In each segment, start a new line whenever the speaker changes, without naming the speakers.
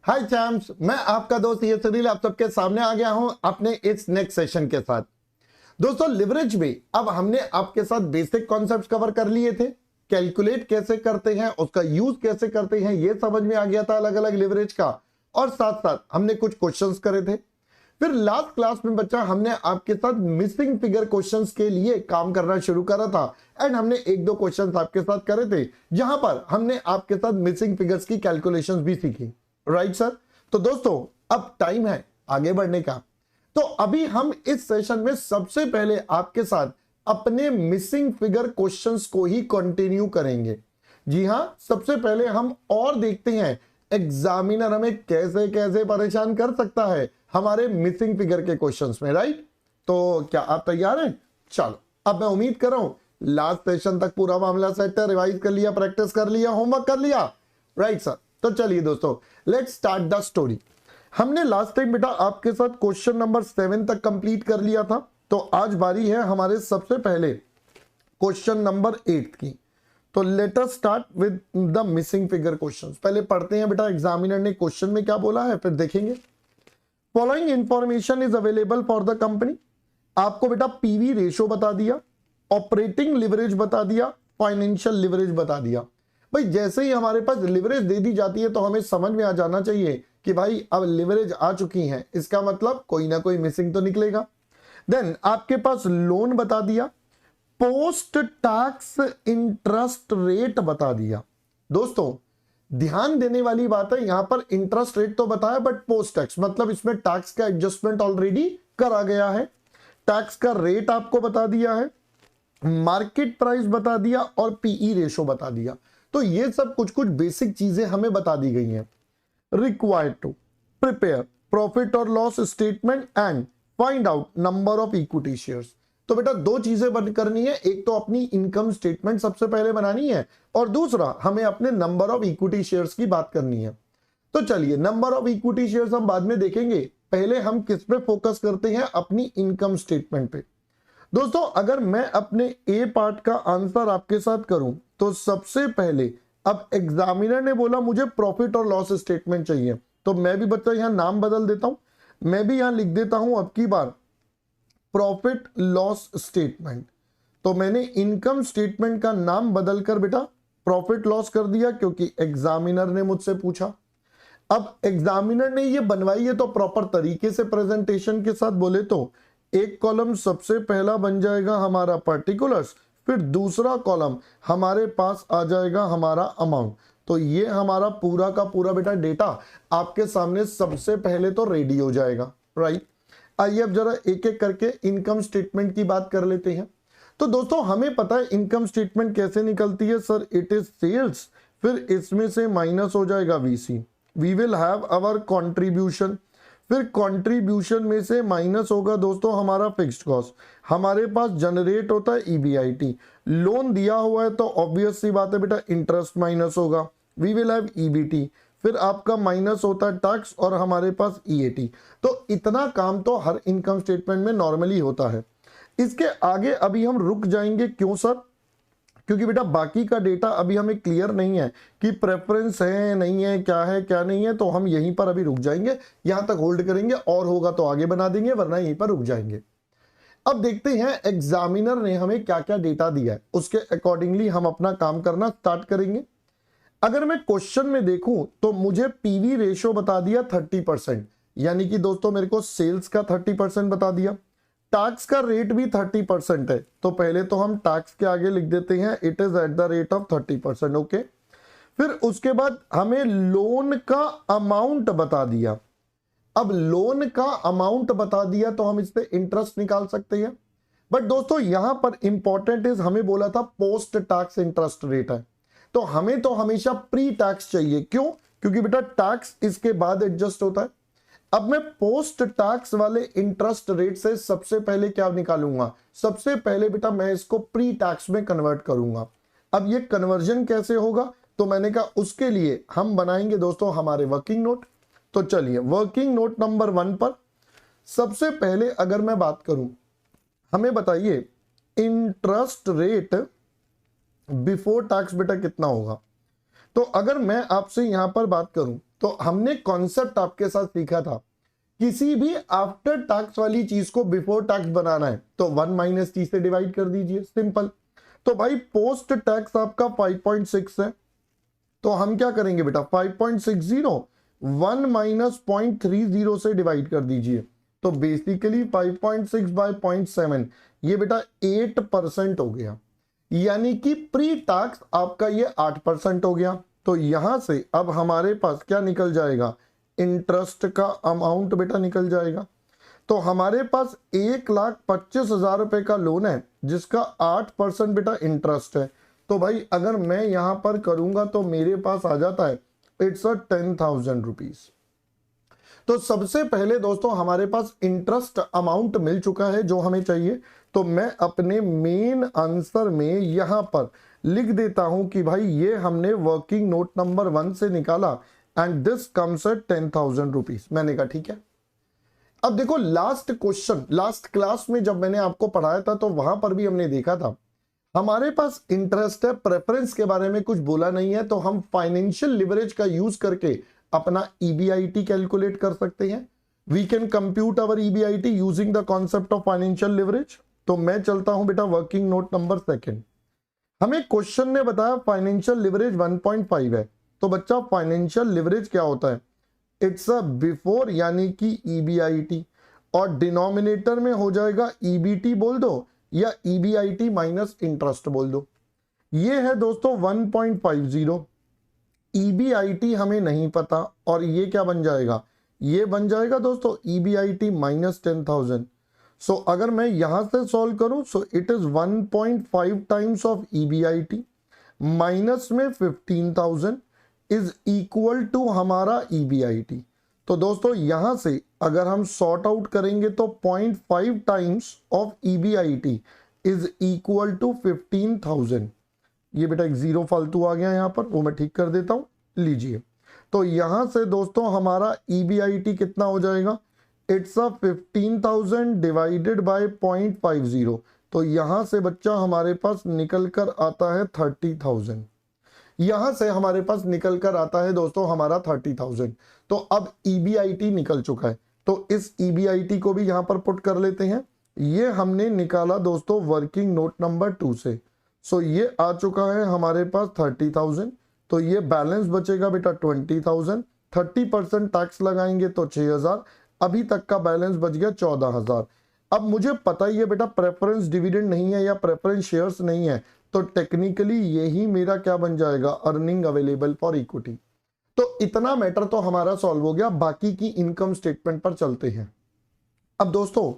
हाय champs, मैं आपका दोस्त ये सुनील आप सबके सामने आ गया हूं अपने इस नेक्स्ट सेशन के साथ। दोस्तों, लिवरेज में अब हमने आपके साथ बेसिक कॉन्सेप्ट्स कवर कर लिए थे। कैलकुलेट कैसे करते हैं, उसका यूज कैसे करते हैं, ये समझ में आ गया था अलग अलग लिवरेज का। और साथ साथ हमने कुछ क्वेश्चंस करे थे। फिर लास्ट क्लास में बच्चा हमने आपके साथ मिसिंग फिगर क्वेश्चंस के लिए काम करना शुरू करा था एंड हमने एक दो क्वेश्चंस आपके साथ करे थे जहां पर हमने आपके साथ मिसिंग फिगर्स की कैलकुलेशंस भी सीखी। Right sir? तो दोस्तों, अब टाइम है आगे बढ़ने का। तो अभी हम इस सेशन में सबसे पहले आपके साथ अपने मिसिंग फिगर क्वेश्चंस को ही कंटिन्यू करेंगे। जी हां, सबसे पहले हम और देखते हैं एग्जामिनर हमें कैसे कैसे परेशान कर सकता है हमारे मिसिंग फिगर के क्वेश्चंस में। राइट? तो क्या आप तैयार हैं? चलो, अब मैं उम्मीद कर रहा हूं लास्ट सेशन तक पूरा मामला सेट है, रिवाइज कर लिया, प्रैक्टिस कर लिया, होमवर्क कर लिया। Right sir? तो चलिए दोस्तों, लेट्स स्टार्ट द स्टोरी। हमने लास्ट टाइम बेटा आपके साथ क्वेश्चन नंबर 7 तक कंप्लीट कर लिया था। तो आज बारी है हमारे सबसे पहले क्वेश्चन नंबर 8 की। तो let us start with the missing figure questions. पहले पढ़ते हैं बेटा एग्जामिनर ने क्वेश्चन में क्या बोला है, फिर देखेंगे। Following information is available for the company. आपको बेटा पीवी रेशो बता दिया, ऑपरेटिंग लिवरेज बता दिया, फाइनेंशियल लिवरेज बता दिया। भाई जैसे ही हमारे पास लिवरेज दे दी जाती है तो हमें समझ में आ जाना चाहिए कि भाई अब लिवरेज आ चुकी है, इसका मतलब कोई ना कोई मिसिंग तो निकलेगा। देन आपके पास लोन बता दिया, पोस्ट टैक्स इंटरेस्ट रेट बता दिया। दोस्तों, ध्यान देने वाली बात है, यहां पर इंटरेस्ट रेट तो बताया बट पोस्ट टैक्स मतलब इसमें टैक्स का एडजस्टमेंट ऑलरेडी करा गया है। टैक्स का रेट आपको बता दिया है, मार्केट प्राइस बता दिया और पीई रेशो बता दिया। तो ये सब कुछ कुछ बेसिक चीजें हमें बता दी गई हैं। रिक्वायर्ड टू प्रिपेयर प्रॉफिट और loss statement and find out number of equity shares. तो बेटा दो चीजें बंद करनी है, एक तो अपनी इनकम स्टेटमेंट सबसे पहले बनानी है और दूसरा हमें अपने नंबर ऑफ इक्विटी शेयर्स की बात करनी है। तो चलिए, नंबर ऑफ इक्विटी शेयर्स हम बाद में देखेंगे, पहले हम किस पे फोकस करते हैं, अपनी इनकम स्टेटमेंट पे। दोस्तों, अगर मैं अपने ए पार्ट का आंसर आपके साथ करूं तो सबसे पहले अब एग्जामिनर ने बोला मुझे प्रॉफिट और लॉस स्टेटमेंट चाहिए, तो मैं भी बच्चा यहां नाम बदल देता हूं, मैं भी यहां लिख देता हूं अब की बार प्रॉफिट लॉस स्टेटमेंट। तो मैंने इनकम स्टेटमेंट का नाम बदलकर बेटा प्रॉफिट लॉस कर दिया क्योंकि एग्जामिनर ने मुझसे पूछा। अब एग्जामिनर ने ये बनवाई है तो प्रॉपर तरीके से प्रेजेंटेशन के साथ बोले तो एक कॉलम सबसे पहला बन जाएगा हमारा पर्टिकुलर्स, फिर दूसरा कॉलम हमारे पास आ जाएगा हमारा अमाउंट। तो ये हमारा पूरा का पूरा बेटा डेटा आपके सामने सबसे पहले तो रेडी हो जाएगा। राइट? आइए अब जरा एक एक करके इनकम स्टेटमेंट की बात कर लेते हैं। तो दोस्तों, हमें पता है इनकम स्टेटमेंट कैसे निकलती है सर, इट इज सेल्स, फिर इसमें से माइनस हो जाएगा VC, we will have our contribution, फिर कंट्रीब्यूशन में से माइनस होगा दोस्तों हमारा फिक्स्ड कॉस्ट, हमारे पास जनरेट होता है ईबीआईटी, लोन दिया हुआ है तो ऑब्वियस सी बात है बेटा इंटरेस्ट माइनस होगा, वी विल हैव ईबीटी, फिर आपका माइनस होता है टैक्स और हमारे पास ईएटी। तो इतना काम तो हर इनकम स्टेटमेंट में नॉर्मली होता है। इसके आगे अभी हम रुक जाएंगे, क्यों सर? क्योंकि बेटा बाकी का डेटा अभी हमें क्लियर नहीं है कि प्रेफरेंस है नहीं है, क्या है क्या नहीं है, तो हम यहीं पर अभी रुक जाएंगे, यहां तक होल्ड करेंगे, और होगा तो आगे बना देंगे वरना यहीं पर रुक जाएंगे। अब देखते हैं एग्जामिनर ने हमें क्या क्या डेटा दिया है, उसके अकॉर्डिंगली हम अपना काम करना स्टार्ट करेंगे। अगर मैं क्वेश्चन में देखूं तो मुझे पीवी रेशो बता दिया 30%, यानी कि दोस्तों मेरे को सेल्स का 30% बता दिया, टैक्स का रेट भी 30% है, तो पहले तो हम टैक्स के आगे लिख देते हैं it is at the rate of 30%। Okay, फिर उसके बाद हमें लोन का अमाउंट बता दिया। अब लोन का अमाउंट बता दिया तो हम इससे इंटरेस्ट निकाल सकते हैं, बट दोस्तों यहां पर इंपॉर्टेंट इज हमें बोला था पोस्ट टैक्स इंटरेस्ट रेट है, तो हमें तो हमेशा प्री टैक्स चाहिए। क्यों? क्योंकि बेटा टैक्स इसके बाद एडजस्ट होता है। अब मैं पोस्ट टैक्स वाले इंटरेस्ट रेट से सबसे पहले क्या निकालूंगा, सबसे पहले बेटा मैं इसको प्री टैक्स में कन्वर्ट करूंगा। अब ये कन्वर्जन कैसे होगा, तो मैंने कहा उसके लिए हम बनाएंगे दोस्तों हमारे वर्किंग नोट। तो चलिए वर्किंग नोट नंबर 1 पर सबसे पहले अगर मैं बात करूं, हमें बताइए इंटरेस्ट रेट बिफोर टैक्स बेटा कितना होगा। तो अगर मैं आपसे यहां पर बात करूं तो हमने कॉन्सेप्ट आपके साथ सीखा था, किसी भी आफ्टर टैक्स वाली चीज को बिफोर टैक्स बनाना है तो 1 माइनस टी से डिवाइड कर दीजिए, सिंपल। तो भाई पोस्ट टैक्स आपका 5.6 है, तो हम क्या करेंगे बेटा 5.60 1 माइनस 0.30 से डिवाइड कर दीजिए, तो बेसिकली 5.6 बाय 0.7 ये बेटा 8% हो गया, यानी कि प्री टैक्स आपका ये 8% हो गया। तो यहां से अब हमारे पास क्या निकल जाएगा, इंटरेस्ट का अमाउंट बेटा निकल जाएगा। तो हमारे पास 1,25,000 रुपए का लोन है जिसका 8% बेटा इंटरेस्ट है। तो भाई अगर मैं यहां पर करूंगा तो मेरे पास आ जाता है इट्स 10,000 रुपीज। तो सबसे पहले दोस्तों हमारे पास इंटरेस्ट अमाउंट मिल चुका है जो हमें चाहिए, तो मैं अपने मेन आंसर में यहां पर लिख देता हूं कि भाई ये हमने वर्किंग नोट नंबर 1 से निकाला and this comes at 10,000 rupees. मैंने कहा ठीक है। अब देखो लास्ट क्वेश्चन, लास्ट क्लास में जब मैंने आपको पढ़ाया था तो वहां पर भी हमने देखा था हमारे पास इंटरेस्ट है, प्रेफरेंस के बारे में कुछ बोला नहीं है, तो हम फाइनेंशियल लिवरेज का यूज करके अपना ईबीआईटी कैलकुलेट कर सकते हैं। We can compute our EBIT using the concept of financial leverage. तो मैं चलता हूं बेटा वर्किंग नोट नंबर 2। हमें क्वेश्चन ने बताया फाइनेंशियल लिवरेज 1.5 है, तो बच्चा फाइनेंशियल लिवरेज क्या होता है, इट्स अ बिफोर यानी कि ईबीआईटी, और डिनोमिनेटर में हो जाएगा ईबीटी बोल दो या ईबीआईटी माइनस इंटरेस्ट बोल दो। ये है दोस्तों 1.50, ईबीआईटी हमें नहीं पता, और ये क्या बन जाएगा, ये बन जाएगा दोस्तों ईबीआईटी माइनस 10,000। सो अगर मैं यहां से सॉल्व करूं so it is 1.5 times of EBIT minus में 15,000 इज इक्वल टू हमारा ईबीआईटी। तो दोस्तों यहां से अगर हम सॉर्ट आउट करेंगे तो 0.5 times of EBIT is equal to 15,000। ये बेटा एक जीरो फालतू आ गया यहां पर, वो मैं ठीक कर देता हूं, लीजिए। तो यहां से दोस्तों हमारा ईबीआईटी कितना हो जाएगा, इट्स अ 15,000 डिवाइडेड बाय 0.50। तो यहां से बच्चा हमारे पास निकल कर आता है 30,000, यहां से हमारे पास निकल कर आता है दोस्तों हमारा 30,000। तो अब ईबीआईटी निकल चुका है, तो इस ईबीआईटी को भी यहां पर पुट कर लेते हैं। ये हमने निकाला दोस्तों वर्किंग नोट नंबर 2 से। सो ये आ चुका है हमारे पास 30,000, तो ये बैलेंस बचेगा बेटा 20,000, 30% टैक्स लगाएंगे तो 6,000, अभी तक का बैलेंस बच गया 14,000। अब मुझे पता ही है बेटा प्रेफरेंस डिविडेंड नहीं है या प्रेफरेंस शेयर्स नहीं है, तो टेक्निकली यही मेरा क्या बन जाएगा, अर्निंग अवेलेबल फॉर इक्विटी। तो इतना मैटर तो हमारा सॉल्व हो गया, बाकी की इनकम स्टेटमेंट पर चलते हैं। अब दोस्तों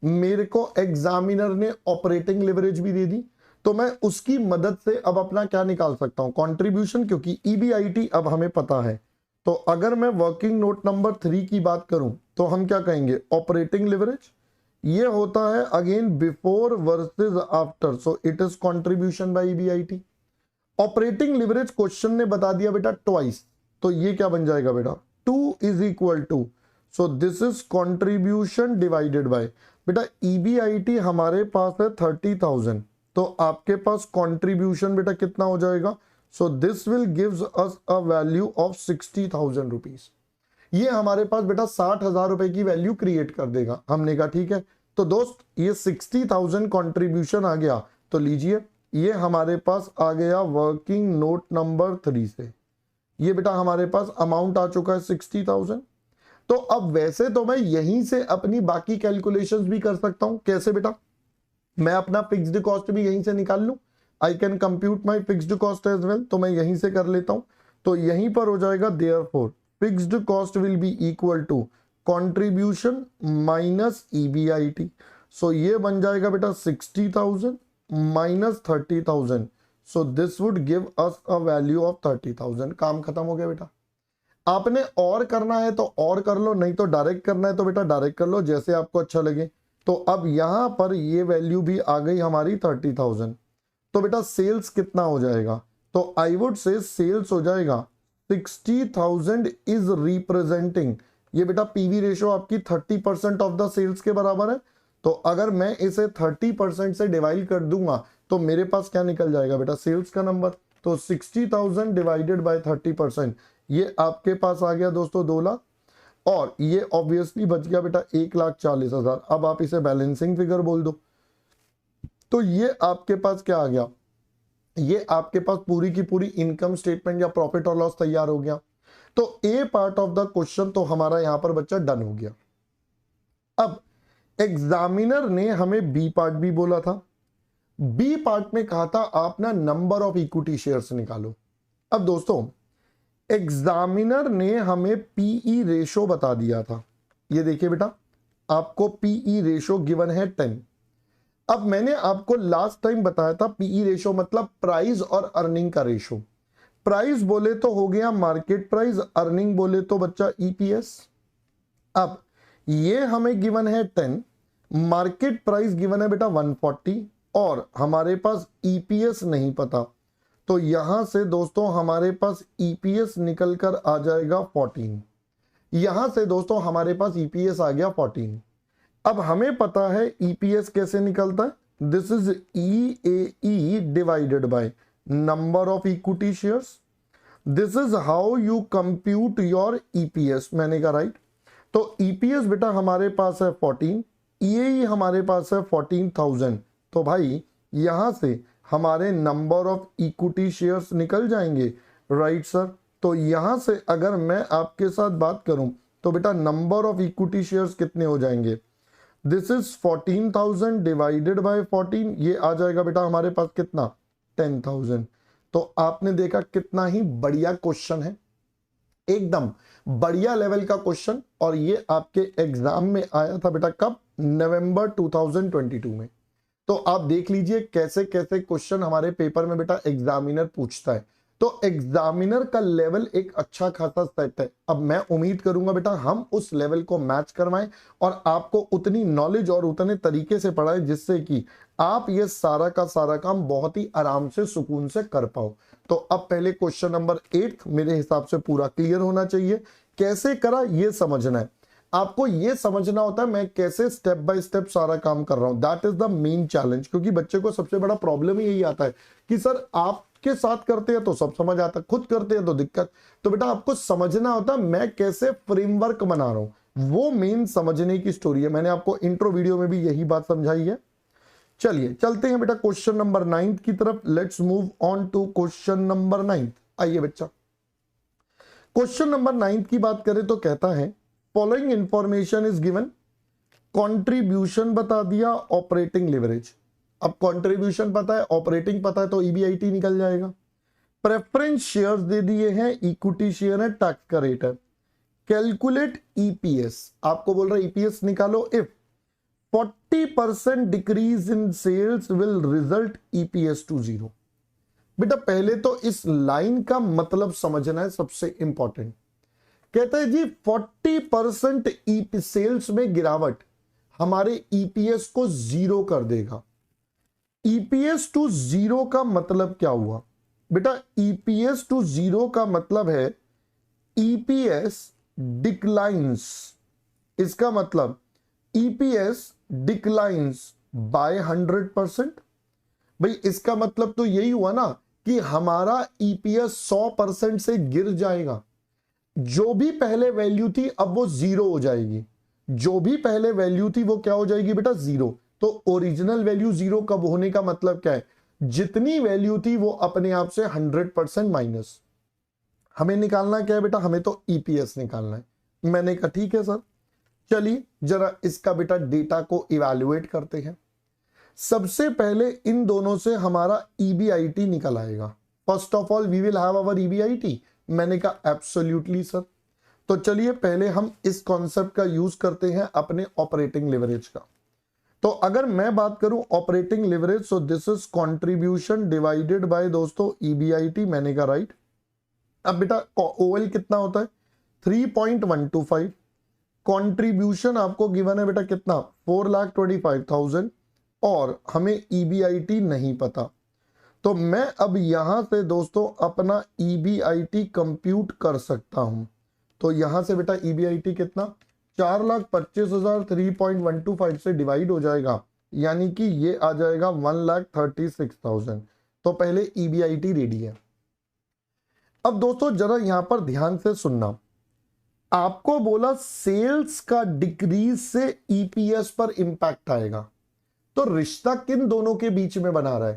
मेरे को एग्जामिनर ने ऑपरेटिंग लिवरेज भी दे दी, तो मैं उसकी मदद से अब अपना क्या निकाल सकता हूं, कंट्रीब्यूशन, क्योंकि ईबीआईटी अब हमें पता है। तो अगर मैं वर्किंग नोट नंबर 3 की बात करूं तो हम क्या कहेंगे, ऑपरेटिंग लिवरेज ये होता है again before versus after, so it is contribution by EBIT. Operating leverage question ने बता दिया बेटा ट्वाइस, तो ये क्या बन जाएगा बेटा 2 is equal to, so this is contribution divided by, बेटा ईबीआईटी हमारे पास है 30,000, तो आपके पास कंट्रीब्यूशन बेटा कितना हो जाएगा, so this will gives us a value of 60,000 rupees. ये हमारे पास बेटा 60,000 रुपए की वैल्यू क्रिएट कर देगा। हमने कहा ठीक है, तो दोस्त ये 60,000 कंट्रीब्यूशन आ गया, तो लीजिए ये हमारे पास आ गया वर्किंग नोट नंबर 3 से। ये बेटा हमारे पास अमाउंट आ चुका है 60,000। तो अब वैसे तो मैं यहीं से अपनी बाकी कैलकुलेशंस भी कर सकता हूं। कैसे बेटा, मैं अपना फिक्स्ड कॉस्ट भी यहीं से निकाल लूं, I can compute my fixed cost as well, तो मैं यहीं से कर लेता हूं। तो यहीं पर हो जाएगा therefore fixed cost will be equal to contribution minus EBIT. So ये बन जाएगा बेटा 60,000 minus 30,000, so this would give us a value of 30,000। काम खत्म हो गया बेटा। आपने और करना है तो और कर लो, नहीं तो डायरेक्ट करना है तो बेटा डायरेक्ट कर लो, जैसे आपको अच्छा लगे। तो अब यहां पर ये वैल्यू भी आ गई हमारी 30,000। तो बेटा सेल्स कितना हो जाएगा, तो आई वुड से सेल्स हो जाएगा 60,000 इज रिप्रेजेंटिंग, ये बेटा पीवी रेशो आपकी 30% ऑफ द सेल्स के बराबर है। तो अगर मैं इसे 30% से डिवाइड कर दूंगा तो मेरे पास क्या निकल जाएगा बेटा, सेल्स का नंबर। तो 60,000 डिवाइडेड बाय 30% ये आपके पास आ गया दोस्तों 2 लाख, और ये ऑब्वियसली बच गया बेटा 1,40,000। अब आप इसे बैलेंसिंग फिगर बोल दो, तो ये आपके पास क्या आ गया, ये आपके पास पूरी की पूरी इनकम स्टेटमेंट या प्रॉफिट और लॉस तैयार हो गया। तो ए पार्ट ऑफ द क्वेश्चन तो हमारा यहां पर बच्चा डन हो गया। अब एग्जामिनर ने हमें बी पार्ट भी बोला था, बी पार्ट में कहा था आप ना नंबर ऑफ इक्विटी शेयर्स निकालो। अब दोस्तों एग्जामिनर ने हमें पीई रेशो बता दिया था, ये देखिए बेटा आपको पीई रेशो गिवन है 10। अब मैंने आपको लास्ट टाइम बताया था पीई रेशो मतलब प्राइस और अर्निंग का रेशो। प्राइस बोले तो हो गया मार्केट प्राइस, अर्निंग बोले तो बच्चा ईपीएस। अब ये हमें गिवन है 10, मार्केट प्राइस गिवन है बेटा 140, और हमारे पास ईपीएस नहीं पता, तो यहां से दोस्तों हमारे पास ईपीएस निकल कर आ जाएगा 14। यहां से दोस्तों हमारे पास ईपीएस आ गया 14। अब हमें पता है ईपीएस कैसे निकलता है, this is EAE divided by number of equity shares, this is how you compute your EPS. मैंने कहा राइट, तो ईपीएस बेटा हमारे पास है 14, EAE हमारे पास है 14,000, तो भाई यहां से हमारे नंबर ऑफ इक्विटी शेयर्स निकल जाएंगे, राइट सर। तो यहां से अगर मैं आपके साथ बात करूं तो बेटा नंबर ऑफ इक्विटी शेयर्स कितने हो जाएंगे, दिस इज 14,000 डिवाइडेड बाय 14, ये आ जाएगा बेटा हमारे पास कितना 10,000। तो आपने देखा कितना ही बढ़िया क्वेश्चन है, एकदम बढ़िया लेवल का क्वेश्चन, और ये आपके एग्जाम में आया था बेटा कब, नवंबर 2022 में। तो आप देख लीजिए कैसे कैसे क्वेश्चन हमारे पेपर में बेटा एग्जामिनर पूछता है। तो एग्जामिनर का लेवल एक अच्छा खासा सेट है। अब मैं उम्मीद करूंगा बेटा हम उस लेवल को मैच करवाएं और आपको उतनी नॉलेज और उतने तरीके से पढ़ाएं जिससे कि आप ये सारा का सारा काम बहुत ही आराम से सुकून से कर पाओ। तो अब पहले क्वेश्चन नंबर 8 मेरे हिसाब से पूरा क्लियर होना चाहिए। कैसे करा ये समझना है, आपको ये समझना होता है मैं कैसे स्टेप बाय स्टेप सारा काम कर रहा हूं, that is the main challenge. क्योंकि बच्चे को सबसे बड़ा प्रॉब्लम यही आता है कि सर आपके साथ करते हैं तो सब समझ आता है, खुद करते हैं तो दिक्कत। तो बेटा आपको समझना होता है मैं कैसे फ्रेमवर्क बना रहा हूं, वो मेन समझने की स्टोरी है। मैंने आपको इंट्रो वीडियो में भी यही बात समझाई है। चलिए चलते हैं बेटा क्वेश्चन नंबर 9 की तरफ। Let's move on to question number 9। आइए बच्चा क्वेश्चन नंबर 9 की बात करें तो कहता है following information is given, contribution बता दिया, ऑपरेटिंग लिवरेज। अब कंट्रीब्यूशन पता है, ऑपरेटिंग पता है, तो ईबीआईटी निकल जाएगा। प्रेफरेंस शेयर्स दे दिए हैं, इक्विटी शेयर है, टैक्स का रेट है। कैलकुलेट ईपीएस, आपको बोल रहा है ईपीएस निकालो if 40% decrease in sales will result EPS to 0। बेटा पहले तो इस लाइन का मतलब समझना है, सबसे इंपॉर्टेंट। कहता है जी 40% सेल्स में गिरावट हमारे ईपीएस को 0 कर देगा। ईपीएस टू 0 का मतलब क्या हुआ बेटा, ईपीएस टू 0 का मतलब है ईपीएस डिक्लाइंस। इसका मतलब ईपीएस डिक्लाइंस बाय 100%। भाई इसका मतलब तो यही हुआ ना कि हमारा ईपीएस 100% से गिर जाएगा। जो भी पहले वैल्यू थी अब वो 0 हो जाएगी, जो भी पहले वैल्यू थी वो क्या हो जाएगी बेटा 0। तो ओरिजिनल वैल्यू 0 कब होने का मतलब क्या है, जितनी वैल्यू थी वो अपने आप से 100% माइनस। हमें निकालना क्या है बेटा, हमें तो ईपीएस निकालना है। मैंने कहा ठीक है सर, चलिए जरा इसका बेटा डेटा को इवैल्यूएट करते हैं। सबसे पहले इन दोनों से हमारा ईबीआईटी निकल आएगा। First of all we will have our EBIT. मैंने कहा एब्सोल्युटली सर। तो चलिए पहले हम इस कॉन्सेप्ट का यूज करते हैं अपने ऑपरेटिंग लिवरेज का। तो अगर मैं बात करूं operating leverage, so this is contribution divided bye दोस्तों ईबीआईटी। मैंने कहा राइट। अब बेटा ओएल कितना होता है 3.125, कंट्रीब्यूशन आपको गिवन है बेटा कितना 4,25,000, और हमें ईबीआईटी नहीं पता। तो मैं अब यहां से दोस्तों अपना ईबीआईटी कंप्यूट कर सकता हूं। तो यहां से बेटा ईबीआईटी कितना 4,25,000 3.125 से डिवाइड हो जाएगा, यानी कि ये आ जाएगा 1,36,000। तो पहले ईबीआईटी रेडी है। अब दोस्तों जरा यहां पर ध्यान से सुनना, आपको बोला सेल्स का डिक्रीज से ईपीएस पर इंपैक्ट आएगा, तो रिश्ता किन दोनों के बीच में बना रहा है?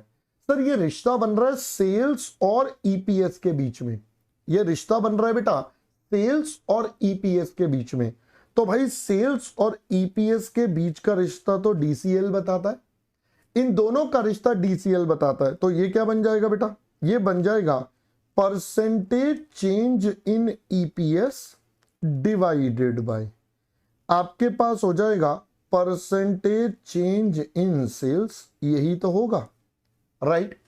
सर ये रिश्ता बन रहा है सेल्स और ईपीएस के बीच में। ये रिश्ता बन रहा है बेटा सेल्स और ईपीएस के बीच में। तो भाई सेल्स और ईपीएस के बीच का रिश्ता तो डीसीएल बताता है, इन दोनों का रिश्ता डीसीएल बताता है। तो ये क्या बन जाएगा बेटा? ये बन जाएगा percentage change in EPS divided by, आपके पास हो जाएगा परसेंटेज चेंज इन सेल्स, यही तो होगा, राइट।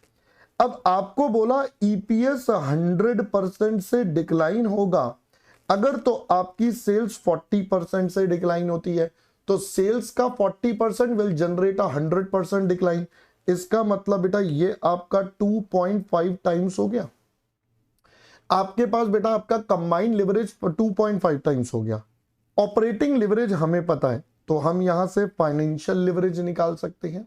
अब आपको बोला ईपीएस 100% से डिक्लाइन होगा अगर, तो आपकी सेल्स 40% से डिक्लाइन होती है, तो सेल्स का 40% विल जनरेट 100% डिक्लाइन। इसका मतलब बेटा ये आपका 2.5 टाइम्स हो गया। आपके पास बेटा आपका कंबाइंड लिवरेज 2.5 टाइम्स हो गया। ऑपरेटिंग लिवरेज हमें पता है, तो हम यहां से फाइनेंशियल लिवरेज निकाल सकते हैं।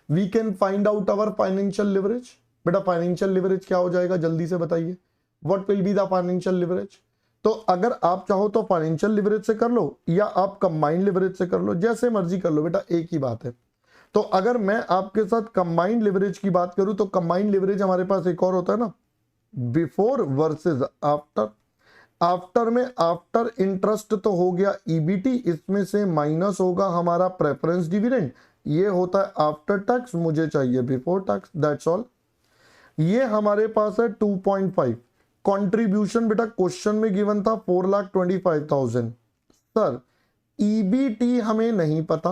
We can find out our financial leverage. बेटा फाइनेंशियल लिवरेज क्या हो जाएगा, जल्दी से बताइए, what will be the financial leverage? तो अगर आप चाहो तो फाइनेंशियल लिवरेज से कर लो या आप कंबाइंड लिवरेज से कर लो, जैसे मर्जी कर लो बेटा, एक ही बात है। तो अगर मैं आपके साथ कंबाइंड लिवरेज की बात करूं तो कंबाइंड लिवरेज हमारे पास एक और होता है ना, बिफोर वर्सेस आफ्टर। आफ्टर में आफ्टर इंटरेस्ट तो हो गया ईबीटी, इसमें से माइनस होगा हमारा प्रेफरेंस डिविडेंड, ये होता है आफ्टर टैक्स, मुझे चाहिए बिफोर टैक्स, दैट्स ऑल। ये हमारे पास है 2.5। कंट्रीब्यूशन बेटा क्वेश्चन में गिवन था 4,25,000। सर ईबीटी हमें नहीं पता,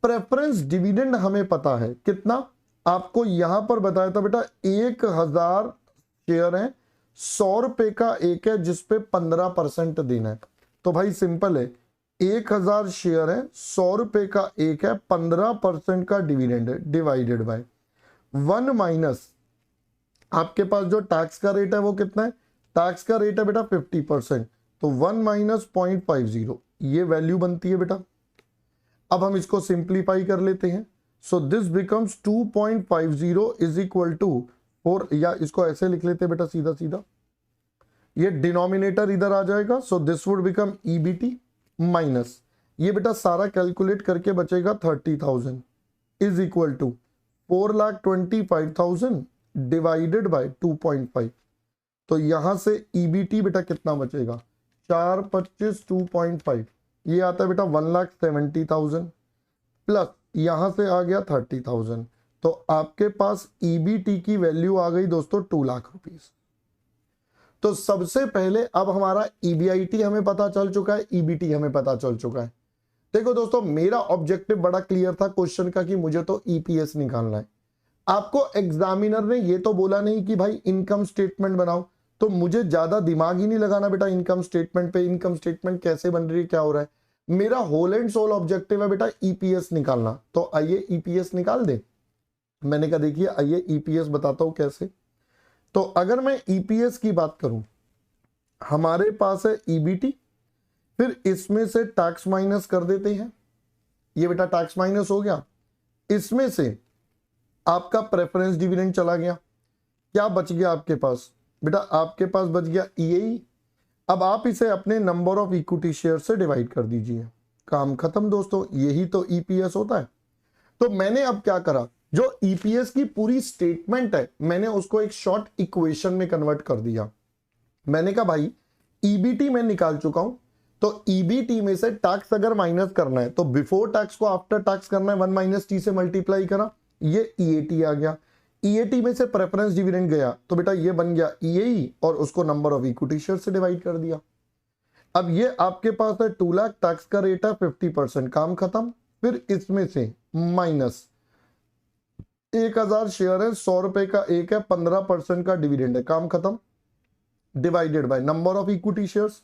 प्रेफरेंस डिविडेंड हमें पता है, कितना आपको यहां पर बताया था बेटा 1,000 शेयर है, 100 रुपए का एक है जिसपे 15% देना है। तो भाई सिंपल है, 1,000 शेयर है, 100 रुपए का एक है, 15% का डिविडेंड है, डिवाइडेड बाय 1 माइनस आपके पास जो टैक्स का रेट है वो कितना है? टैक्स का रेट है बेटा 50%, तो 1 माइनस 0.50 ये वैल्यू बनती है बेटा। अब हम इसको सिंप्लीफाई कर लेते हैं, so this becomes 2.50 is equal to 4, या इसको ऐसे लिख लेते हैं बेटा सीधा सीधा, ये डिनोमिनेटर इधर आ जाएगा, so this would become EBT minus ये बेटा सारा कैलकुलेट करके बचेगा 30,000 is equal to 4,25,000 divided by 2.5। तो यहां से ईबीटी बेटा कितना बचेगा? 425 2.5, ये आता है बेटा 1,70,000 प्लस यहां से आ गया 30,000, तो आपके पास ईबीटी की वैल्यू आ गई दोस्तों 2 लाख रुपीस। तो सबसे पहले अब हमारा ईबीआईटी हमें पता चल चुका है, ईबीटी हमें पता चल चुका है। देखो दोस्तों मेरा ऑब्जेक्टिव बड़ा क्लियर था क्वेश्चन का कि मुझे तो ईपीएस निकालना है। आपको एग्जामिनर ने ये तो बोला नहीं कि भाई इनकम स्टेटमेंट बनाओ, तो मुझे ज्यादा दिमाग ही नहीं लगाना बेटा इनकम स्टेटमेंट पे, इनकम स्टेटमेंट कैसे बन रही है, क्या हो रहा है। मेरा होल एंड सोल ऑब्जेक्टिव है बेटा ईपीएस निकालना। तो आइए ईपीएस निकाल दे। मैंने कहा देखिए आइए ईपीएस बताता हूं कैसे। तो अगर मैं ईपीएस की बात करूं, हमारे पास है ईबीटी, फिर इसमें से टैक्स माइनस कर देते हैं, ये बेटा टैक्स माइनस हो गया, इसमें से आपका प्रेफरेंस डिविडेंड चला गया, क्या बच गया आपके पास? बेटा आपके पास बच गया ईएई। अब आप इसे अपने नंबर ऑफ इक्विटी शेयर से डिवाइड कर दीजिए, काम खत्म दोस्तों, यही तो ईपीएस होता है। तो मैंने अब क्या करा, जो ईपीएस की पूरी स्टेटमेंट है मैंने उसको एक शॉर्ट इक्वेशन में कन्वर्ट कर दिया। मैंने कहा भाई ईबीटी मैं निकाल चुका हूं, तो ईबीटी में से टैक्स अगर माइनस करना है तो बिफोर टैक्स को आफ्टर टैक्स करना है, 1 माइनस टी से मल्टीप्लाई करा, ये ईएटी आ गया। ईएटी में से प्रेफरेंस डिविडेंड गया, तो बेटा ये बन गया ईएई और उसको नंबर ऑफ इक्विटी शेयर से डिवाइड कर दिया। अब ये आपके पास है 2 लाख, टैक्स का रेट है 50%, काम खत्म। फिर इसमें से माइनस 1,000 शेयर है, 100 रुपए का एक है, 15% का डिविडेंड है, काम खत्म, divided by number of equity shares.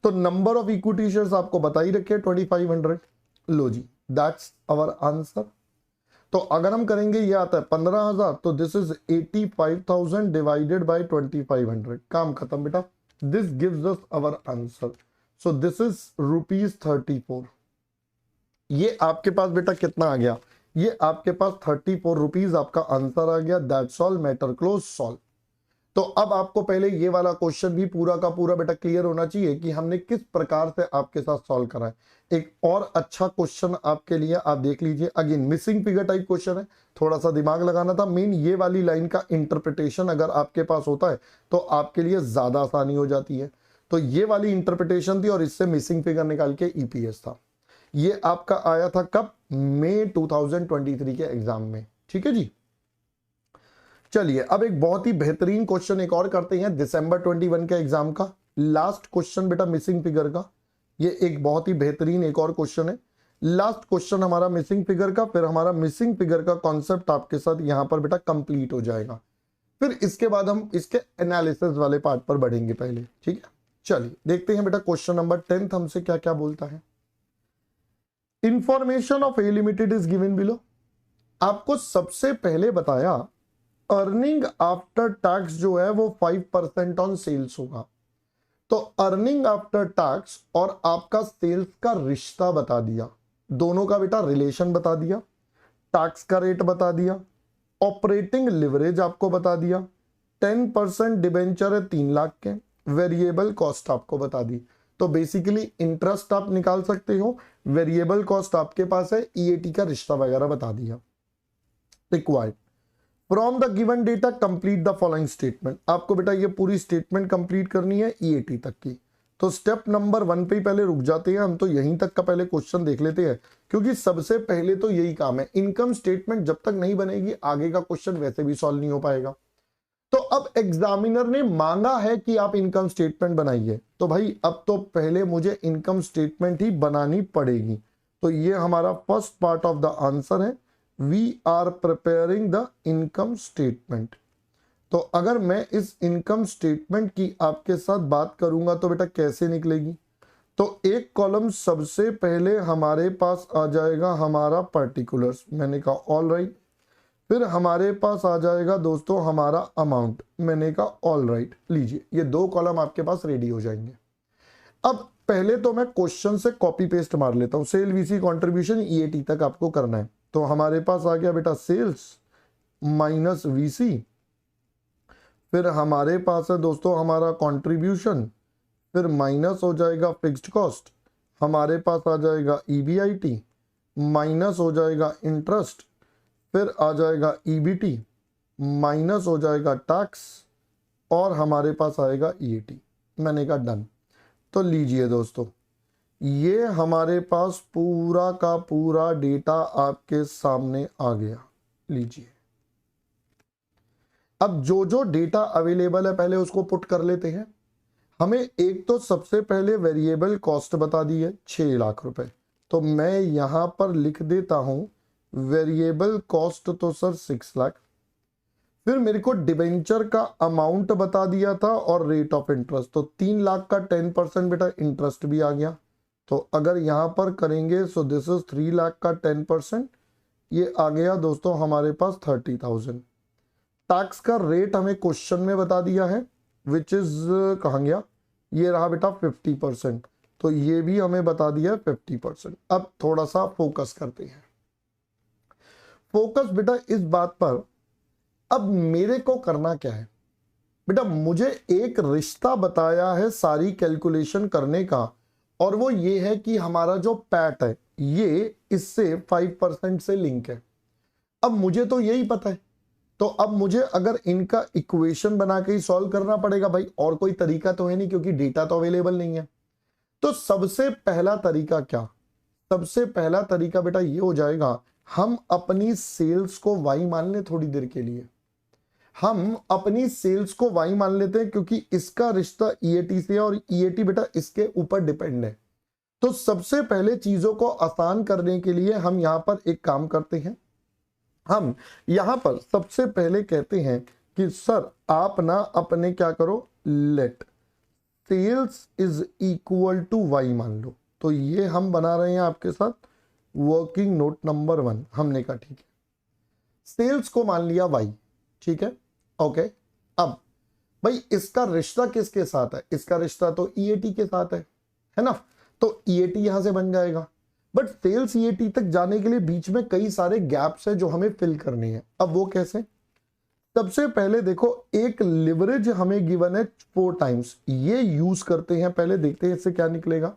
तो नंबर ऑफ इक्विटी शेयर्स आपको बता ही रखे 2500। लो जी दैट्स आवर आंसर। तो अगर हम करेंगे ये आता है 15,000, तो दिस इज 85,000 डिवाइडेड बाय 2500, काम खत्म बेटा। This gives us our answer, so this is ₹34। ये आपके पास बेटा कितना आ गया? ये आपके पास 34 रुपीज आपका आंसर आ गया। That's all, matter close, solve. तो अब आपको पहले ये वाला क्वेश्चन भी पूरा का पूरा बेटा क्लियर होना चाहिए कि हमने किस प्रकार से आपके साथ सॉल्व करा है। एक और अच्छा क्वेश्चन आपके लिए आप देख लीजिए, again missing figure type question है, थोड़ा सा दिमाग लगाना था। मेन ये वाली लाइन का इंटरप्रिटेशन अगर आपके पास होता है तो आपके लिए ज्यादा आसानी हो जाती है। तो ये वाली इंटरप्रिटेशन थी और इससे मिसिंग फिगर निकाल के ईपीएस था। ये आपका आया था कब? मई 2023 के एग्जाम में। ठीक है जी। चलिए अब एक बहुत ही बेहतरीन क्वेश्चन एक और करते हैं दिसंबर 21 के एग्जाम का, लास्ट क्वेश्चन बेटा मिसिंग फिगर का। ये एक बहुत ही बेहतरीन एक और क्वेश्चन है, लास्ट क्वेश्चन हमारा मिसिंग फिगर का, फिर हमारा मिसिंग फिगर का कॉन्सेप्ट आपके साथ यहां पर बेटा कंप्लीट हो जाएगा। फिर इसके बाद हम इसके एनालिसिस वाले पार्ट पर बढ़ेंगे पहले। ठीक है, चलिए देखते हैं बेटा क्वेश्चन नंबर 10 हमसे क्या क्या बोलता है। Information of A limited is given below. आपको सबसे पहले बताया अर्निंग आफ्टर टैक्स जो है वो 5% ऑन सेल्स होगा। तो अर्निंग आफ्टर टैक्स और आपका सेल्स का रिश्ता बता दिया, दोनों का बेटा रिलेशन बता दिया, टैक्स का रेट बता दिया, ऑपरेटिंग लिवरेज आपको बता दिया, 10% डिबेंचर है 3 लाख के, वेरिएबल कॉस्ट आपको बता दी। तो बेसिकली इंटरेस्ट आप निकाल सकते हो, वेरिएबल कॉस्ट आपके पास है, ईएटी का रिश्ता वगैरह बता दिया। Required from the given data complete the following statement. आपको बेटा ये पूरी स्टेटमेंट कंप्लीट करनी है ईएटी तक की। तो स्टेप नंबर 1 पे ही पहले रुक जाते हैं हम, तो यहीं तक का पहले क्वेश्चन देख लेते हैं, क्योंकि सबसे पहले तो यही काम है। इनकम स्टेटमेंट जब तक नहीं बनेगी आगे का क्वेश्चन वैसे भी सॉल्व नहीं हो पाएगा। तो अब एग्जामिनर ने मांगा है कि आप इनकम स्टेटमेंट बनाइए, तो भाई अब तो पहले मुझे इनकम स्टेटमेंट ही बनानी पड़ेगी। तो ये हमारा first part of the answer है, we are preparing the income statement. तो अगर मैं इस इनकम स्टेटमेंट की आपके साथ बात करूंगा तो बेटा कैसे निकलेगी? तो एक कॉलम सबसे पहले हमारे पास आ जाएगा हमारा पर्टिकुलर्स, मैंने कहा ऑल राइट। फिर हमारे पास आ जाएगा दोस्तों हमारा अमाउंट, मैंने कहा ऑल राइट। लीजिए ये 2 कॉलम आपके पास रेडी हो जाएंगे। अब पहले तो मैं क्वेश्चन से कॉपी पेस्ट मार लेता हूं, सेल वीसी कंट्रीब्यूशन ईएटी तक आपको करना है। तो हमारे पास आ गया बेटा सेल्स माइनस वीसी, फिर हमारे पास है दोस्तों हमारा कंट्रीब्यूशन, फिर माइनस हो जाएगा फिक्स्ड कॉस्ट, हमारे पास आ जाएगा ईबीआईटी, माइनस हो जाएगा इंटरेस्ट, फिर आ जाएगा ईबीटी, माइनस हो जाएगा टैक्स, और हमारे पास आएगा ईएटी। मैंने कहा डन। तो लीजिए दोस्तों ये हमारे पास पूरा का पूरा डेटा आपके सामने आ गया। लीजिए अब जो जो डेटा अवेलेबल है पहले उसको पुट कर लेते हैं। हमें एक तो सबसे पहले वेरिएबल कॉस्ट बता दी है 6 लाख रुपए, तो मैं यहां पर लिख देता हूं वेरिएबल कॉस्ट तो सर 6 लाख। फिर मेरे को डिबेंचर का अमाउंट बता दिया था और रेट ऑफ इंटरेस्ट, तो 3 लाख का 10% बेटा इंटरेस्ट भी आ गया। तो अगर यहां पर करेंगे सो दिस इज 3 लाख का 10%, ये आ गया दोस्तों हमारे पास 30,000। टैक्स का रेट हमें क्वेश्चन में बता दिया है विच इज कहाँ गया, ये रहा बेटा 50%, तो ये भी हमें बता दिया 50%। अब थोड़ा सा फोकस करते हैं, फोकस बेटा इस बात पर। अब मेरे को करना क्या है बेटा, मुझे एक रिश्ता बताया है सारी कैलकुलेशन करने का, और वो ये है कि हमारा जो पैट है ये इससे 5% से लिंक है। अब मुझे तो यही पता है, तो अब मुझे अगर इनका इक्वेशन बना के ही सॉल्व करना पड़ेगा भाई, और कोई तरीका तो है नहीं क्योंकि डेटा तो अवेलेबल नहीं है। तो सबसे पहला तरीका क्या, सबसे पहला तरीका बेटा ये हो जाएगा, हम अपनी सेल्स को वाई मान लें थोड़ी देर के लिए। हम अपनी सेल्स को वाई मान लेते हैं क्योंकि इसका रिश्ता ईएटी से है और ईएटी बेटा इसके ऊपर डिपेंड है। तो सबसे पहले चीजों को आसान करने के लिए हम यहां पर एक काम करते हैं, हम यहां पर सबसे पहले कहते हैं कि सर आप ना अपने क्या करो, let sales is equal to Y मान लो। तो ये हम बना रहे हैं आपके साथ वर्किंग नोट नंबर 1। हमने कहा ठीक है, सेल्स को मान लिया वाई, ठीक है ओके। अब भाई इसका रिश्ता किसके साथ है, इसका रिश्ता तो ईएटी के साथ है ना, तो ईएटी यहां से बन जाएगा। बट सेल्स ईएटी तक जाने के लिए बीच में कई सारे गैप्स है जो हमें फिल करनी है। अब वो कैसे, सबसे पहले देखो, एक लिवरेज हमें गिवन है 4 टाइम्स, ये यूज करते हैं, पहले देखते हैं इससे क्या निकलेगा।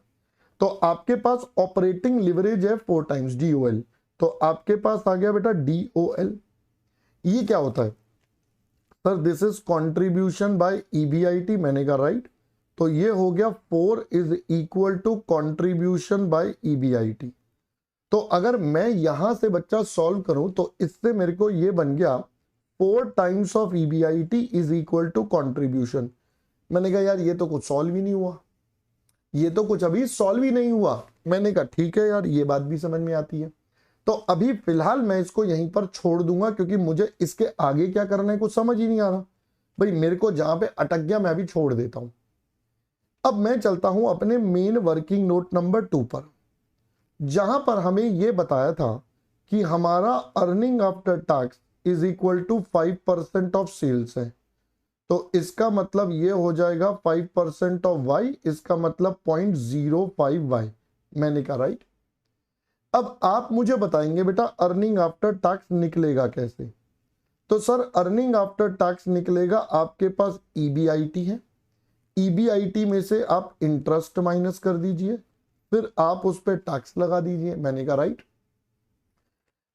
तो आपके पास ऑपरेटिंग लिवरेज है 4 टाइम्स DOL, तो आपके पास आ गया बेटा DOL। ये क्या होता है sir? This is contribution by EBIT, मैंने कहा राइट। तो ये हो गया 4 is equal to contribution by EBIT। तो अगर मैं यहां से बच्चा सॉल्व करूं तो इससे मेरे को ये बन गया 4 times of EBIT is equal to contribution. मैंने कहा यार ये तो कुछ सॉल्व ही नहीं हुआ, ये तो कुछ अभी सॉल्व ही नहीं हुआ। मैंने कहा ठीक है यार, ये बात भी समझ में आती है। तो अभी फिलहाल मैं इसको यहीं पर छोड़ दूंगा, क्योंकि मुझे इसके आगे क्या करना है कुछ समझ ही नहीं आ रहा। भाई मेरे को जहां पे अटक गया मैं अभी छोड़ देता हूं। अब मैं चलता हूं अपने मेन वर्किंग नोट नंबर 2 पर, जहां पर हमें यह बताया था कि हमारा earning after tax is equal to 5% of sales है। तो इसका मतलब ये हो जाएगा 5% ऑफ Y, इसका मतलब 0.05Y। मैंने कहा राइट। अब आप मुझे बताएंगे बेटा अर्निंग आफ्टर टैक्स निकलेगा कैसे? तो सर अर्निंग आफ्टर टैक्स निकलेगा, आपके पास EBIT है, EBIT में से आप इंटरेस्ट माइनस कर दीजिए, फिर आप उस पर टैक्स लगा दीजिए। मैंने कहा राइट।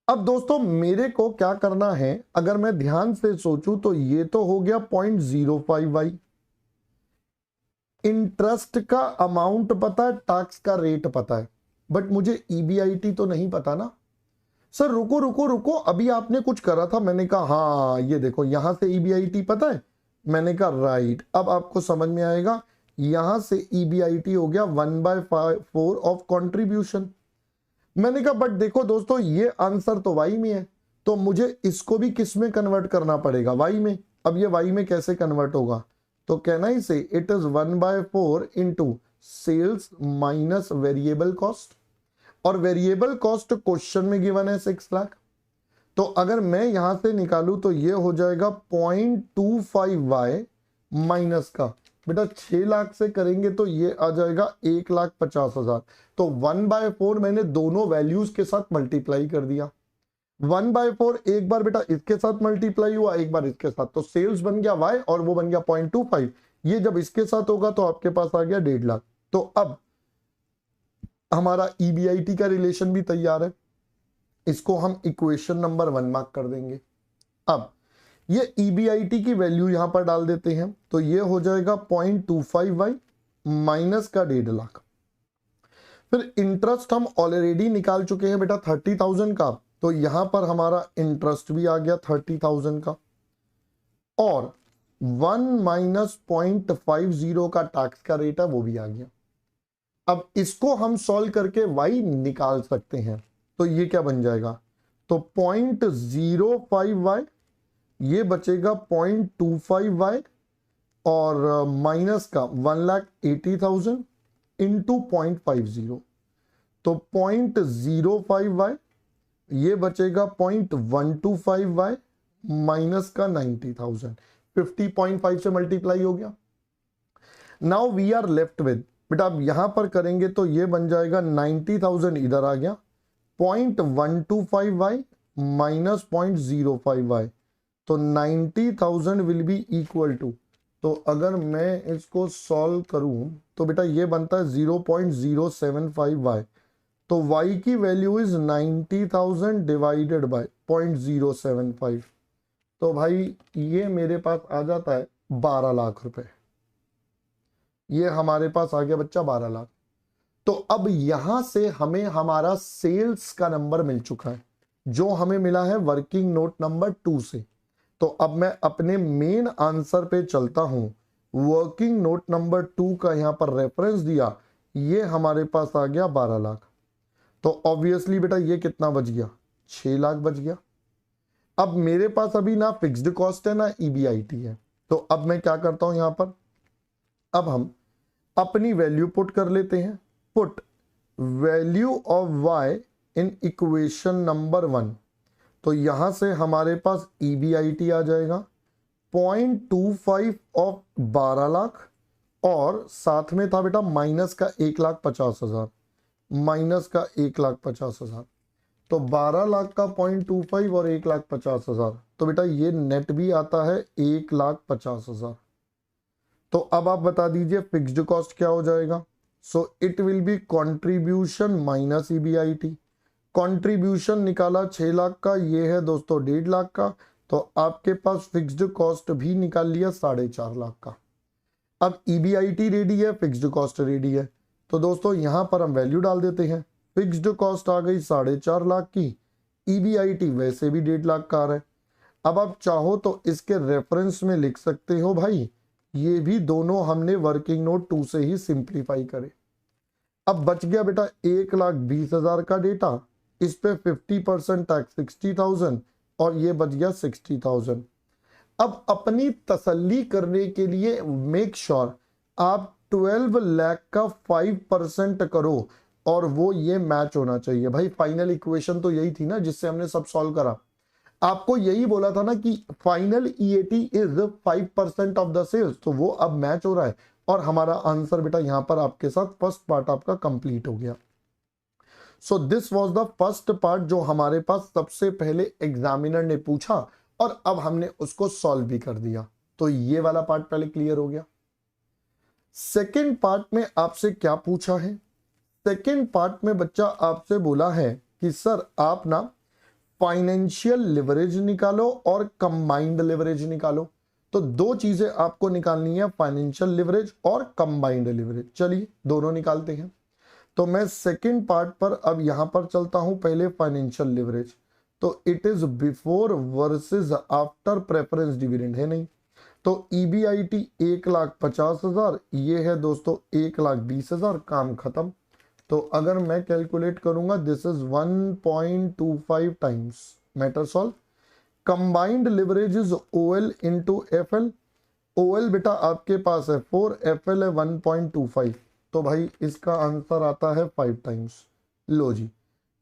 अब दोस्तों मेरे को क्या करना है, अगर मैं ध्यान से सोचूं तो ये तो हो गया 0.05Y। इंटरेस्ट का अमाउंट पता है, टैक्स का रेट पता है, बट मुझे EBIT तो नहीं पता ना। सर रुको रुको रुको, अभी आपने कुछ करा था। मैंने कहा हाँ ये देखो यहां से EBIT पता है। मैंने कहा राइट। अब आपको समझ में आएगा, यहां से EBIT हो गया 1/4 ऑफ कंट्रीब्यूशन। मैंने कहा बट देखो दोस्तों ये आंसर तो Y में है, तो मुझे इसको भी किस में कन्वर्ट करना पड़ेगा? Y में। अब ये Y में कैसे कन्वर्ट होगा? तो कहना ही से it is 1/4 into sales minus variable cost, और वेरिएबल कॉस्ट क्वेश्चन में गिवन है 6 लाख। तो अगर मैं यहां से निकालूं तो ये हो जाएगा 0.25Y माइनस का, बेटा 6 लाख से करेंगे तो ये आ जाएगा 1,50,000। तो 1/4 मैंने दोनों वैल्यूज के साथ मल्टीप्लाई कर दिया। 1/4 एक बार बेटा इसके साथ मल्टीप्लाई हुआ, एक बार इसके साथ, तो सेल्स बन गया Y और वो बन गया 0.25। ये जब इसके साथ होगा तो आपके पास आ गया 1.5 लाख। तो अब हमारा EBIT का रिलेशन भी तैयार है, इसको हम इक्वेशन नंबर 1 मार्क कर देंगे। अब ये EBIT की वैल्यू यहां पर डाल देते हैं, तो ये हो जाएगा 0.25Y माइनस का 1.5 लाख। फिर इंटरेस्ट हम ऑलरेडी निकाल चुके हैं बेटा 30,000 का, तो यहां पर हमारा इंटरेस्ट भी आ गया 30,000 का, और 1 माइनस 0.50 का टैक्स का रेट है वो भी आ गया। अब इसको हम सॉल्व करके Y निकाल सकते हैं, तो ये क्या बन जाएगा? तो 0.05Y, ये बचेगा 0.25Y, और माइनस का 1,80,000 इंटू 0.50, तो 0.05Y, ये बचेगा 0.125Y माइनस का 90,000। 50.5 से मल्टीप्लाई हो गया। Now we are left with, बेटा अब यहां पर करेंगे तो ये बन जाएगा 90,000 इधर आ गया, 0.125Y माइनस 0.05Y, तो 90,000 विल बी इक्वल टू, तो अगर मैं इसको सॉल्व करूं तो बेटा ये बनता है 0.075Y। तो Y की वैल्यू इज 90,000 डिवाइडेड बाय 0.075, तो भाई ये मेरे पास आ जाता है 12 लाख रुपए। ये हमारे पास आ गया बच्चा 12 लाख। तो अब यहां से हमें हमारा सेल्स का नंबर मिल चुका है, जो हमें मिला है वर्किंग नोट नंबर 2 से। तो अब मैं अपने मेन आंसर पे चलता हूं। वर्किंग नोट नंबर 2 का यहां पर रेफरेंस दिया, ये हमारे पास आ गया 12 लाख। तो ऑब्वियसली बेटा ये कितना बच गया? 6 लाख बच गया। अब मेरे पास अभी ना फिक्स्ड कॉस्ट है ना EBIT है, तो अब मैं क्या करता हूं यहां पर, अब हम अपनी वैल्यू पुट कर लेते हैं। Put value of Y in equation number 1, तो यहां से हमारे पास EBIT आ जाएगा 0.25 ऑफ 12 लाख, और साथ में था बेटा माइनस का 1,50,000, माइनस का 1,50,000। तो 12 लाख का 0.25 और 1,50,000, तो बेटा ये नेट भी आता है 1,50,000। तो अब आप बता दीजिए फिक्स्ड कॉस्ट क्या हो जाएगा। So it will be contribution minus EBIT। Contribution निकाला 6 लाख का, ये है दोस्तों 1.5 लाख का, तो आपके पास फिक्स्ड कॉस्ट भी निकाल लिया 4.5 लाख का। अब EBIT रेडी है, फिक्स्ड कॉस्ट रेडी है, तो दोस्तों यहां पर हम वैल्यू डाल देते हैं। फिक्स्ड कॉस्ट आ गई 4.5 लाख की, EBIT वैसे भी 1.5 लाख का आ रहा है। अब आप चाहो तो इसके रेफरेंस में लिख सकते हो भाई, ये भी दोनों हमने वर्किंग नोट 2 से ही सिंप्लीफाई करे। अब बच गया बेटा 1,20,000 का डेटा, इस पे 50% टैक्स 60,000 और ये बच गया 60,000। अब अपनी तसल्ली करने के लिए मेक श्योर आप 12 लाख का 5% करो और वो ये मैच होना चाहिए। भाई फाइनल इक्वेशन तो यही थी ना जिससे हमने सब सॉल्व करा। आपको यही बोला था ना कि final EAT is 5% of the sales, तो वो अब मैच हो रहा है और हमारा आंसर बेटा यहां पर आपके साथ फर्स्ट पार्ट आपका कंप्लीट हो गया। So this was the first part जो हमारे पास सबसे पहले एग्जामिनर ने पूछा और अब हमने उसको सॉल्व भी कर दिया। तो ये वाला पार्ट पहले क्लियर हो गया। सेकेंड पार्ट में आपसे क्या पूछा है? सेकेंड पार्ट में बच्चा आपसे बोला है कि सर आप ना फाइनेंशियल लिवरेज निकालो और कंबाइंड लिवरेज निकालो। तो दो चीजें आपको निकालनी है, फाइनेंशियल लिवरेज और कंबाइंड लिवरेज। चलिए दोनों निकालते हैं। तो मैं सेकंड पार्ट पर अब यहां पर चलता हूं। पहले फाइनेंशियल लिवरेज, तो it is before versus after preference dividend है नहीं, तो EBIT 1,50,000, ये है दोस्तों 1,20,000, काम खत्म। तो अगर मैं कैलकुलेट करूंगा this is 1.25 times, matter solve. Combined leverage is OL into FL। OL बेटा आपके पास है 4, FL है 1.25, तो भाई इसका आंसर आता है 5 टाइम्स। लो जी,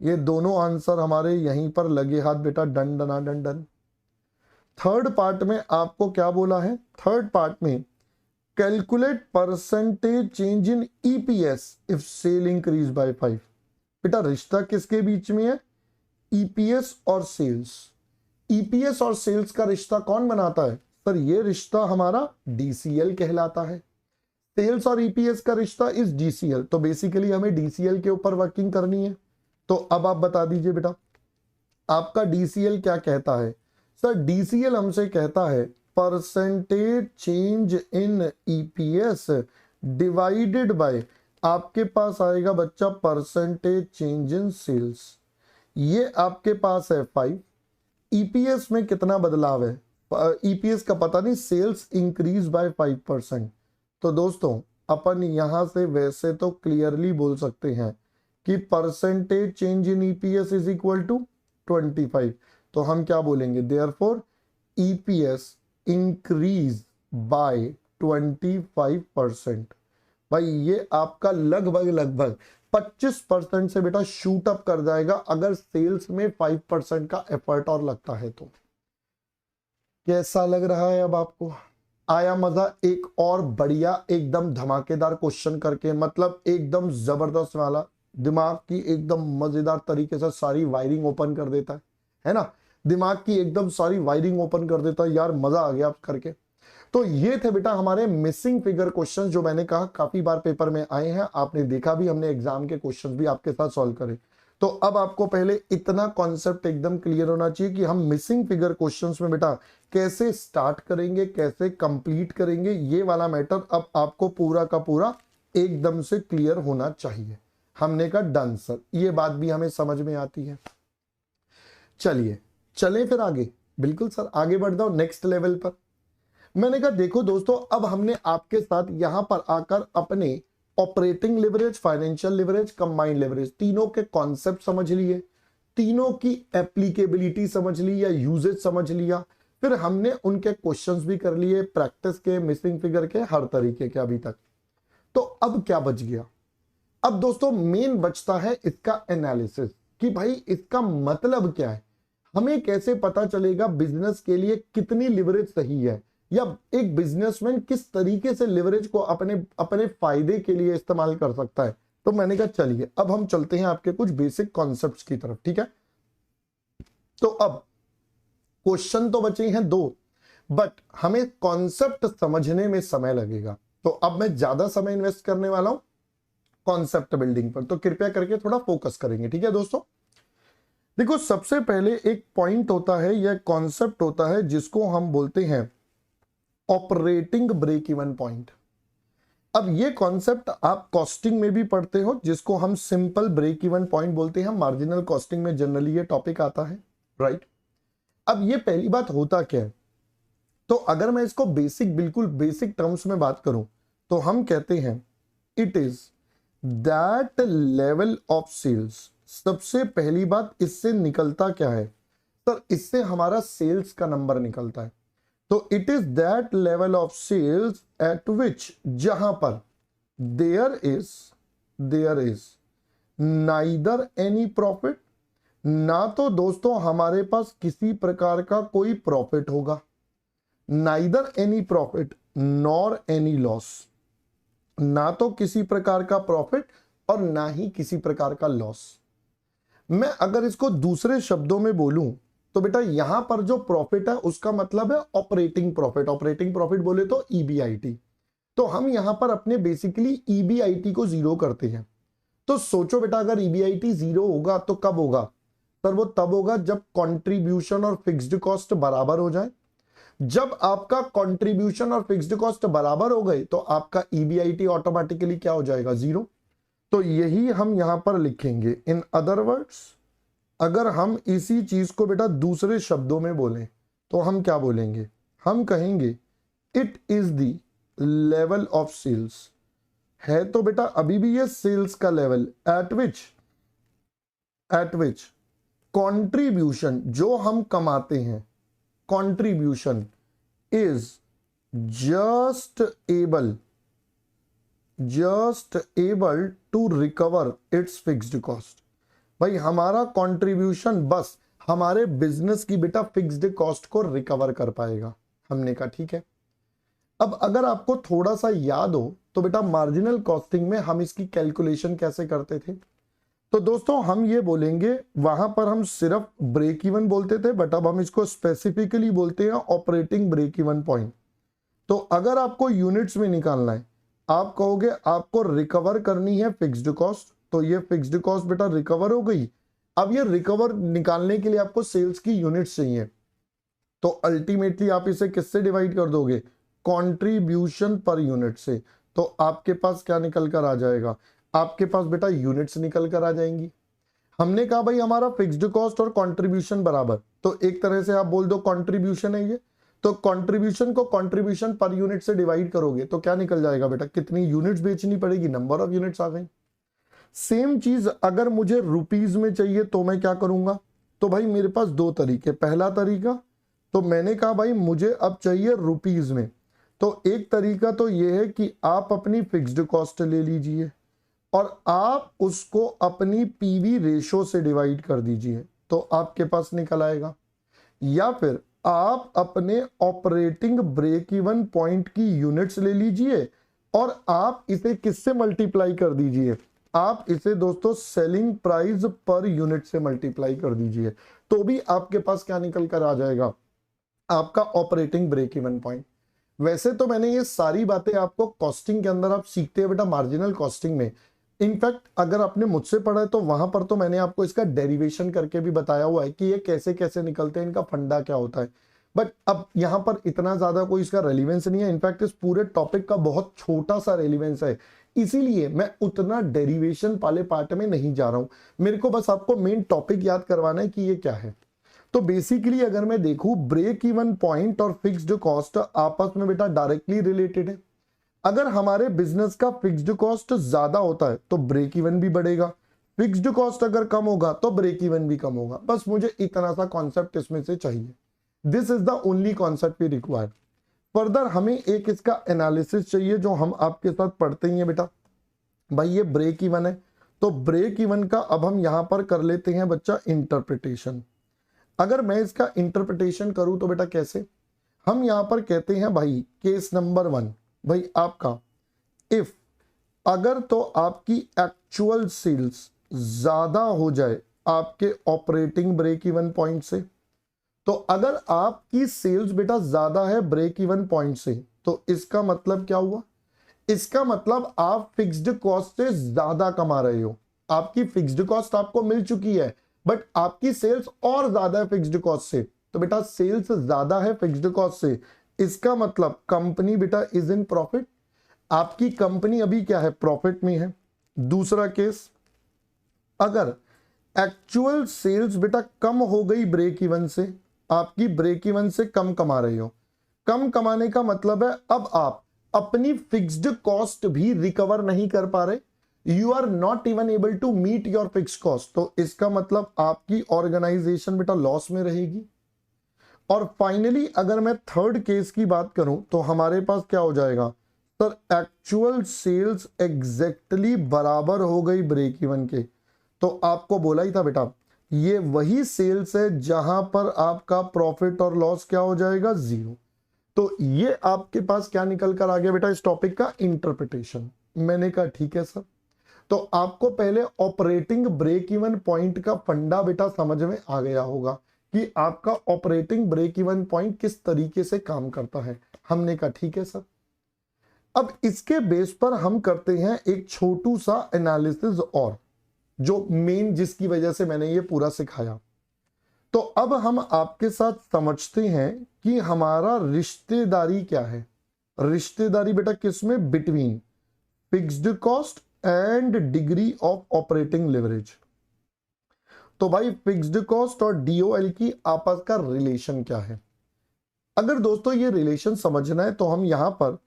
ये दोनों आंसर हमारे यहीं पर लगे हाथ बेटा, done done done done. Third part में आपको क्या बोला है? थर्ड पार्ट में calculate percentage change in EPS if sale increase by 5। बेटा रिश्ता किसके बीच में है? EPS और सेल्स। EPS और सेल्स का रिश्ता कौन बनाता है? सर ये रिश्ता हमारा DCL कहलाता है। सेल्स और EPS का रिश्ता इज DCL, तो बेसिकली हमें DCL के ऊपर वर्किंग करनी है। तो अब आप बता दीजिए बेटा आपका DCL क्या कहता है? सर DCL हमसे कहता है percentage change in EPS divided by, आपके पास आएगा बच्चा परसेंटेज चेंज इन सेल्स। ये आपके पास है 5। EPS में कितना बदलाव है? EPS का पता नहीं, सेल्स इंक्रीज बाय 5%। तो दोस्तों अपन यहां से वैसे तो क्लियरली बोल सकते हैं कि percentage change in EPS is equal to 25। तो हम क्या बोलेंगे? Therefore EPS increase by 25%। भाई ये आपका लगभग 25% से बेटा शूट अप कर जाएगा अगर सेल्स में 5% का एफर्ट और लगता है। तो कैसा लग रहा है अब आपको? आया मजा? एक और बढ़िया एकदम धमाकेदार क्वेश्चन करके, मतलब एकदम जबरदस्त वाला, दिमाग की एकदम मजेदार तरीके से सारी वायरिंग ओपन कर देता है ना? दिमाग की एकदम सारी वायरिंग ओपन कर देता है यार, मजा आ गया करके। तो ये थे बेटा हमारे मिसिंग फिगर क्वेश्चन, जो मैंने कहा काफी बार पेपर में आए हैं, आपने देखा भी, हमने एग्जाम के क्वेश्चन भी आपके साथ सॉल्व करे। तो अब आपको पहले इतना कॉन्सेप्ट एकदम क्लियर होना चाहिए कि हम मिसिंग फिगर क्वेश्चंस में बेटा कैसे स्टार्ट करेंगे, कैसे कंप्लीट करेंगे, ये वाला मैटर अब आपको पूरा का पूरा एकदम से क्लियर होना चाहिए। हमने कहा डन सर, ये बात भी हमें समझ में आती है। चलिए चलें फिर आगे। बिल्कुल सर, आगे बढ़ जाओ नेक्स्ट लेवल पर। मैंने कहा देखो दोस्तों, अब हमने आपके साथ यहां पर आकर अपने operating leverage, financial leverage, combined leverage, तीनों के कॉन्सेप्ट समझ लिए, तीनों की एप्लीकेबिलिटी समझ ली या यूजेज समझ लिया, फिर हमने उनके क्वेश्चंस भी कर लिए, प्रैक्टिस के, मिसिंग फिगर के, हर तरीके के अभी तक। तो अब क्या बच गया? अब दोस्तों मेन बचता है इसका एनालिसिस, कि भाई इसका मतलब क्या है, हमें कैसे पता चलेगा बिजनेस के लिए कितनी लिवरेज सही है, या एक बिजनेसमैन किस तरीके से लिवरेज को अपने फायदे के लिए इस्तेमाल कर सकता है। तो मैंने कहा चलिए अब हम चलते हैं आपके कुछ बेसिक कॉन्सेप्ट्स की तरफ, ठीक है? तो अब क्वेश्चन तो बचे हैं 2, बट हमें कॉन्सेप्ट समझने में समय लगेगा। तो अब मैं ज्यादा समय इन्वेस्ट करने वाला हूं कॉन्सेप्ट बिल्डिंग पर, तो कृपया करके थोड़ा फोकस करेंगे, ठीक है दोस्तों। देखो, सबसे पहले एक पॉइंट होता है, यह कॉन्सेप्ट होता है जिसको हम बोलते हैं ऑपरेटिंग ब्रेक इवन पॉइंट। अब ये कॉन्सेप्ट आप कॉस्टिंग में भी पढ़ते हो, जिसको हम सिंपल ब्रेक इवन पॉइंट बोलते हैं। मार्जिनल कॉस्टिंग में जनरली ये टॉपिक आता है, राइट। अब ये पहली बात होता क्या है, तो अगर मैं इसको बिल्कुल बेसिक टर्म्स में बात करूं तो हम कहते हैं it is that level of sales. सबसे पहली बात, इससे निकलता क्या है सर, इससे हमारा सेल्स का नंबर निकलता है। तो it is that level of sales at which, जहां पर there is neither any profit, ना तो दोस्तों हमारे पास किसी प्रकार का कोई प्रॉफिट होगा, neither any profit nor any loss, ना तो किसी प्रकार का प्रॉफिट और ना ही किसी प्रकार का लॉस। मैं अगर इसको दूसरे शब्दों में बोलूं तो बेटा यहां पर जो प्रॉफिट है उसका मतलब है ऑपरेटिंग प्रॉफिट। ऑपरेटिंग प्रॉफिट बोले तो ईबीआईटी। तो हम यहां पर अपने बेसिकली ईबीआईटी को जीरो करते हैं। तो सोचो बेटा, अगर ईबीआईटी जीरो होगा तो कब होगा सर? वो तब होगा जब कंट्रीब्यूशन और फिक्स्ड कॉस्ट बराबर हो जाए। जब आपका कंट्रीब्यूशन और फिक्स्ड कॉस्ट बराबर हो गए तो आपका ईबीआईटी ऑटोमेटिकली क्या हो जाएगा? जीरो। तो यही हम यहां पर लिखेंगे। इन अदर वर्ड्स, अगर हम इसी चीज को बेटा दूसरे शब्दों में बोलें तो हम क्या बोलेंगे? हम कहेंगे it is the level of sales. है तो बेटा अभी भी ये सेल्स का लेवल एट विच कंट्रीब्यूशन जो हम कमाते हैं, contribution is just able to recover its fixed cost. भाई हमारा कंट्रीब्यूशन बस हमारे बिजनेस की बेटा फिक्स्ड कॉस्ट को रिकवर कर पाएगा। हमने कहा ठीक है। अब अगर आपको थोड़ा सा याद हो तो बेटा मार्जिनल कॉस्टिंग में हम इसकी कैलकुलेशन कैसे करते थे? तो दोस्तों हम ये बोलेंगे, वहां पर हम सिर्फ ब्रेक इवन बोलते थे, बट अब हम इसको स्पेसिफिकली बोलते हैं ऑपरेटिंग ब्रेक इवन पॉइंट। तो अगर आपको यूनिट्स में निकालना है, आप कहोगे आपको रिकवर करनी है फिक्स्ड कॉस्ट, तो ये फिक्स्ड कॉस्ट बेटा रिकवर हो गई। अब ये रिकवर निकालने के लिए आपको सेल्स की यूनिट्स चाहिए, तो अल्टीमेटली आप इसे किससे डिवाइड कर दोगे? कंट्रीब्यूशन पर यूनिट से। तो आपके पास क्या निकल कर आ जाएगा? आपके पास बेटा यूनिट्स निकल कर आ जाएंगी। हमने कहा भाई हमारा फिक्स्ड कॉस्ट और कंट्रीब्यूशन बराबर, तो एक तरह से आप बोल दो कंट्रीब्यूशन है ये। तो कंट्रीब्यूशन को कंट्रीब्यूशन पर यूनिट से डिवाइड करोगे तो क्या निकल जाएगा बेटा? कितनी यूनिट्स बेचनी पड़ेगी, नंबर ऑफ यूनिट्स आ गई। सेम चीज अगर मुझे रुपीज में चाहिए तो मैं क्या करूंगा? तो भाई मेरे पास दो तरीके। पहला तरीका, तो मैंने कहा भाई मुझे अब चाहिए रुपीज में, तो एक तरीका तो यह है कि आप अपनी फिक्स्ड कॉस्ट ले लीजिए और आप उसको अपनी पीवी रेशो से डिवाइड कर दीजिए, तो आपके पास निकल आएगा। या फिर आप अपने ऑपरेटिंग ब्रेक इवन पॉइंट की यूनिट्स ले लीजिए और आप इसे किससे मल्टीप्लाई कर दीजिए? आप इसे दोस्तों सेलिंग प्राइस पर यूनिट से मल्टीप्लाई कर दीजिए, तो भी आपके पास क्या निकल कर आ जाएगा? आपका ऑपरेटिंग ब्रेक इवन पॉइंट। वैसे तो मैंने ये सारी बातें आपको कॉस्टिंग के अंदर आप सीखते हैं बेटा मार्जिनल कॉस्टिंग में। इनफैक्ट अगर आपने मुझसे पढ़ा है तो वहां पर तो मैंने आपको इसका डेरिवेशन करके भी बताया हुआ है कि ये कैसे कैसे निकलते हैं, इनका फंडा क्या होता है। बट अब यहाँ पर इतना ज्यादा कोई इसका रेलिवेंस नहीं है। इनफैक्ट इस पूरे टॉपिक का बहुत छोटा सा रेलिवेंस है, इसीलिए मैं उतना डेरिवेशन वाले पार्ट में नहीं जा रहा हूं। मेरे को बस आपको मेन टॉपिक याद करवाना है कि ये क्या है। तो बेसिकली अगर मैं देखूं, ब्रेक इवन पॉइंट और फिक्स्ड कॉस्ट आपस में बेटा डायरेक्टली रिलेटेड है। अगर हमारे बिजनेस का फिक्स्ड कॉस्ट ज्यादा होता है तो ब्रेक इवन भी बढ़ेगा, फिक्स्ड कॉस्ट अगर कम होगा तो ब्रेक इवन भी कम होगा। बस मुझे इतना सा कॉन्सेप्ट इसमें से चाहिए। This is the only concept we require. Further हमें एक इसका एनालिसिस चाहिए जो हम आपके साथ पढ़ते ही हैं बेटा। भाई ये ब्रेक इवन है, तो ब्रेक इवन का अब हम यहां पर कर लेते हैं बच्चा इंटरप्रिटेशन। अगर मैं इसका इंटरप्रिटेशन करूं तो बेटा कैसे? हम यहां पर कहते हैं भाई केस नंबर 1, भाई आपका इफ अगर तो आपकी एक्चुअल सेल्स ज्यादा हो जाए आपके ऑपरेटिंग ब्रेक इवन पॉइंट से, तो अगर आपकी सेल्स बेटा ज्यादा है ब्रेक इवन पॉइंट से, तो इसका मतलब क्या हुआ? इसका मतलब आप फिक्स्ड कॉस्ट से ज्यादा कमा रहे हो। आपकी फिक्स्ड कॉस्ट आपको मिल चुकी है, बट आपकी सेल्स और ज्यादा है फिक्स्ड कॉस्ट से। तो बेटा सेल्स ज्यादा है फिक्स्ड कॉस्ट से, इसका मतलब कंपनी बेटा इज इन प्रॉफिट। आपकी कंपनी अभी क्या है? प्रॉफिट में है। दूसरा केस, अगर एक्चुअल सेल्स बेटा कम हो गई ब्रेक इवन से, आपकी ब्रेक इवन से कम कमा रहे हो, कम कमाने का मतलब है अब आप अपनी फिक्स्ड कॉस्ट भी रिकवर नहीं कर पा रहे, you are not even able to meet your fixed cost. तो इसका मतलब आपकी ऑर्गेनाइजेशन बेटा लॉस में रहेगी। और फाइनली अगर मैं थर्ड केस की बात करूं तो हमारे पास क्या हो जाएगा? सर एक्चुअल सेल्स एग्जैक्टली बराबर हो गई ब्रेक इवन के। तो आपको बोला ही था बेटा, ये वही सेल्स है जहां पर आपका प्रॉफिट और लॉस क्या हो जाएगा? जीरो। तो ये आपके पास क्या निकल कर आ गया बेटा इस टॉपिक का? इंटरप्रिटेशन। मैंने कहा ठीक है सर। तो आपको पहले ऑपरेटिंग ब्रेक इवन पॉइंट का फंडा बेटा समझ में आ गया होगा कि आपका ऑपरेटिंग ब्रेक इवन पॉइंट किस तरीके से काम करता है। हमने कहा ठीक है सर। अब इसके बेस पर हम करते हैं एक छोटू सा एनालिसिस, और जो मेन जिसकी वजह से मैंने ये पूरा सिखाया। तो अब हम आपके साथ समझते हैं कि हमारा रिश्तेदारी क्या है। रिश्तेदारी बेटा किसमें? Between fixed cost and degree of operating leverage. तो भाई फिक्स्ड कॉस्ट और डीओएल की आपस का रिलेशन क्या है? अगर दोस्तों ये रिलेशन समझना है तो हम यहां पर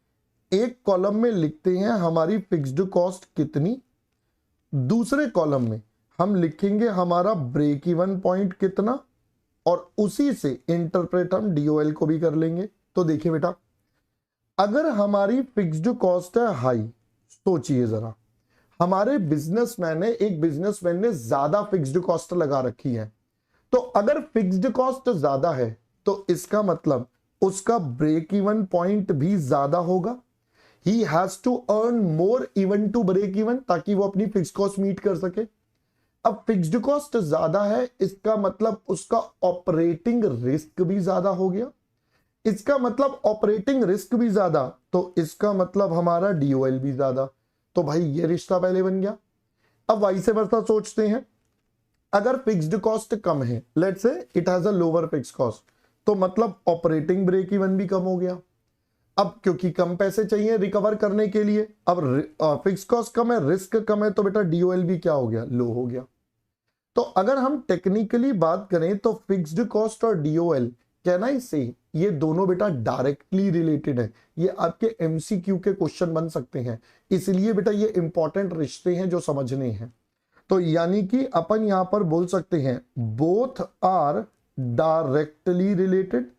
एक कॉलम में लिखते हैं हमारी फिक्स्ड कॉस्ट कितनी, दूसरे कॉलम में हम लिखेंगे हमारा ब्रेक इवन पॉइंट कितना, और उसी से इंटरप्रेट हम डीओएल को भी कर लेंगे। तो देखिए बेटा, अगर हमारी फिक्स्ड कॉस्ट है हाई, सोचिए जरा, हमारे एक बिजनेसमैन ने ज्यादा फिक्स्ड कॉस्ट लगा रखी है। तो अगर फिक्स्ड कॉस्ट ज्यादा है तो इसका मतलब उसका ब्रेक इवन पॉइंट भी ज्यादा होगा। He has to earn more even to break even, ताकि वो अपनी फिक्स्ड कॉस्ट मीट कर सके। अब फिक्स्ड कॉस्ट ज्यादा है, इसका मतलब उसका ऑपरेटिंग रिस्क भी ज्यादा हो गया। इसका मतलब ऑपरेटिंग रिस्क भी ज्यादा, तो इसका मतलब हमारा डीओएल भी ज्यादा। तो भाई ये रिश्ता पहले बन गया। अब वाइस वर्सा सोचते हैं, अगर फिक्स्ड कॉस्ट कम है, let's say it has a lower fixed cost, तो मतलब ऑपरेटिंग ब्रेक इवन भी कम हो गया। अब क्योंकि कम पैसे चाहिए रिकवर करने के लिए, अब फिक्स्ड कॉस्ट कम है, रिस्क कम है, तो बेटा डीओएल भी क्या हो गया? लो हो गया। तो अगर हम टेक्निकली बात करें तो फिक्स्ड कॉस्ट और डीओएल, कैन आई से, ये दोनों बेटा डायरेक्टली रिलेटेड है। ये आपके एमसीक्यू के क्वेश्चन बन सकते हैं, इसलिए बेटा ये इंपॉर्टेंट रिश्ते हैं जो समझने हैं। तो यानी कि अपन यहां पर बोल सकते हैं बोथ आर डायरेक्टली रिलेटेड।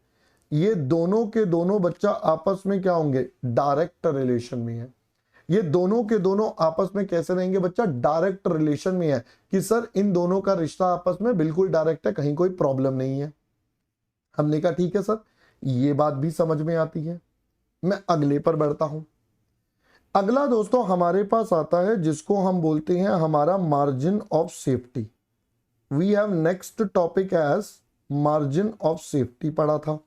ये दोनों के दोनों बच्चा आपस में क्या होंगे? डायरेक्ट रिलेशन में है। ये दोनों के दोनों आपस में कैसे रहेंगे बच्चा? डायरेक्ट रिलेशन में है कि सर इन दोनों का रिश्ता आपस में बिल्कुल डायरेक्ट है, कहीं कोई प्रॉब्लम नहीं है। हमने कहा ठीक है सर, ये बात भी समझ में आती है। मैं अगले पर बढ़ता हूं। अगला दोस्तों हमारे पास आता है जिसको हम बोलते हैं हमारा margin of safety. We have next topic as margin of safety पढ़ा था।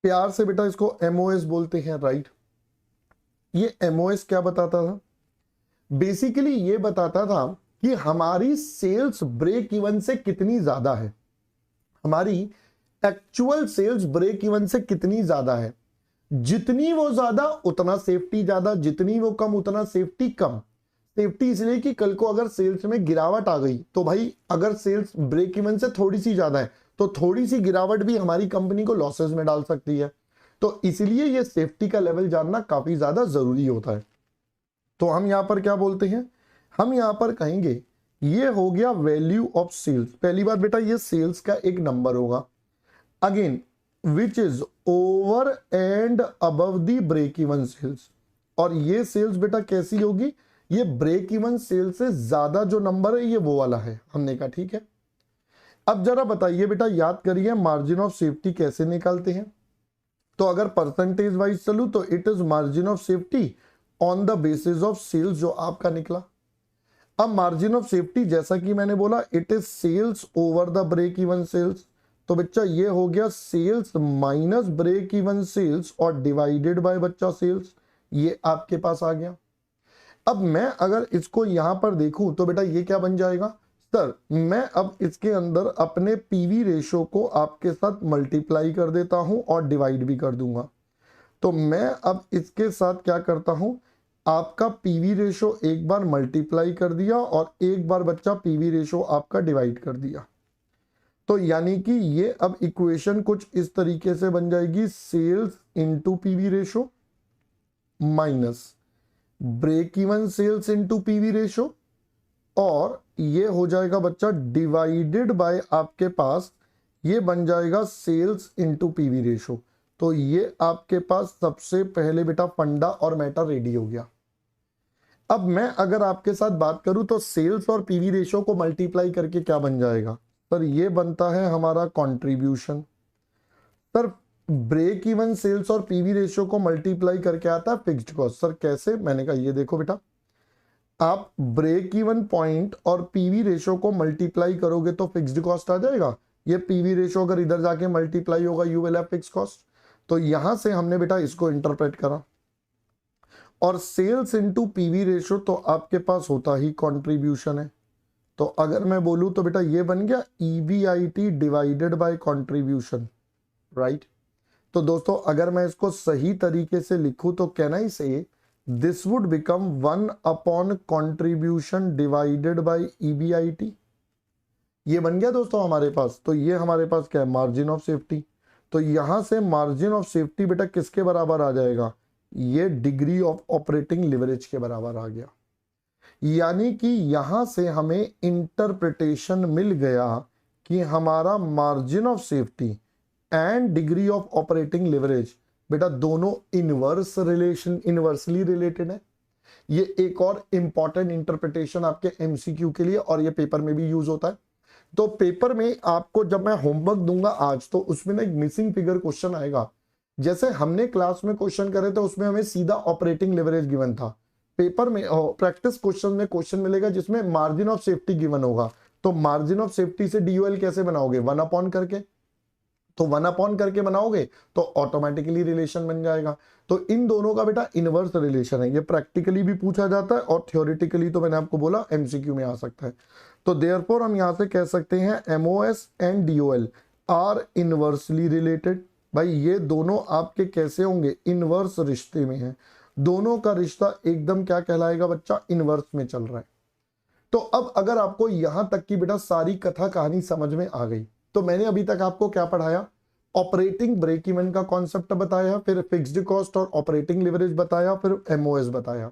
प्यार से बेटा इसको एमओएस बोलते हैं, राइट। ये एमओएस क्या बताता था? बेसिकली ये बताता था कि हमारी सेल्स ब्रेक इवन से कितनी ज्यादा है, हमारी एक्चुअल सेल्स ब्रेक इवन से कितनी ज्यादा है। जितनी वो ज्यादा उतना सेफ्टी ज्यादा, जितनी वो कम उतना सेफ्टी कम। सेफ्टी इसलिए कि कल को अगर सेल्स में गिरावट आ गई तो भाई अगर सेल्स ब्रेक इवन से थोड़ी सी ज्यादा है तो थोड़ी सी गिरावट भी हमारी कंपनी को लॉसेस में डाल सकती है। तो इसलिए ये सेफ्टी का लेवल जानना काफी ज्यादा जरूरी होता है। तो हम यहां पर क्या बोलते हैं? हम यहां पर कहेंगे ये हो गया वैल्यू ऑफ सेल्स। पहली बात बेटा ये सेल्स का एक नंबर होगा, again which is over and above the break even sales. और ये सेल्स बेटा कैसी होगी? ये ब्रेक इवन सेल्स से ज्यादा जो नंबर है ये वो वाला है। हमने कहा ठीक है। अब जरा बताइए बेटा, याद करिए मार्जिन ऑफ सेफ्टी कैसे निकालते हैं। तो अगर परसेंटेज वाइज चलू तो it is margin of safety on the basis of sales जो आपका निकला। अब मार्जिन ऑफ सेफ्टी जैसा कि मैंने बोला it is sales over the break even sales, तो बच्चा ये हो गया sales minus break even sales और डिवाइडेड बाय बच्चा सेल्स, ये आपके पास आ गया। अब मैं अगर इसको यहां पर देखूं तो बेटा ये क्या बन जाएगा सर, मैं अब इसके अंदर अपने पीवी रेशो को आपके साथ मल्टीप्लाई कर देता हूं और डिवाइड भी कर दूंगा। तो मैं अब इसके साथ क्या करता हूं, आपका पीवी रेशो एक बार मल्टीप्लाई कर दिया और एक बार बच्चा पीवी रेशो आपका डिवाइड कर दिया। तो यानी कि ये अब इक्वेशन कुछ इस तरीके से बन जाएगी, sales into PV ratio minus break even sales into PV ratio, और ये हो जाएगा बच्चा डिवाइडेड बाय आपके पास ये बन जाएगा सेल्स इनटू पीवी रेशो। तो ये आपके पास सबसे पहले बेटा फंडा और मैटर रेडी हो गया। अब मैं अगर आपके साथ बात करूं तो सेल्स और पीवी रेशो को मल्टीप्लाई करके क्या बन जाएगा सर, ये बनता है हमारा contribution. Sir break even sales और पीवी रेशो को मल्टीप्लाई करके आता है फिक्स्ड कॉस्ट। सर कैसे, मैंने कहा ये देखो बेटा, आप ब्रेक इवन पॉइंट और पीवी रेशो को मल्टीप्लाई करोगे तो फिक्स्ड कॉस्ट आ जाएगा। ये पीवी रेशो अगर इधर जाके मल्टीप्लाई होगा you will have fixed cost. तो यहां से हमने बेटा इसको इंटरप्रेट करा, और सेल्स इनटू पीवी रेशो तो आपके पास होता ही कंट्रीब्यूशन है। तो अगर मैं बोलूं तो बेटा ये बन गया EBIT divided by contribution, right. तो दोस्तों अगर मैं इसको सही तरीके से लिखूं तो कैन आई से this would become 1 upon contribution divided bye EBIT। ये बन गया दोस्तों हमारे पास। तो ये हमारे पास क्या है, मार्जिन ऑफ सेफ्टी। तो यहां से मार्जिन ऑफ सेफ्टी बेटा किसके बराबर आ जाएगा, ये डिग्री ऑफ ऑपरेटिंग लिवरेज के बराबर आ गया। यानी कि यहां से हमें इंटरप्रिटेशन मिल गया कि हमारा margin of safety and degree of operating leverage बेटा दोनों इनवर्सली रिलेटेड है। ये एक और इंपॉर्टेंट इंटरप्रिटेशन आपके MCQ के लिए, और ये पेपर में भी यूज होता है। तो पेपर में आपको जब मैं होमवर्क दूंगा आज, तो उसमें ना एक मिसिंग फिगर क्वेश्चन आएगा। जैसे हमने क्लास में क्वेश्चन करे थे उसमें हमें सीधा ऑपरेटिंग लिवरेज गिवन था, पेपर में प्रैक्टिस क्वेश्चन में क्वेश्चन मिलेगा जिसमें मार्जिन ऑफ सेफ्टी गिवन होगा। तो मार्जिन ऑफ सेफ्टी से DOL कैसे बनाओगे, 1 अपॉन करके। तो 1 अपॉन करके बनाओगे तो ऑटोमेटिकली रिलेशन बन जाएगा। तो इन दोनों का बेटा इनवर्स रिलेशन है। ये प्रैक्टिकली भी पूछा जाता है और थ्योरेटिकली तो मैंने आपको बोला MCQ में आ सकता है। तो देयरफॉर हम यहां से कह सकते हैं MOS and DOL are inversely related. भाई ये दोनों आपके कैसे होंगे, इनवर्स रिश्ते में है। दोनों का रिश्ता एकदम क्या कहलाएगा बच्चा, इनवर्स में चल रहा है। तो अब अगर आपको यहां तक की बेटा सारी कथा कहानी समझ में आ गई, तो मैंने अभी तक आपको क्या पढ़ाया, ऑपरेटिंग ब्रेक इवन का कॉन्सेप्ट बताया, फिर फिक्स्ड कॉस्ट और ऑपरेटिंग लिवरेज बताया, फिर MOS बताया।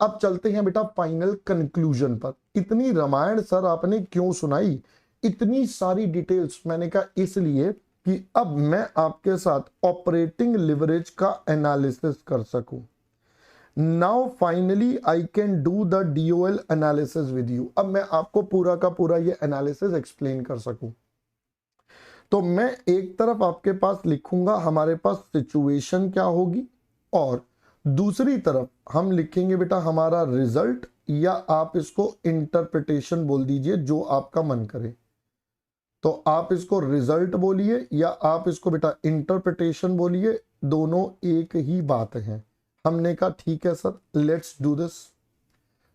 अब चलते हैं बेटा फाइनल कंक्लूजन पर। इतनी रामायण सर आपने क्यों सुनाई, इतनी सारी डिटेल्स, मैंने कहा इसलिए कि अब मैं आपके साथ ऑपरेटिंग लिवरेज का एनालिसिस कर सकूं। Now finally I can do the DOL analysis with you. अब मैं आपको पूरा का पूरा ये एनालिसिस एक्सप्लेन कर सकूं। तो मैं एक तरफ आपके पास लिखूंगा हमारे पास सिचुएशन क्या होगी, और दूसरी तरफ हम लिखेंगे बेटा हमारा रिजल्ट, या आप इसको इंटरप्रिटेशन बोल दीजिए जो आपका मन करे। तो आप इसको रिजल्ट बोलिए या आप इसको बेटा इंटरप्रिटेशन बोलिए, दोनों एक ही बात है। हमने कहा ठीक है सर, लेट्स डू दिस।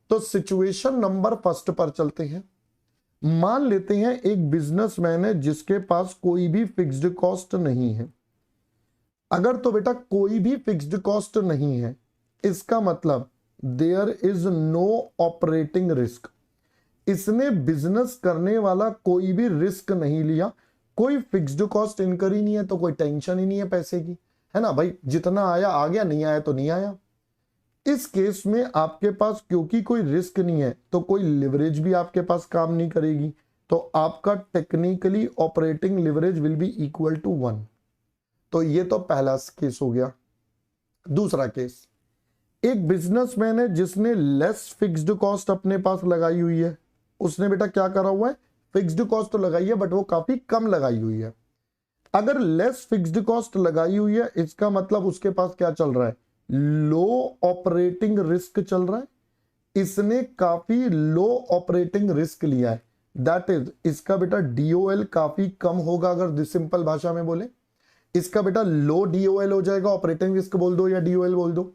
तो सिचुएशन नंबर फर्स्ट पर चलते हैं। मान लेते हैं एक बिजनेसमैन है जिसके पास कोई भी फिक्स्ड कॉस्ट नहीं है। अगर तो बेटा कोई भी फिक्स्ड कॉस्ट नहीं है, इसका मतलब there is no operating risk. इसने बिजनेस करने वाला कोई भी रिस्क नहीं लिया, कोई फिक्स्ड कॉस्ट इनकर ही नहीं है, तो कोई टेंशन ही नहीं है पैसे की, है ना भाई, जितना आया आ गया, नहीं आया तो नहीं आया। इस केस में आपके पास क्योंकि कोई रिस्क नहीं है तो कोई लिवरेज भी आपके पास काम नहीं करेगी, तो आपका technically operating leverage will be equal to 1। तो ये तो पहला केस हो गया। दूसरा केस, एक बिजनेसमैन है जिसने लेस फिक्स्ड कॉस्ट अपने पास लगाई हुई है। उसने बेटा क्या करा हुआ है, फिक्स्ड कॉस्ट तो लगाई है बट वो काफी कम लगाई हुई है। अगर लेस फिक्स्ड कॉस्ट लगाई हुई है, इसका मतलब उसके पास क्या चल रहा है, लो ऑपरेटिंग रिस्क चल रहा है। इसने काफी लो ऑपरेटिंग रिस्क लिया है, दैट इज इसका बेटा डीओएल काफी कम होगा। अगर सिंपल भाषा में बोले इसका बेटा लो डीओएल हो जाएगा, ऑपरेटिंग रिस्क बोल दो या डीओएल बोल दो।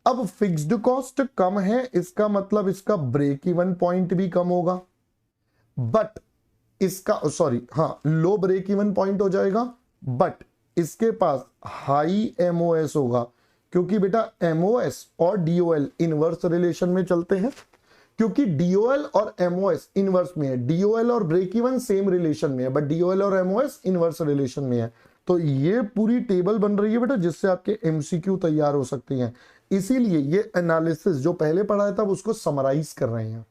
अब फिक्स्ड कॉस्ट कम है, इसका मतलब इसका ब्रेक इवन पॉइंट भी कम होगा, बट इसका लो ब्रेक इवन पॉइंट हो जाएगा, बट इसके पास हाई एमओएस होगा, क्योंकि बेटा एमओएस और डीओएल इनवर्स रिलेशन में चलते हैं, क्योंकि डीओएल और एमओएस इनवर्स में है। डीओएल और ब्रेक इवन सेम रिलेशन में है, बट डीओएल और एमओएस इनवर्स रिलेशन में है। तो ये पूरी टेबल बन रही है बेटा, जिससे आपके एमसीक्यू तैयार हो सकती हैं। इसीलिए ये एनालिसिस जो पहले पढ़ाया था उसको समराइज कर रहे हैं।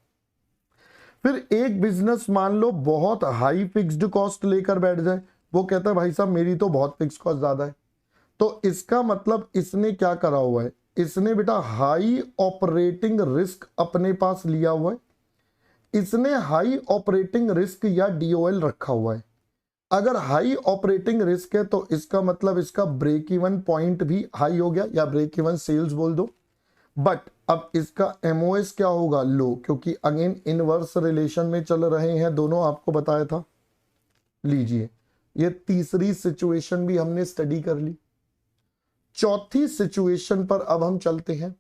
फिर एक बिजनेस मान लो बहुत हाई फिक्स्ड कॉस्ट लेकर बैठ जाए, वो कहता है भाई साहब मेरी तो बहुत फिक्स कॉस्ट ज्यादा है, तो इसका मतलब इसने क्या करा हुआ है, इसने बेटा हाई ऑपरेटिंग रिस्क अपने पास लिया हुआ है, इसने हाई ऑपरेटिंग रिस्क या डीओएल रखा हुआ है। अगर हाई ऑपरेटिंग रिस्क है तो इसका मतलब इसका ब्रेक इवन पॉइंट भी हाई हो गया, या ब्रेक इवन सेल्स बोल दो। बट अब इसका एमओएस क्या होगा, लो, क्योंकि अगेन इनवर्स रिलेशन में चल रहे हैं दोनों, आपको बताया था। लीजिए ये तीसरी सिचुएशन भी हमने स्टडी कर ली। चौथी सिचुएशन पर अब हम चलते हैं।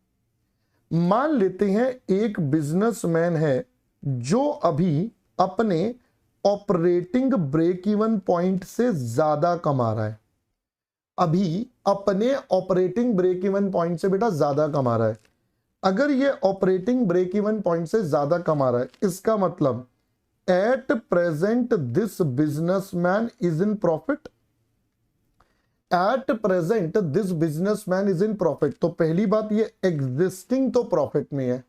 मान लेते हैं एक बिजनेसमैन है जो अभी अपने ऑपरेटिंग ब्रेक इवन पॉइंट से ज्यादा कमा रहा है, अभी अपने ऑपरेटिंग ब्रेक इवन पॉइंट से बेटा ज्यादा कमा रहा है। अगर ये ऑपरेटिंग ब्रेक इवन पॉइंट से ज्यादा कमा रहा है, इसका मतलब at present this businessman is in profit. At present this businessman is in profit, तो पहली बात ये एग्जिस्टिंग तो प्रॉफिट में है।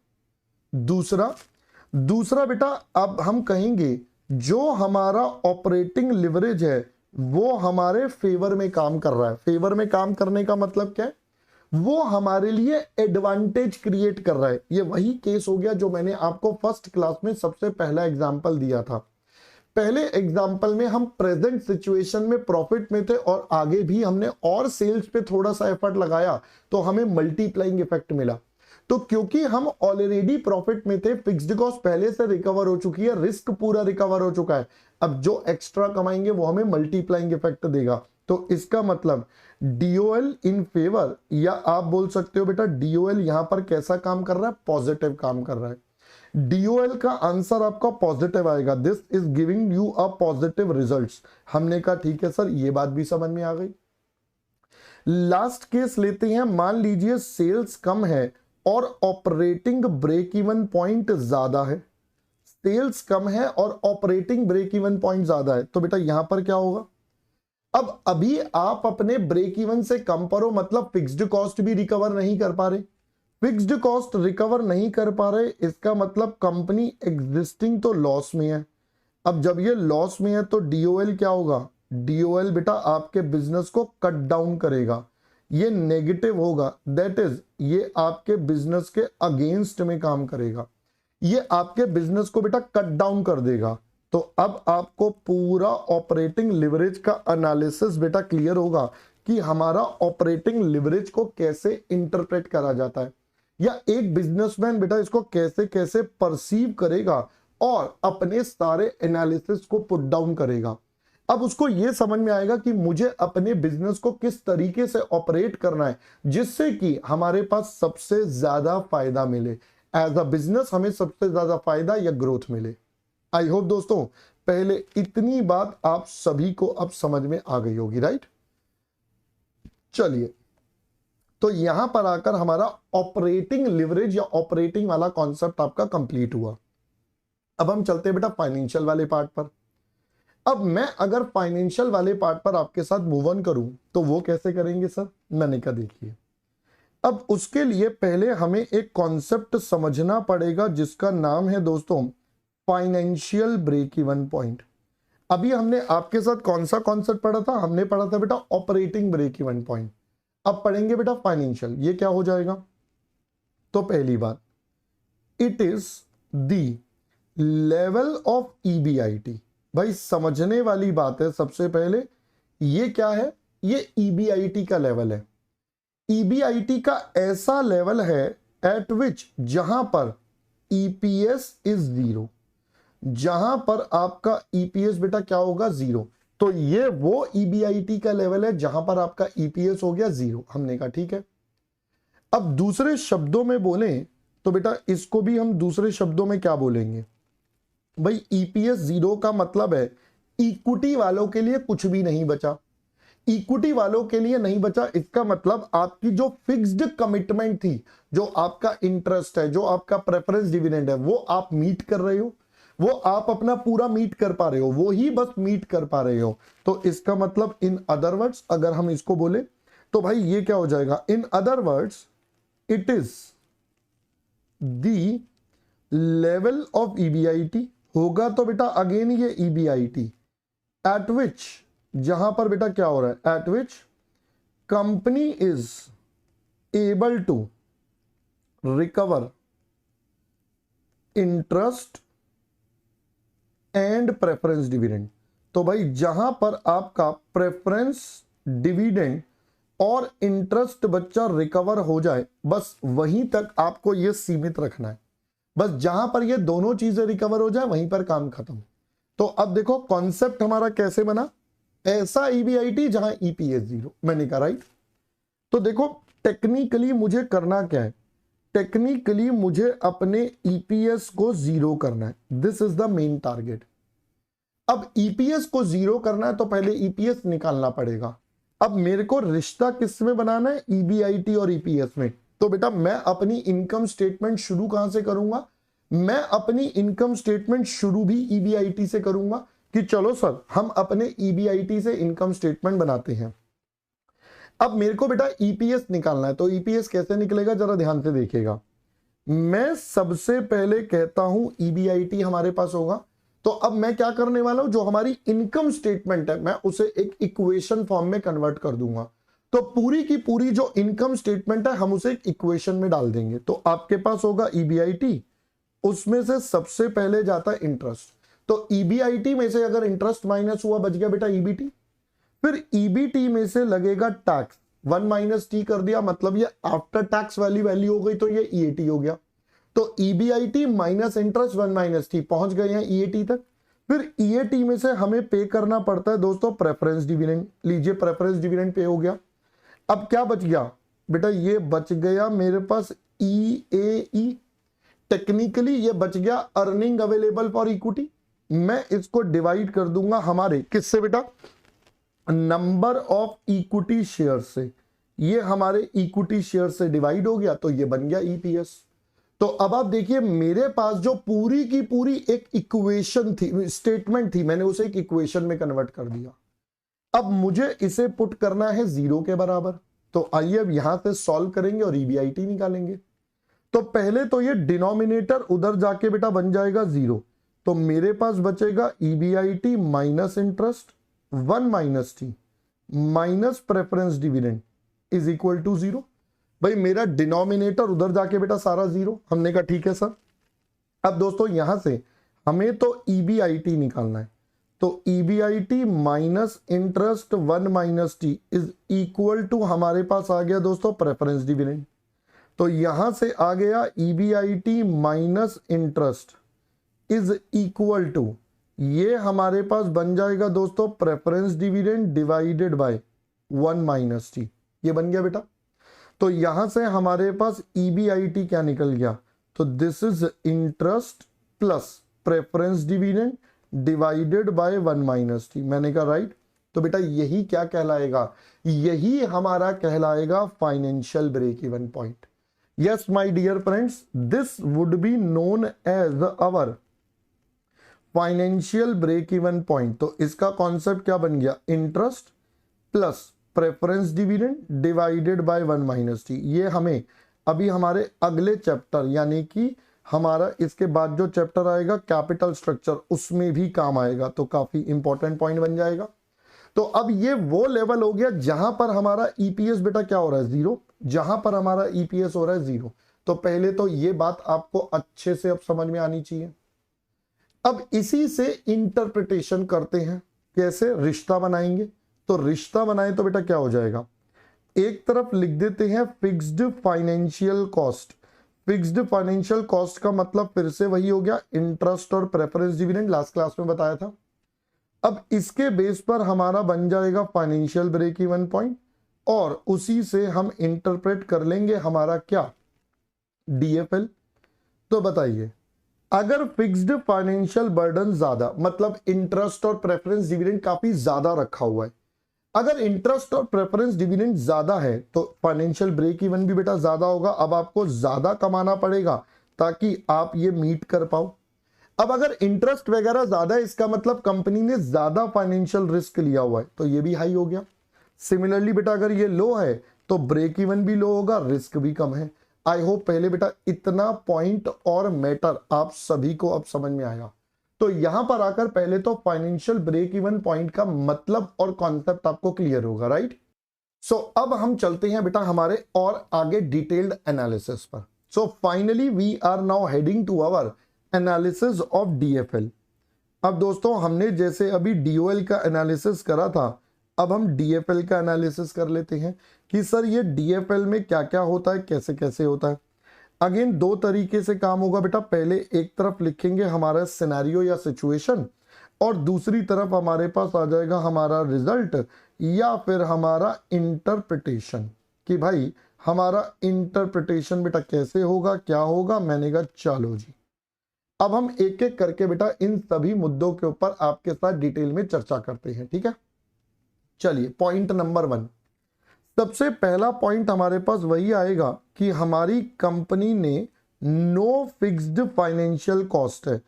दूसरा बेटा अब हम कहेंगे जो हमारा ऑपरेटिंग लिवरेज है वो हमारे फेवर में काम कर रहा है। फेवर में काम करने का मतलब क्या है, वो हमारे लिए एडवांटेज क्रिएट कर रहा है। ये वही केस हो गया जो मैंने आपको फर्स्ट क्लास में सबसे पहला एग्जांपल दिया था। पहले एग्जांपल में हम प्रेजेंट सिचुएशन में प्रॉफिट में थे और आगे भी हमने और सेल्स पे थोड़ा सा एफर्ट लगाया तो हमें मल्टीप्लाइंग इफेक्ट मिला। तो क्योंकि हम ऑलरेडी प्रॉफिट में थे, फिक्स्ड कॉस्ट पहले से रिकवर हो चुकी है, रिस्क पूरा रिकवर हो चुका है, अब जो एक्स्ट्रा कमाएंगे वो हमें मल्टीप्लाइंग इफेक्ट देगा। तो इसका मतलब डीओएल इन फेवर, या आप बोल सकते हो बेटा डीओएल यहां पर कैसा काम कर रहा है, पॉजिटिव काम कर रहा है। डीओएल का आंसर आपका पॉजिटिव आएगा, this is giving you a positive results. हमने कहा ठीक है सर, ये बात भी समझ में आ गई। लास्ट केस लेते हैं, मान लीजिए सेल्स कम है और ऑपरेटिंग ब्रेक इवन पॉइंट ज्यादा है। सेल्स कम है और ऑपरेटिंग ब्रेक इवन पॉइंट ज्यादा है, तो बेटा यहां पर क्या होगा, अब अभी आप अपने ब्रेक इवन से कम पर हो, मतलब फिक्स्ड कॉस्ट भी रिकवर नहीं कर पा रहे। फिक्स्ड कॉस्ट रिकवर नहीं कर पा रहे, इसका मतलब कंपनी एग्जिस्टिंग तो लॉस में है। अब जब ये लॉस में है तो डीओएल क्या होगा, डीओएल बेटा आपके बिजनेस को कट डाउन करेगा, ये नेगेटिव होगा, दैट इज ये आपके बिजनेस के अगेंस्ट में काम करेगा, ये आपके बिजनेस को बेटा कट डाउन कर देगा। तो अब आपको पूरा ऑपरेटिंग लिवरेज का एनालिसिस बेटा क्लियर होगा कि हमारा ऑपरेटिंग लिवरेज को कैसे इंटरप्रेट करा जाता है, या एक बिजनेसमैन बेटा इसको कैसे कैसे परसीव करेगा और अपने सारे एनालिसिस को पुट डाउन करेगा। अब उसको यह समझ में आएगा कि मुझे अपने बिजनेस को किस तरीके से ऑपरेट करना है जिससे कि हमारे पास सबसे ज्यादा फायदा मिले, एज अ बिजनेस हमें सबसे ज्यादा फायदा या ग्रोथ मिले। आई होप दोस्तों पहले इतनी बात आप सभी को अब समझ में आ गई होगी, राइट। चलिए, तो यहां पर आकर हमारा ऑपरेटिंग लिवरेज या ऑपरेटिंग वाला कॉन्सेप्ट आपका कंप्लीट हुआ। अब हम चलते हैं बेटा फाइनेंशियल वाले पार्ट पर। अब मैं अगर फाइनेंशियल वाले पार्ट पर आपके साथ मूव ऑन करूं तो वो कैसे करेंगे सर, मैंने कहा देखिए, अब उसके लिए पहले हमें एक कॉन्सेप्ट समझना पड़ेगा जिसका नाम है दोस्तों फाइनेंशियल ब्रेक इवन पॉइंट। अभी हमने आपके साथ कौन सा कॉन्सेप्ट पढ़ा था, हमने पढ़ा था बेटा ऑपरेटिंग ब्रेक इवन पॉइंट। अब पढ़ेंगे बेटा फाइनेंशियल, ये क्या हो जाएगा, तो पहली बात it is the level of EBIT. भाई समझने वाली बात है, सबसे पहले ये क्या है, ये ईबीआईटी का लेवल है। ईबीआईटी का ऐसा लेवल है एट विच, जहां पर ईपीएस इज 0, जहां पर आपका ईपीएस बेटा क्या होगा 0, तो ये वो ईबीआईटी का लेवल है जहां पर आपका ईपीएस हो गया 0। हमने कहा ठीक है। अब दूसरे शब्दों में बोलें तो बेटा इसको भी हम दूसरे शब्दों में क्या बोलेंगे भाई, ईपीएस 0 का मतलब है इक्विटी वालों के लिए कुछ भी नहीं बचा। इक्विटी वालों के लिए नहीं बचा, इसका मतलब आपकी जो फिक्स्ड कमिटमेंट थी, जो आपका इंटरेस्ट है, जो आपका प्रेफरेंस डिविडेंड है, वो आप मीट कर रहे हो, वो आप अपना पूरा मीट कर पा रहे हो, वो ही बस मीट कर पा रहे हो। तो इसका मतलब इन अदर वर्ड्स अगर हम इसको बोले तो भाई ये क्या हो जाएगा, in other words it is the level of EBIT होगा। तो बेटा अगेन ये ईबीआईटी एट विच, जहां पर बेटा क्या हो रहा है, at which company is able to recover interest and preference dividend. तो भाई जहां पर आपका प्रेफरेंस डिविडेंड और इंटरेस्ट बच्चा रिकवर हो जाए, बस वहीं तक आपको यह सीमित रखना है। बस जहां पर ये दोनों चीजें रिकवर हो जाए वहीं पर काम खत्म। तो अब देखो कॉन्सेप्ट हमारा कैसे बना, ऐसा ईबीआईटी जहां ईपीएस 0, मैंने कहा राइट। तो देखो टेक्निकली मुझे करना क्या है, टेक्निकली मुझे अपने ईपीएस को 0 करना है, this is the main target. अब ईपीएस को 0 करना है तो पहले ईपीएस निकालना पड़ेगा। अब मेरे को रिश्ता किस में बनाना है, ईबीआईटी और ईपीएस में। तो बेटा मैं अपनी इनकम स्टेटमेंट शुरू कहां से करूंगा, मैं अपनी इनकम स्टेटमेंट शुरू भी ईबीआईटी से करूंगा कि चलो सर हम अपने ईबीआईटी से इनकम स्टेटमेंट बनाते हैं। अब मेरे को बेटा ईपीएस निकालना है, तो ईपीएस कैसे निकलेगा जरा ध्यान से देखिएगा। मैं सबसे पहले कहता हूं ईबीआईटी हमारे पास होगा, तो अब मैं क्या करने वाला हूं, जो हमारी इनकम स्टेटमेंट है मैं उसे एक इक्वेशन फॉर्म में कन्वर्ट कर दूंगा। तो पूरी की पूरी जो इनकम स्टेटमेंट है हम उसे एक इक्वेशन में डाल देंगे। तो आपके पास होगा ईबीआईटी, उसमें से सबसे पहले जाता है इंटरेस्ट। तो ईबीआईटी में से अगर इंटरेस्ट माइनस हुआ बच गया बेटा ईबीटी, फिर ईबीटी में से लगेगा टैक्स, 1 माइनस टी कर दिया, मतलब ये आफ्टर टैक्स वाली वैल्यू हो गई, तो ये ईएटी हो गया। तो EBIT minus interest 1 minus T, पहुंच गए हैं ईएटी तक। फिर ईएटी में से हमें पे करना पड़ता है दोस्तों प्रेफरेंस डिविडेंड, लीजिए प्रेफरेंस डिविडेंड पे हो गया। अब क्या बच गया बेटा, ये बच गया मेरे पास ईएई, टेक्निकली ये बच गया अर्निंग अवेलेबल फॉर इक्विटी। मैं इसको डिवाइड कर दूंगा हमारे किससे बेटा, नंबर ऑफ इक्विटी शेयर से। ये हमारे इक्विटी शेयर से डिवाइड हो गया, तो ये बन गया ईपीएस। तो अब आप देखिए मेरे पास जो पूरी की पूरी एक इक्वेशन थी, स्टेटमेंट थी, मैंने उसे एक इक्वेशन में कन्वर्ट कर दिया। अब मुझे इसे पुट करना है 0 के बराबर। तो आइए अब यहां से सॉल्व करेंगे और ईबीआईटी निकालेंगे। तो पहले तो ये डिनोमिनेटर उधर जाके बेटा बन जाएगा 0, तो मेरे पास बचेगा EBIT minus interest 1 minus T minus preference dividend is equal to 0। भाई मेरा डिनोमिनेटर उधर जाके बेटा सारा 0, हमने कहा ठीक है सर। अब दोस्तों यहां से हमें तो ईबीआईटी निकालना है, तो EBIT minus interest 1 minus T is equal to हमारे पास आ गया दोस्तों प्रेफरेंस डिविडेंड। तो यहां से आ गया EBIT minus interest is equal to, ये हमारे पास बन जाएगा दोस्तों preference dividend divided by 1 minus T, ये बन गया बेटा। तो यहां से हमारे पास ईबीआईटी क्या निकल गया, तो this is interest plus preference dividend divided by 1 minus T, मैंने कहा राइट। तो बेटा यही क्या कहलाएगा, यही हमारा कहलाएगा financial break even point. Yes my dear friends, this would be known as our financial break even point. तो इसका कॉन्सेप्ट क्या बन गया, interest plus preference dividend divided by 1 minus T. ये हमें अभी हमारे अगले चैप्टर यानी कि हमारा इसके बाद जो चैप्टर आएगा कैपिटल स्ट्रक्चर, उसमें भी काम आएगा, तो काफी इंपॉर्टेंट पॉइंट बन जाएगा। तो अब ये वो लेवल हो गया जहां पर हमारा ईपीएस बेटा क्या हो रहा है 0, जहां पर हमारा ईपीएस हो रहा है 0। तो पहले तो ये बात आपको अच्छे से अब समझ में आनी चाहिए। अब इसी से इंटरप्रिटेशन करते हैं, कैसे रिश्ता बनाएंगे। तो रिश्ता बनाए तो बेटा क्या हो जाएगा, एक तरफ लिख देते हैं fixed financial cost. Fixed financial cost का मतलब फिर से वही हो गया, इंटरेस्ट और प्रेफरेंस डिविडेंड, लास्ट क्लास में बताया था। अब इसके बेस पर हमारा बन जाएगा फाइनेंशियल ब्रेक इवन पॉइंट, और उसी से हम इंटरप्रेट कर लेंगे हमारा क्या, डीएफएल। तो बताइए, अगर फिक्स्ड फाइनेंशियल बर्डन ज्यादा, मतलब इंटरेस्ट और प्रेफरेंस डिविडेंड काफी ज्यादा रखा हुआ है, अगर इंटरेस्ट और प्रेफरेंस डिविडेंड ज्यादा है तो फाइनेंशियल ब्रेक इवन भी बेटा ज्यादा होगा। अब आपको ज्यादा कमाना पड़ेगा ताकि आप ये मीट कर पाओ। अब अगर इंटरेस्ट वगैरह ज्यादा है, इसका मतलब कंपनी ने ज्यादा फाइनेंशियल रिस्क लिया हुआ है, तो ये भी हाई हो गया। सिमिलरली बेटा अगर ये लो है तो ब्रेक इवन भी लो होगा, रिस्क भी कम है। आई होप पहले बेटा इतना पॉइंट और मैटर आप सभी को अब समझ में आया। तो यहां पर आकर पहले तो फाइनेंशियल ब्रेक इवन पॉइंट का मतलब और कॉन्सेप्ट आपको क्लियर होगा, राइट। सो अब हम चलते हैं बेटा हमारे और आगे डिटेल्ड एनालिसिस पर। So finally we are now heading to our analysis of DFL. अब दोस्तों हमने जैसे अभी डीओएल का एनालिसिस करा था, अब हम डीएफएल का एनालिसिस कर लेते हैं कि सर ये डीएफएल में क्या क्या होता है, कैसे कैसे होता है। अगेन दो तरीके से काम होगा बेटा, पहले एक तरफ लिखेंगे हमारा सिनेरियो या सिचुएशन, और दूसरी तरफ हमारे पास आ जाएगा हमारा रिजल्ट या फिर हमारा इंटरप्रिटेशन, कि भाई हमारा इंटरप्रिटेशन बेटा कैसे होगा, क्या होगा। मैंने कहा चलो जी, अब हम एक एक करके बेटा इन सभी मुद्दों के ऊपर आपके साथ डिटेल में चर्चा करते हैं, ठीक है। चलिए पॉइंट नंबर 1, सबसे पहला पॉइंट हमारे पास वही आएगा कि हमारी कंपनी ने नो फिक्स्ड फाइनेंशियल कॉस्ट है।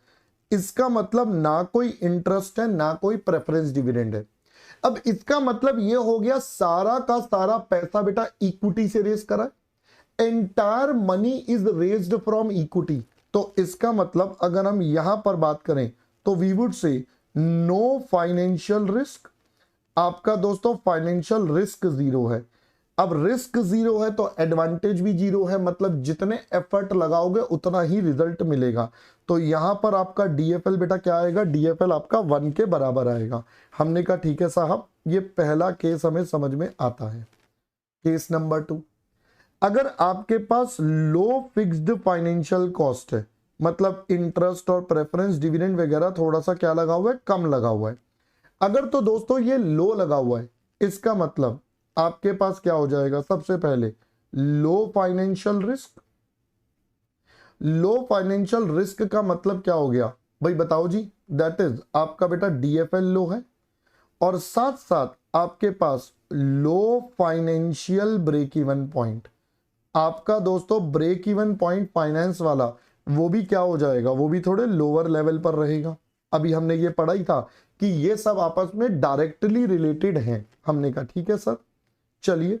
इसका मतलब ना कोई इंटरेस्ट है, ना कोई प्रेफरेंस डिविडेंड है। अब इसका मतलब ये हो गया सारा का सारा पैसा बेटा इक्विटी से रेज करा है, entire money is raised from equity. तो इसका मतलब अगर हम यहां पर बात करें तो we would say no financial risk. आपका दोस्तों फाइनेंशियल रिस्क जीरो है। अब रिस्क जीरो है तो एडवांटेज भी जीरो है, मतलब जितने एफर्ट लगाओगे उतना ही रिजल्ट मिलेगा। तो यहां पर आपका डीएफएल बेटा क्या आएगा, डीएफएल आपका 1 के बराबर आएगा। हमने कहा ठीक है साहब, ये पहला केस हमें समझ में आता है। केस नंबर 2, अगर आपके पास लो फिक्स्ड फाइनेंशियल कॉस्ट है, मतलब इंटरेस्ट और प्रेफरेंस डिविडेंड वगैरह थोड़ा सा क्या लगा हुआ है, कम लगा हुआ है। अगर तो दोस्तों ये लो लगा हुआ है, इसका मतलब आपके पास क्या हो जाएगा, सबसे पहले लो फाइनेंशियल रिस्क। लो फाइनेंशियल रिस्क का मतलब क्या हो गया भाई बताओ जी, दैट इज आपका बेटा डीएफएल लो है, और साथ साथ आपके पास लो फाइनेंशियल ब्रेक इवन पॉइंट। आपका दोस्तों ब्रेक इवन पॉइंट फाइनेंस वाला वो भी क्या हो जाएगा, वो भी थोड़े लोअर लेवल पर रहेगा। अभी हमने ये पढ़ा ही था कि ये सब आपस में डायरेक्टली रिलेटेड हैं। हमने कहा ठीक है सर। चलिए,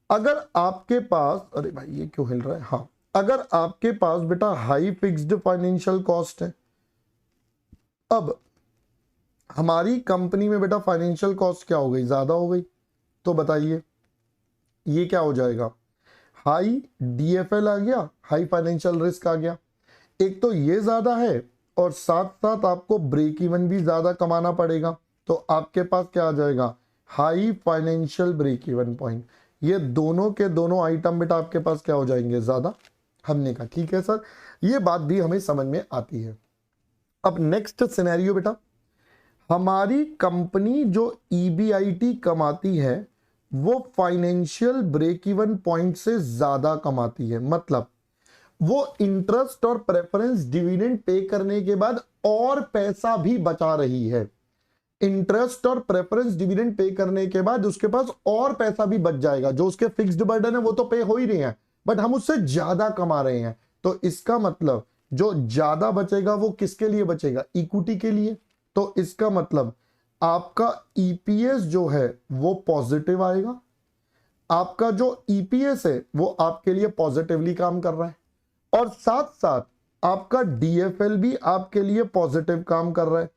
अगर आपके पास, अरे भाई ये क्यों हिल रहा है, हाँ, अगर आपके पास बेटा हाई फिक्स्ड फाइनेंशियल कॉस्ट है, अब हमारी कंपनी में बेटा फाइनेंशियल कॉस्ट क्या हो गई, ज्यादा हो गई, तो बताइए ये क्या हो जाएगा, हाई डीएफएल आ गया, हाई फाइनेंशियल रिस्क आ गया। एक तो ये ज्यादा है और साथ साथ आपको ब्रेक इवन भी ज्यादा कमाना पड़ेगा, तो आपके पास क्या आ जाएगा, high financial break even point. ये दोनों के दोनों आइटम बेटा आपके पास क्या हो जाएंगे, ज्यादा। हमने कहा ठीक है सर, ये बात भी हमें समझ में आती है। अब नेक्स्ट सिनेरियो बेटा, हमारी कंपनी जो ईबीआईटी कमाती है वो फाइनेंशियल ब्रेक इवन पॉइंट से ज्यादा कमाती है, मतलब वो इंटरेस्ट और प्रेफरेंस डिविडेंड पे करने के बाद और पैसा भी बचा रही है। इंटरेस्ट और प्रेफरेंस डिविडेंड पे करने के बाद उसके पास और पैसा भी बच जाएगा। जो उसके फिक्स्ड बर्डन है वो तो पे हो ही रहे हैं, बट हम उससे ज्यादा कमा रहे हैं। तो इसका मतलब जो ज्यादा बचेगा वो किसके लिए बचेगा, इक्विटी के लिए। तो इसका मतलब आपका ईपीएस जो है वो पॉजिटिव आएगा। आपका जो ईपीएस है वो आपके लिए पॉजिटिवली काम कर रहा है, और साथ साथ आपका डीएफएल भी आपके लिए पॉजिटिव काम कर रहा है।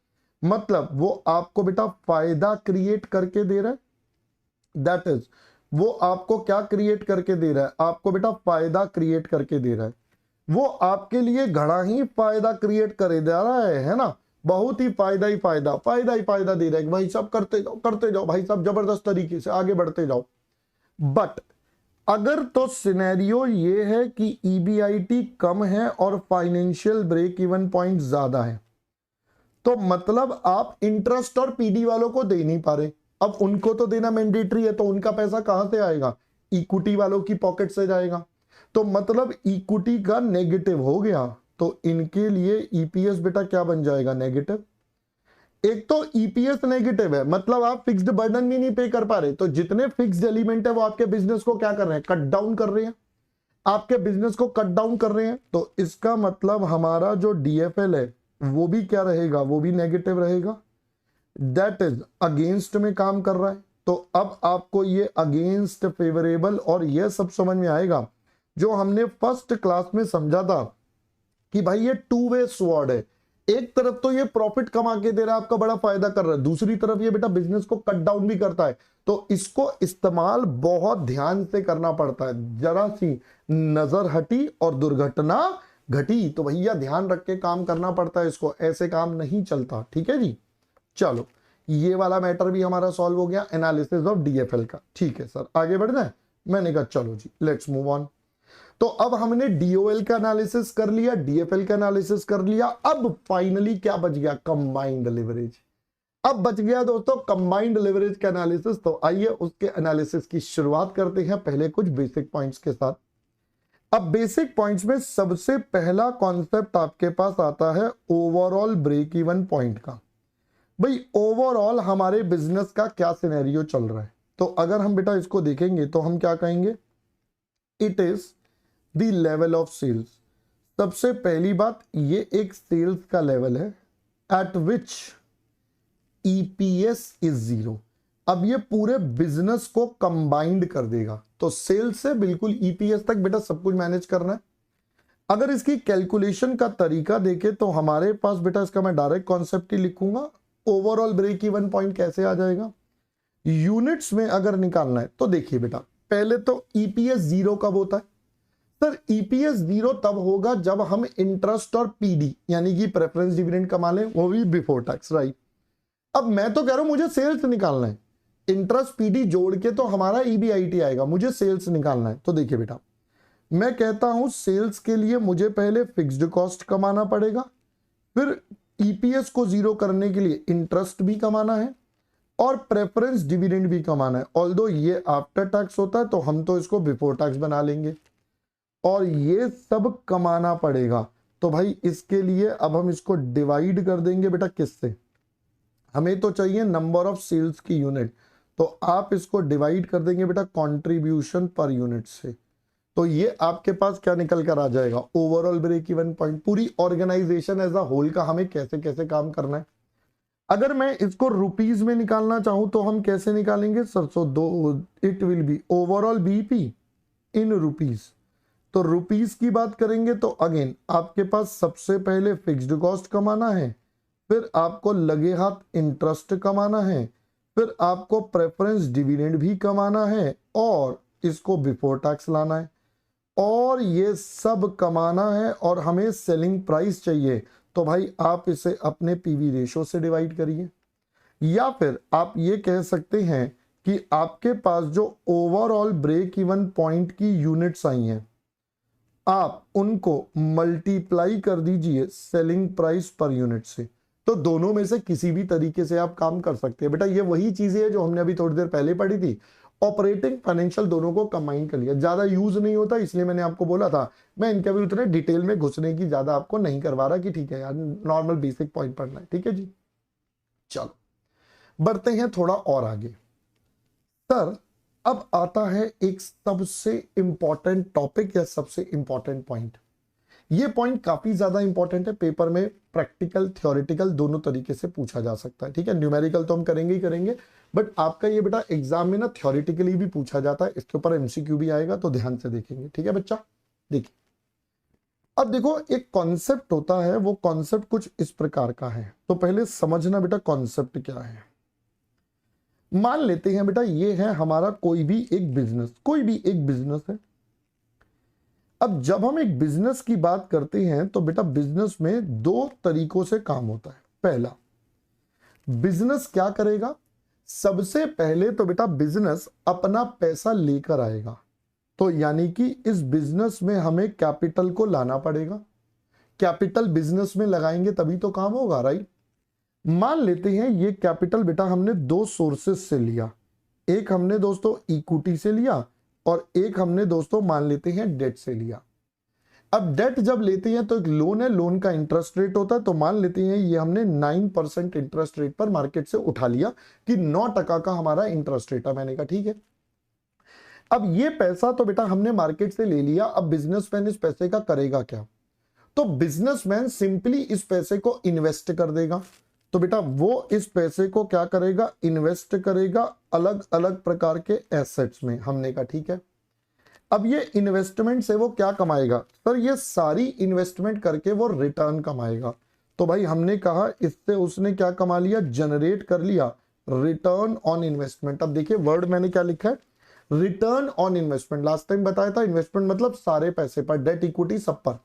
मतलब वो आपको बेटा फायदा क्रिएट करके दे रहा है, दैट इज वो आपको क्या क्रिएट करके दे रहा है, आपको बेटा फायदा क्रिएट करके दे रहा है। वो आपके लिए घना ही फायदा क्रिएट करे दे रहा है ना, बहुत ही फायदा ही फायदा दे रहा है। भाई सब करते जाओ भाई, सब जबरदस्त तरीके से आगे बढ़ते जाओ। बट अगर तो सिनेरियो ये है कि ईबीआईटी कम है और फाइनेंशियल ब्रेक इवन पॉइंट ज्यादा है, तो मतलब आप इंटरेस्ट और पीडी वालों को दे नहीं पा रहे। अब उनको तो देना मैंडेटरी है, तो उनका पैसा कहां से आएगा? इक्विटी वालों की पॉकेट से जाएगा। तो मतलब इक्विटी का नेगेटिव हो गया, तो इनके लिए ईपीएस बेटा क्या बन जाएगा? नेगेटिव। एक तो ईपीएस नेगेटिव है, मतलब आप फिक्स्ड बर्डन भी नहीं पे कर पा रहे, तो जितने फिक्स्ड एलिमेंट है वो आपके बिजनेस को क्या कर रहे हैं? कट डाउन कर रहे हैं, आपके बिजनेस को कट डाउन कर रहे हैं। तो इसका मतलब हमारा जो डीएफएल है वो भी क्या रहेगा? वो भी नेगेटिव रहेगा। दैट इज अगेंस्ट में काम कर रहा है। तो अब आपको ये अगेंस्ट, फेवरेबल और ये सब समझ में आएगा, जो हमने फर्स्ट क्लास में समझा था कि भाई ये टू वे स्वॉर्ड है। एक तरफ तो ये प्रॉफिट कमा के दे रहा है, आपका बड़ा फायदा कर रहा है, दूसरी तरफ ये बेटा बिजनेस को कट डाउन भी करता है। तो इसको इस्तेमाल बहुत ध्यान से करना पड़ता है। जरा सी नजर हटी और दुर्घटना घटी, तो भैया ध्यान रख के काम करना पड़ता है, इसको ऐसे काम नहीं चलता। ठीक है जी, चलो ये वाला मैटर भी हमारा सॉल्व हो गया, एनालिसिस ऑफ डीएफएल का। ठीक है सर, आगे बढ़ना है? मैंने कहा चलो जी लेट्स मूव ऑन। तो अब हमने डीओएल का एनालिसिस कर लिया, डीएफएल का एनालिसिस कर लिया, अब फाइनली क्या बच गया? Combined leverage. अब बच गया दोस्तों कंबाइंड लिवरेज का एनालिसिस। तो आइए उसके एनालिसिस की शुरुआत करते हैं, पहले कुछ बेसिक पॉइंट्स के साथ। अब बेसिक पॉइंट्स में सबसे पहला कॉन्सेप्ट आपके पास आता है ओवरऑल ब्रेक इवन पॉइंट का। भाई ओवरऑल हमारे बिजनेस का क्या सिनेरियो चल रहा है? तो अगर हम बेटा इसको देखेंगे तो हम क्या कहेंगे? It is the level of sales. सबसे पहली बात, ये एक सेल्स का लेवल है at which EPS is zero. अब ये पूरे बिजनेस को कंबाइंड कर देगा, तो सेल्स से बिल्कुल ईपीएस तक बेटा सब कुछ मैनेज करना है। अगर इसकी कैलकुलेशन का तरीका देखें तो हमारे पास बेटा इसका मैं डायरेक्ट कॉन्सेप्ट ही लिखूंगा। ओवरऑल ब्रेक इवन पॉइंट कैसे आ जाएगा? यूनिट्स में अगर निकालना है तो देखिए बेटा, पहले तो ईपीएस जीरो कब होता है? सर ईपीएस जीरो तब होगा जब हम इंटरेस्ट और पीडी यानी कि प्रेफरेंस डिविडेंड कमा लें, वो भी बिफोर टैक्स, राइट। अब मैं तो कह रहा हूं मुझे सेल्स निकालना है, इंटरेस्ट पीडी जोड़ के तो हमारा ईबीआईटी आएगा, मुझे सेल्स निकालना है। तो देखिए बेटा, मैं कहता हूं सेल्स के लिए मुझे पहले फिक्स्ड कॉस्ट कमाना पड़ेगा, फिर ईपीएस को जीरो करने के लिए इंटरेस्ट भी कमाना है और प्रेफरेंस डिविडेंड भी कमाना है। ऑल्दो ये आफ्टर टैक्स होता है तो हम तो इसको बिफोर टैक्स बना लेंगे, और ये सब कमाना पड़ेगा। तो भाई इसके लिए अब हम इसको डिवाइड कर देंगे बेटा किससे? हमें तो चाहिए नंबर ऑफ सेल्स की यूनिट, तो आप इसको डिवाइड कर देंगे बेटा कंट्रीब्यूशन पर यूनिट से। तो ये आपके पास क्या निकल कर आ जाएगा? Overall break even point. पूरी ऑर्गेनाइजेशन एज अ होल का हमें कैसे कैसे काम करना है। अगर मैं इसको रुपीज में निकालना चाहूं तो हम कैसे निकालेंगे सर? सो दो, it will be overall BP in rupees. तो रुपीज की बात करेंगे तो अगेन आपके पास सबसे पहले फिक्स्ड कॉस्ट कमाना है, फिर आपको लगे हाथ इंटरेस्ट कमाना है, फिर आपको प्रेफरेंस डिविडेंड भी कमाना है और इसको बिफोर टैक्स लाना है, और ये सब कमाना है, और हमें सेलिंग प्राइस चाहिए। तो भाई आप इसे अपने पीवी रेशो से डिवाइड करिए, या फिर आप ये कह सकते हैं कि आपके पास जो ओवरऑल ब्रेक इवन पॉइंट की यूनिट्स आई हैं आप उनको मल्टीप्लाई कर दीजिए सेलिंग प्राइस पर यूनिट से। तो दोनों में से किसी भी तरीके से आप काम कर सकते हैं। बेटा ये वही चीजें है जो हमने अभी थोड़ी देर पहले पढ़ी थी, ऑपरेटिंग फाइनेंशियल दोनों को कंबाइन कर लिया। ज्यादा यूज नहीं होता, इसलिए मैंने आपको बोला था मैं इनके भी उतने डिटेल में घुसने की ज्यादा आपको नहीं करवा रहा कि ठीक है यार नॉर्मल बेसिक पॉइंट पढ़ना है। ठीक है जी, चलो बढ़ते हैं थोड़ा और आगे। सर अब आता है एक सबसे इंपॉर्टेंट टॉपिक या सबसे इंपॉर्टेंट पॉइंट। ये पॉइंट काफी ज्यादा इंपॉर्टेंट है, पेपर में प्रैक्टिकल थ्योरेटिकल दोनों तरीके से पूछा जा सकता है। ठीक है, न्यूमेरिकल तो हम करेंगे ही करेंगे, बट आपका ये बेटा एग्जाम में ना थ्योरेटिकली भी पूछा जाता है, इसके ऊपर एमसीक्यू भी आएगा, तो ध्यान से देखेंगे। ठीक है बच्चा, देखिए अब देखो एक कॉन्सेप्ट होता है, वो कॉन्सेप्ट कुछ इस प्रकार का है। तो पहले समझना बेटा कॉन्सेप्ट क्या है। मान लेते हैं बेटा ये है हमारा कोई भी एक बिजनेस है। अब जब हम एक बिजनेस की बात करते हैं तो बेटा बिजनेस में दो तरीकों से काम होता है। पहला, बिजनेस क्या करेगा? सबसे पहले तो बेटा बिजनेस अपना पैसा लेकर आएगा। तो यानी कि इस बिजनेस में हमें कैपिटल को लाना पड़ेगा, कैपिटल बिजनेस में लगाएंगे तभी तो काम होगा, राइट। मान लेते हैं ये कैपिटल बेटा हमने दो सोर्सेस से लिया, एक हमने दोस्तों इक्विटी से लिया और एक हमने दोस्तों मान लेते हैं डेट से लिया। अब डेट जब लेते हैं तो एक लोन है, लोन का इंटरेस्ट रेट होता है, तो मान लेते हैं ये हमने 9% इंटरेस्ट रेट पर मार्केट से उठा लिया कि 9% का हमारा इंटरेस्ट रेट है। मैंने कहा ठीक है। अब ये पैसा तो बेटा हमने मार्केट से ले लिया, अब बिजनेसमैन इस पैसे का करेगा क्या? तो बिजनेसमैन सिंपली इस पैसे को इन्वेस्ट कर देगा। तो बेटा वो इस पैसे को क्या करेगा? इन्वेस्ट करेगा अलग अलग प्रकार के एसेट्स में। हमने कहा ठीक है। अब ये इन्वेस्टमेंट से वो क्या कमाएगा? सर ये सारी इन्वेस्टमेंट करके वो रिटर्न कमाएगा। तो भाई हमने कहा इससे उसने क्या कमा लिया? जनरेट कर लिया रिटर्न ऑन इन्वेस्टमेंट। अब देखिए वर्ड मैंने क्या लिखा है, return on investment. Last time बताया था इन्वेस्टमेंट मतलब सारे पैसे पर, डेट इक्विटी सब पर।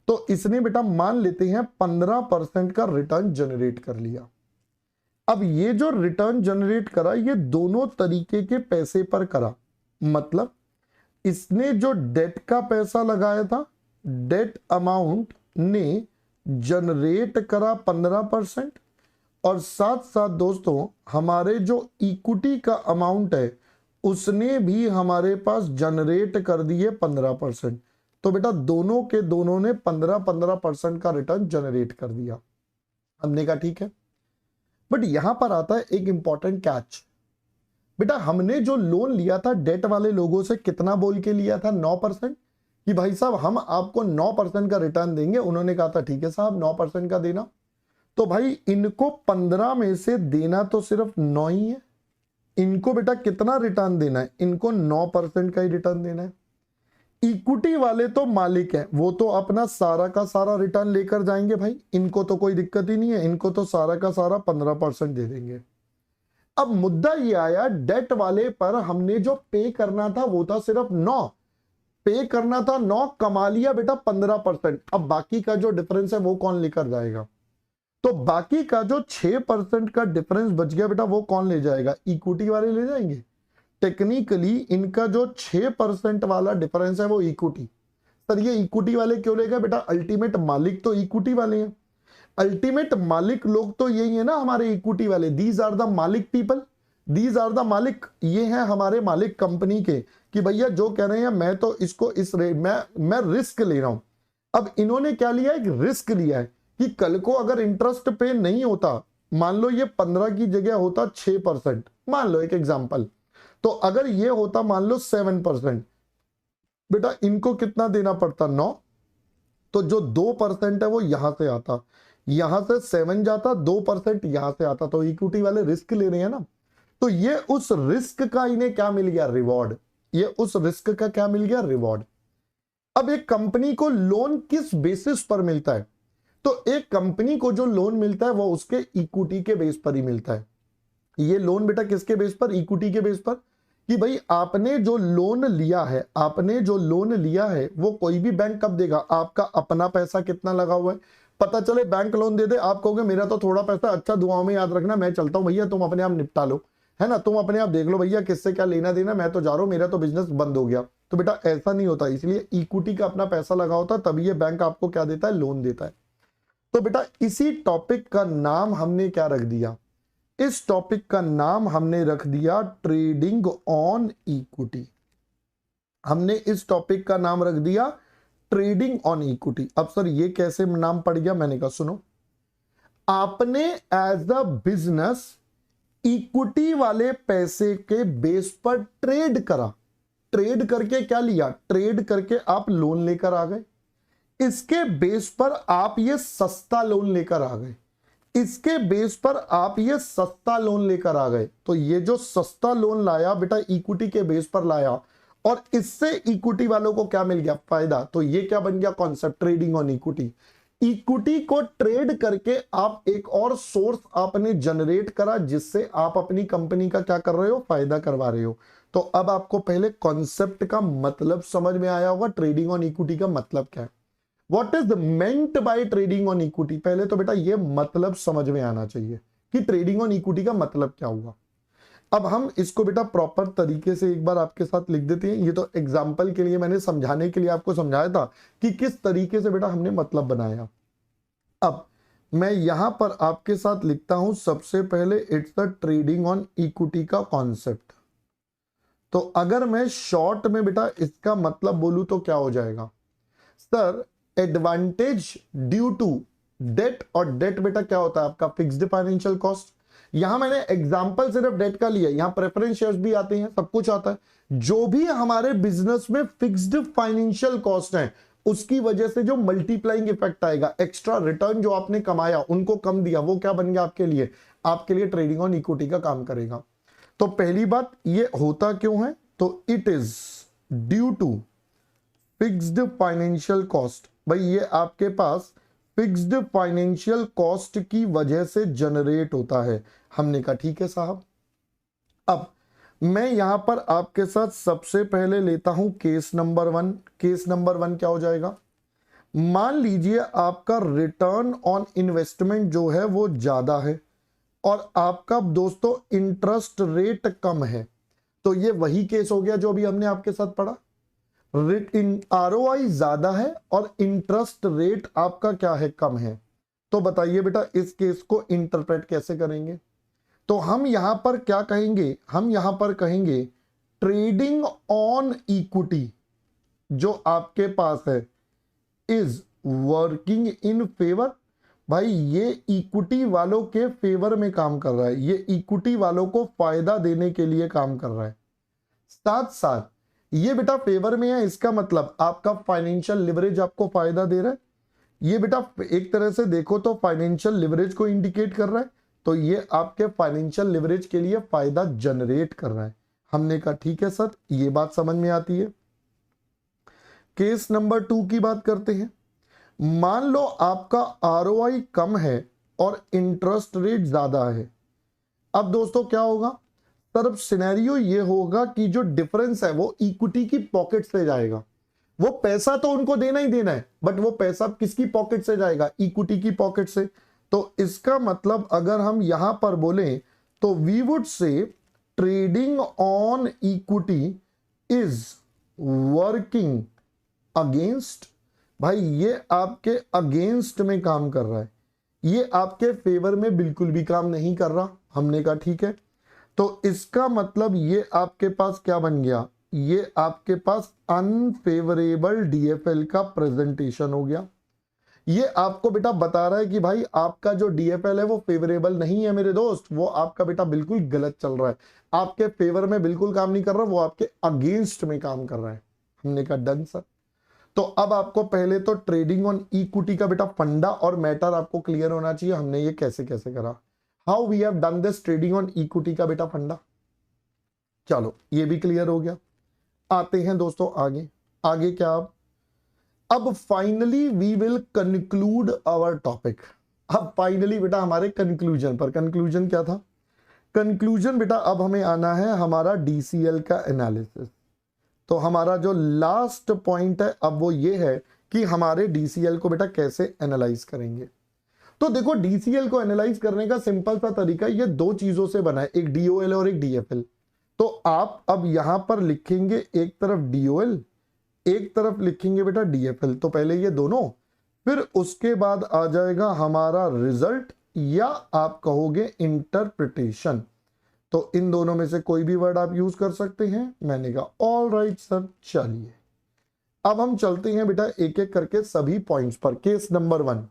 तो इसने बेटा मान लेते हैं 15% का रिटर्न जनरेट कर लिया। अब ये जो रिटर्न जनरेट करा ये दोनों तरीके के पैसे पर करा। मतलब इसने जो डेट का पैसा लगाया था, डेट अमाउंट ने जनरेट करा 15%, और साथ साथ दोस्तों हमारे जो इक्विटी का अमाउंट है उसने भी हमारे पास जनरेट कर दिए 15%। तो बेटा दोनों के दोनों ने 15% का रिटर्न जनरेट कर दिया। हमने कहा ठीक है। बट यहां पर आता है एक इंपॉर्टेंट कैच। बेटा हमने जो लोन लिया था डेट वाले लोगों से कितना बोल के लिया था? 9%, कि भाई साहब हम आपको 9% का रिटर्न देंगे। उन्होंने कहा था ठीक है साहब 9% का देना। तो भाई इनको 15 में से देना तो सिर्फ 9 ही है। इनको बेटा कितना रिटर्न देना है? इनको 9% का ही रिटर्न देना है। इक्विटी वाले तो मालिक हैं, वो तो अपना सारा का सारा रिटर्न लेकर जाएंगे भाई, इनको तो कोई दिक्कत ही नहीं है, इनको तो सारा का सारा 15% दे देंगे। अब मुद्दा ये आया डेट वाले पर हमने जो पे करना था वो था सिर्फ 9, पे करना था 9, कमा लिया बेटा 15%। अब बाकी का जो डिफरेंस है वो कौन लेकर जाएगा? तो बाकी का जो 6% का डिफरेंस बच गया बेटा वो कौन ले जाएगा? इक्विटी वाले ले जाएंगे। टेक्निकली इनका जो 6% वाला डिफरेंस है वो इक्विटी। सर ये इक्विटी वाले क्यों लेगा? बेटा अल्टीमेट मालिक तो इक्विटी वाले हैं। अल्टीमेट मालिक लोग तो यही है ना हमारे इक्विटी वाले। दीज आर द मालिक पीपल, दीज आर द मालिक। ये हैं हमारे मालिक कंपनी के, कि भैया जो कह रहे हैं मैं तो इसको इस मैं रिस्क ले रहा हूं। अब इन्होंने क्या लिया? एक रिस्क लिया है कि कल को अगर इंटरेस्ट पे नहीं होता, मान लो ये 15 की जगह होता 6%, मान लो एक एग्जांपल, तो अगर ये होता मान लो 7%, बेटा इनको कितना देना पड़ता? 9। तो जो 2% है वो यहां से आता, यहां से 7 जाता, 2% यहां से आता। तो इक्विटी वाले रिस्क ले रहे हैं ना, तो ये उस रिस्क का इन्हें क्या मिल गया? रिवॉर्ड। ये उस रिस्क का क्या मिल गया? रिवॉर्ड। अब एक कंपनी को लोन किस बेसिस पर मिलता है? तो एक कंपनी को जो लोन मिलता है वो उसके इक्विटी के बेस पर ही मिलता है। ये लोन बेटा किसके बेस पर? इक्विटी के बेस पर। कि भाई आपने जो लोन लिया है, आपने जो लोन लिया है वो कोई भी बैंक कब देगा? आपका अपना पैसा कितना लगा हुआ है, पता चले बैंक लोन दे दे, आप कहोगे मेरा तो थोड़ा पैसा, अच्छा दुआओं में याद रखना, मैं चलता हूं भैया, तुम अपने आप निपटा लो, है ना, तुम अपने आप देख लो भैया किससे क्या लेना देना, मैं तो जा रहा हूं, मेरा तो बिजनेस बंद हो गया। तो बेटा ऐसा नहीं होता, इसलिए इक्विटी का अपना पैसा लगा होता है, तभी ये बैंक आपको क्या देता है? लोन देता है। तो बेटा इसी टॉपिक का नाम हमने क्या रख दिया? इस टॉपिक का नाम हमने रख दिया ट्रेडिंग ऑन इक्विटी। हमने इस टॉपिक का नाम रख दिया ट्रेडिंग ऑन इक्विटी। अब सर ये कैसे नाम पड़ गया? मैंने कहा सुनो, आपने एज अ बिजनेस इक्विटी वाले पैसे के बेस पर ट्रेड करा, ट्रेड करके क्या लिया? ट्रेड करके आप लोन लेकर आ गए, इसके बेस पर आप ये सस्ता लोन लेकर आ गए, इसके बेस पर आप ये सस्ता लोन लेकर आ गए। तो ये जो सस्ता लोन लाया बेटा इक्विटी के बेस पर लाया, और इससे इक्विटी वालों को क्या मिल गया? फायदा। तो ये क्या बन गया concept? Trading on equity. Equity को ट्रेड करके आप एक और सोर्स आपने जनरेट करा, जिससे आप अपनी कंपनी का क्या कर रहे हो? फायदा करवा रहे हो। तो अब आपको पहले कॉन्सेप्ट का मतलब समझ में आया होगा, ट्रेडिंग ऑन इक्विटी का मतलब क्या है, what is meant by trading on equity. पहले तो बेटा ये मतलब समझ में आना चाहिए कि ट्रेडिंग ऑन इक्विटी का मतलब क्या हुआ। अब हम इसको बेटा प्रॉपर तरीके से एक बार आपके साथ लिख देते हैं। ये तो एग्जाम्पल के लिए मैंने समझाने के लिए आपको समझाया था कि किस तरीके से बेटा हमने मतलब बनाया। अब मैं यहां पर आपके साथ लिखता हूं, सबसे पहले it's the trading on equity का कॉन्सेप्ट। तो अगर मैं शॉर्ट में बेटा इसका मतलब बोलूं तो क्या हो जाएगा sir, advantage due to debt. और डेट बेटा क्या होता है आपका फिक्स्ड फाइनेंशियल कॉस्ट। यहां मैंने एग्जांपल सिर्फ डेट का लिया, यहां प्रेफरेंस शेयर्स भी आते हैं, सब कुछ आता है। जो भी हमारे बिजनेस में फिक्स्ड फाइनेंशियल कॉस्ट है उसकी वजह से जो मल्टीप्लाइंग इफेक्ट आएगा, एक्स्ट्रा रिटर्न जो आपने कमाया उनको कम दिया, वो क्या बन गया आपके लिए ट्रेडिंग ऑन इक्विटी का काम करेगा। तो पहली बात, ये होता क्यों है, तो it is due to fixed financial cost. भाई ये आपके पास फिक्स्ड फाइनेंशियल कॉस्ट की वजह से जनरेट होता है। हमने कहा ठीक है साहब। अब मैं यहां पर आपके साथ सबसे पहले लेता हूं केस नंबर 1। केस नंबर 1 क्या हो जाएगा, मान लीजिए आपका रिटर्न ऑन इन्वेस्टमेंट जो है वो ज्यादा है और आपका दोस्तों इंटरेस्ट रेट कम है। तो ये वही केस हो गया जो अभी हमने आपके साथ पढ़ा, ROI ज्यादा है और इंटरेस्ट रेट आपका क्या है, कम है। तो बताइए बेटा इस केस को इंटरप्रेट कैसे करेंगे। तो हम यहां पर क्या कहेंगे, हम यहां पर कहेंगे ट्रेडिंग ऑन इक्विटी जो आपके पास है इज वर्किंग इन फेवर। भाई ये इक्विटी वालों के फेवर में काम कर रहा है, ये इक्विटी वालों को फायदा देने के लिए काम कर रहा है। साथ साथ ये बेटा फेवर में है, इसका मतलब आपका फाइनेंशियल लिवरेज आपको फायदा दे रहा है। ये बेटा एक तरह से देखो तो फाइनेंशियल लिवरेज को इंडिकेट कर रहा है, तो ये आपके फाइनेंशियल लिवरेज के लिए फायदा जनरेट कर रहा है। हमने कहा ठीक है सर, ये बात समझ में आती है। केस नंबर 2 की बात करते हैं। मान लो आपका ROI कम है और इंटरेस्ट रेट ज्यादा है। अब दोस्तों क्या होगा सर, अब सिनेरियो ये होगा कि जो डिफरेंस है वो इक्विटी की पॉकेट से जाएगा। वो पैसा तो उनको देना ही देना है, बट वो पैसा किसकी पॉकेट से जाएगा, इक्विटी की पॉकेट से। तो इसका मतलब अगर हम यहां पर बोलें तो we would say trading on equity is working against. भाई ये आपके अगेंस्ट में काम कर रहा है, ये आपके फेवर में बिल्कुल भी काम नहीं कर रहा। हमने कहा ठीक है, तो इसका मतलब ये आपके पास क्या बन गया, ये आपके पास अनफेवरेबल DFL का प्रेजेंटेशन हो गया। ये आपको बेटा बता रहा है कि भाई आपका जो DFL है वो फेवरेबल नहीं है मेरे दोस्त, वो आपका बेटा बिल्कुल गलत चल रहा है, आपके फेवर में बिल्कुल काम नहीं कर रहा, वो आपके अगेंस्ट में काम कर रहा है। हमने कहा डन सर। तो अब आपको पहले तो ट्रेडिंग ऑन इक्विटी का बेटा फंडा और मैटर आपको क्लियर होना चाहिए, हमने ये कैसे कैसे करा, how we have done this trading on equity का बेटा फंडा। चलो ये भी क्लियर हो गया। आते हैं दोस्तों आगे। आगे क्या, अब finally we will conclude our topic. अब फाइनली बेटा हमारे कंक्लूजन पर, कंक्लूजन क्या था, कंक्लूजन बेटा अब हमें आना है हमारा DCL का एनालिसिस। तो हमारा जो लास्ट पॉइंट है अब वो ये है कि हमारे DCL को बेटा कैसे एनालाइज करेंगे। तो देखो DCL को एनालाइज करने का सिंपल सा तरीका ये दो चीजों से बना है, एक DOL और एक DFL। तो आप अब यहां पर लिखेंगे एक तरफ DOL, एक तरफ लिखेंगे बेटा DFL। तो पहले ये दोनों, फिर उसके बाद आ जाएगा हमारा रिजल्ट या आप कहोगे इंटरप्रिटेशन। तो इन दोनों में से कोई भी वर्ड आप यूज कर सकते हैं। मैंने कहा ऑल राइट सर। चलिए अब हम चलते हैं बेटा एक एक करके सभी पॉइंट्स पर। केस नंबर 1,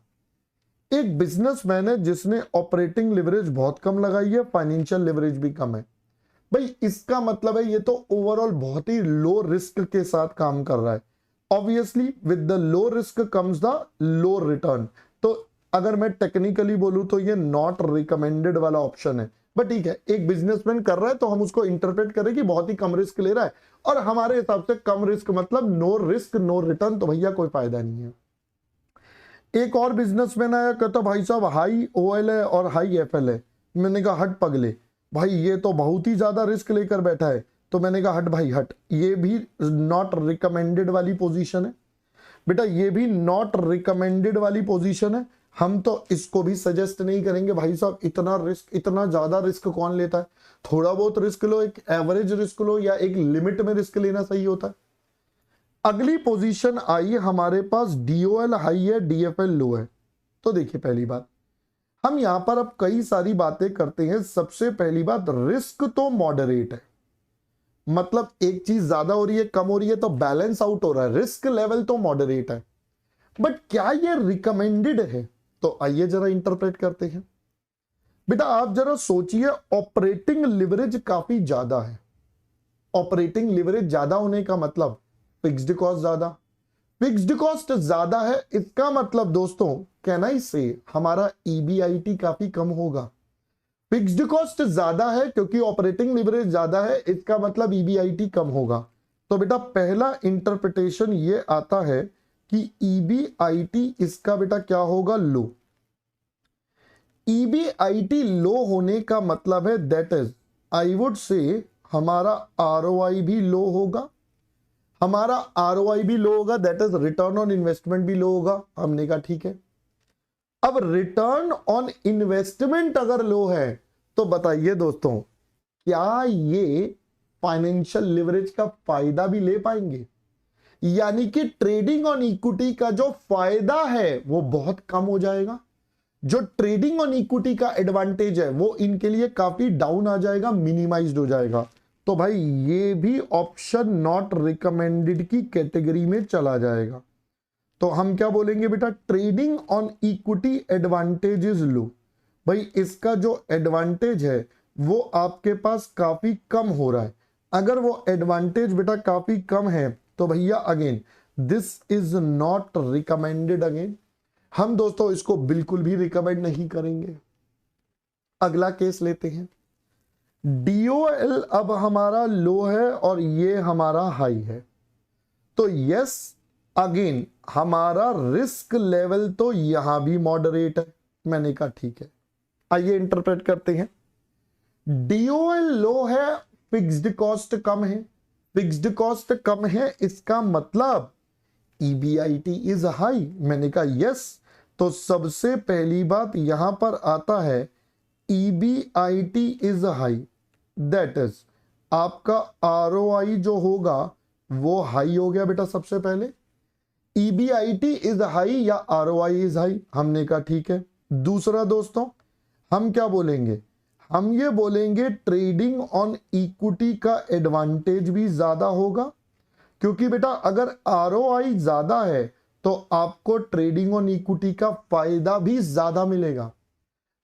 एक बिजनेसमैन है जिसने ऑपरेटिंग लिवरेज बहुत कम लगाई है, फाइनेंशियल लिवरेज भी कम है। भाई इसका मतलब है ये तो ओवरऑल बहुत ही लो रिस्क के साथ काम कर रहा है। Obviously with the low risk comes the low return. तो अगर मैं टेक्निकली बोलूं तो ये नॉट रिकमेंडेड वाला ऑप्शन है, बट ठीक है, एक बिजनेसमैन कर रहा है तो हम उसको इंटरप्रेट करें कि बहुत ही कम रिस्क ले रहा है, और हमारे हिसाब से कम रिस्क मतलब नो रिस्क नो रिटर्न, तो भैया कोई फायदा नहीं है। एक और बिजनेसमैन आया, कहता भाई साहब हाई OL है और हाई FL है। मैंने कहा हट पगले, भाई ये तो बहुत ही ज्यादा रिस्क लेकर बैठा है। तो मैंने कहा हट भाई हट, ये भी नॉट रिकमेंडेड वाली पोजीशन है बेटा, ये भी नॉट रिकमेंडेड वाली पोजीशन है। हम तो इसको भी सजेस्ट नहीं करेंगे भाई साहब, इतना रिस्क, इतना ज्यादा रिस्क कौन लेता है। थोड़ा बहुत रिस्क लो, एक एवरेज रिस्क लो, या एक लिमिट में रिस्क लेना सही होता है। अगली पोजीशन आई हमारे पास, डीओएल हाई है, डीएफएल लो है। तो देखिए पहली बात, हम यहां पर अब कई सारी बातें करते हैं। सबसे पहली बात, रिस्क तो मॉडरेट है, मतलब एक चीज ज्यादा हो रही है कम हो रही है तो बैलेंस आउट हो रहा है, रिस्क लेवल तो मॉडरेट है। बट क्या ये रिकमेंडेड है? तो आइए जरा इंटरप्रेट करते हैं। बेटा आप जरा सोचिए, ऑपरेटिंग लिवरेज काफी ज्यादा है। ऑपरेटिंग लिवरेज ज्यादा होने का मतलब फिक्स्ड कॉस्ट ज्यादा, फिक्स्ड कॉस्ट ज्यादा है, इसका मतलब दोस्तों कैन आई से हमारा ईबीआईटी काफी कम होगा। फिक्स्ड कॉस्ट ज्यादा है क्योंकि ऑपरेटिंग लिवरेज ज्यादा है, इसका मतलब ईबीआईटी कम होगा। तो बेटा पहला इंटरप्रिटेशन ये आता है कि ईबीआईटी इसका बेटा क्या होगा, लो। ईबीआईटी लो होने का मतलब है that is I would say हमारा आरओआई भी लो होगा, हमारा आरओआई भी लो होगा, that is return on investment भी लो होगा। हमने कहा ठीक है। अब रिटर्न ऑन इन्वेस्टमेंट अगर लो है तो बताइए दोस्तों, क्या ये फाइनेंशियल लिवरेज का फायदा भी ले पाएंगे? यानी कि ट्रेडिंग ऑन इक्विटी का जो फायदा है वो बहुत कम हो जाएगा, जो ट्रेडिंग ऑन इक्विटी का एडवांटेज है वो इनके लिए काफी डाउन आ जाएगा, मिनिमाइज्ड हो जाएगा। तो भाई ये भी ऑप्शन नॉट रिकमेंडेड की कैटेगरी में चला जाएगा। तो हम क्या बोलेंगे बेटा, trading on equity advantage is low. भाई इसका जो एडवांटेज है वो आपके पास काफी कम हो रहा है। अगर वो एडवांटेज बेटा काफी कम है तो भैया again this is not recommended. Again हम दोस्तों इसको बिल्कुल भी रिकमेंड नहीं करेंगे। अगला केस लेते हैं, डीओएल अब हमारा लो है और ये हमारा हाई है। तो यस अगेन हमारा रिस्क लेवल तो यहां भी मॉडरेट है। मैंने कहा ठीक है। आइए इंटरप्रेट करते हैं। डीओएल लो है, फिक्स्ड कॉस्ट कम है, फिक्स्ड कॉस्ट कम है, इसका मतलब ईबीआईटी इज हाई। मैंने कहा यस। तो सबसे पहली बात यहां पर आता है EBIT is high, that is आपका आरओआई जो होगा वो हाई हो गया बेटा। सबसे पहले ईबीआईटी इज हाई या आरओआई इज हाई, हमने कहा ठीक है। दूसरा दोस्तों हम क्या बोलेंगे, हम ये बोलेंगे ट्रेडिंग ऑन इक्विटी का एडवांटेज भी ज्यादा होगा, क्योंकि बेटा अगर आरओआई ज्यादा है तो आपको ट्रेडिंग ऑन इक्विटी का फायदा भी ज्यादा मिलेगा।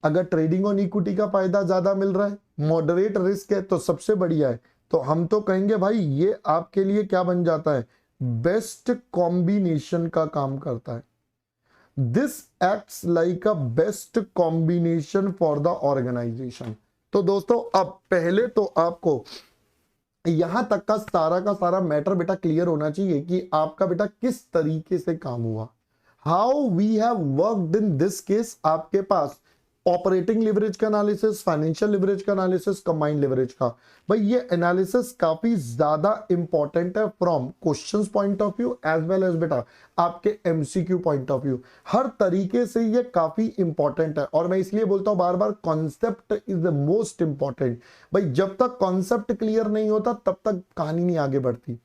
अगर ट्रेडिंग ऑन इक्विटी का फायदा ज्यादा मिल रहा है, मॉडरेट रिस्क है, तो सबसे बढ़िया है। तो हम तो कहेंगे भाई ये आपके लिए क्या बन जाता है, बेस्ट कॉम्बिनेशन का काम करता है। This acts like a best combination for the organization. तो दोस्तों अब पहले तो आपको यहां तक का सारा मैटर बेटा क्लियर होना चाहिए कि आपका बेटा किस तरीके से काम हुआ, how we have worked in this case. आपके पास ऑपरेटिंग लिवरेज का एनालिसिस, फाइनेंशियल लिवरेज का एनालिसिस, कंबाइंड लिवरेज का। भाई ये एनालिसिस काफी ज्यादा इंपॉर्टेंट है from questions point of view as well as बेटा आपके एमसीक्यू पॉइंट ऑफ व्यू। हर तरीके से ये काफी इंपॉर्टेंट है और मैं इसलिए बोलता हूं बार बार, concept is the most important. भाई जब तक कॉन्सेप्ट क्लियर नहीं होता तब तक कहानी नहीं आगे बढ़ती।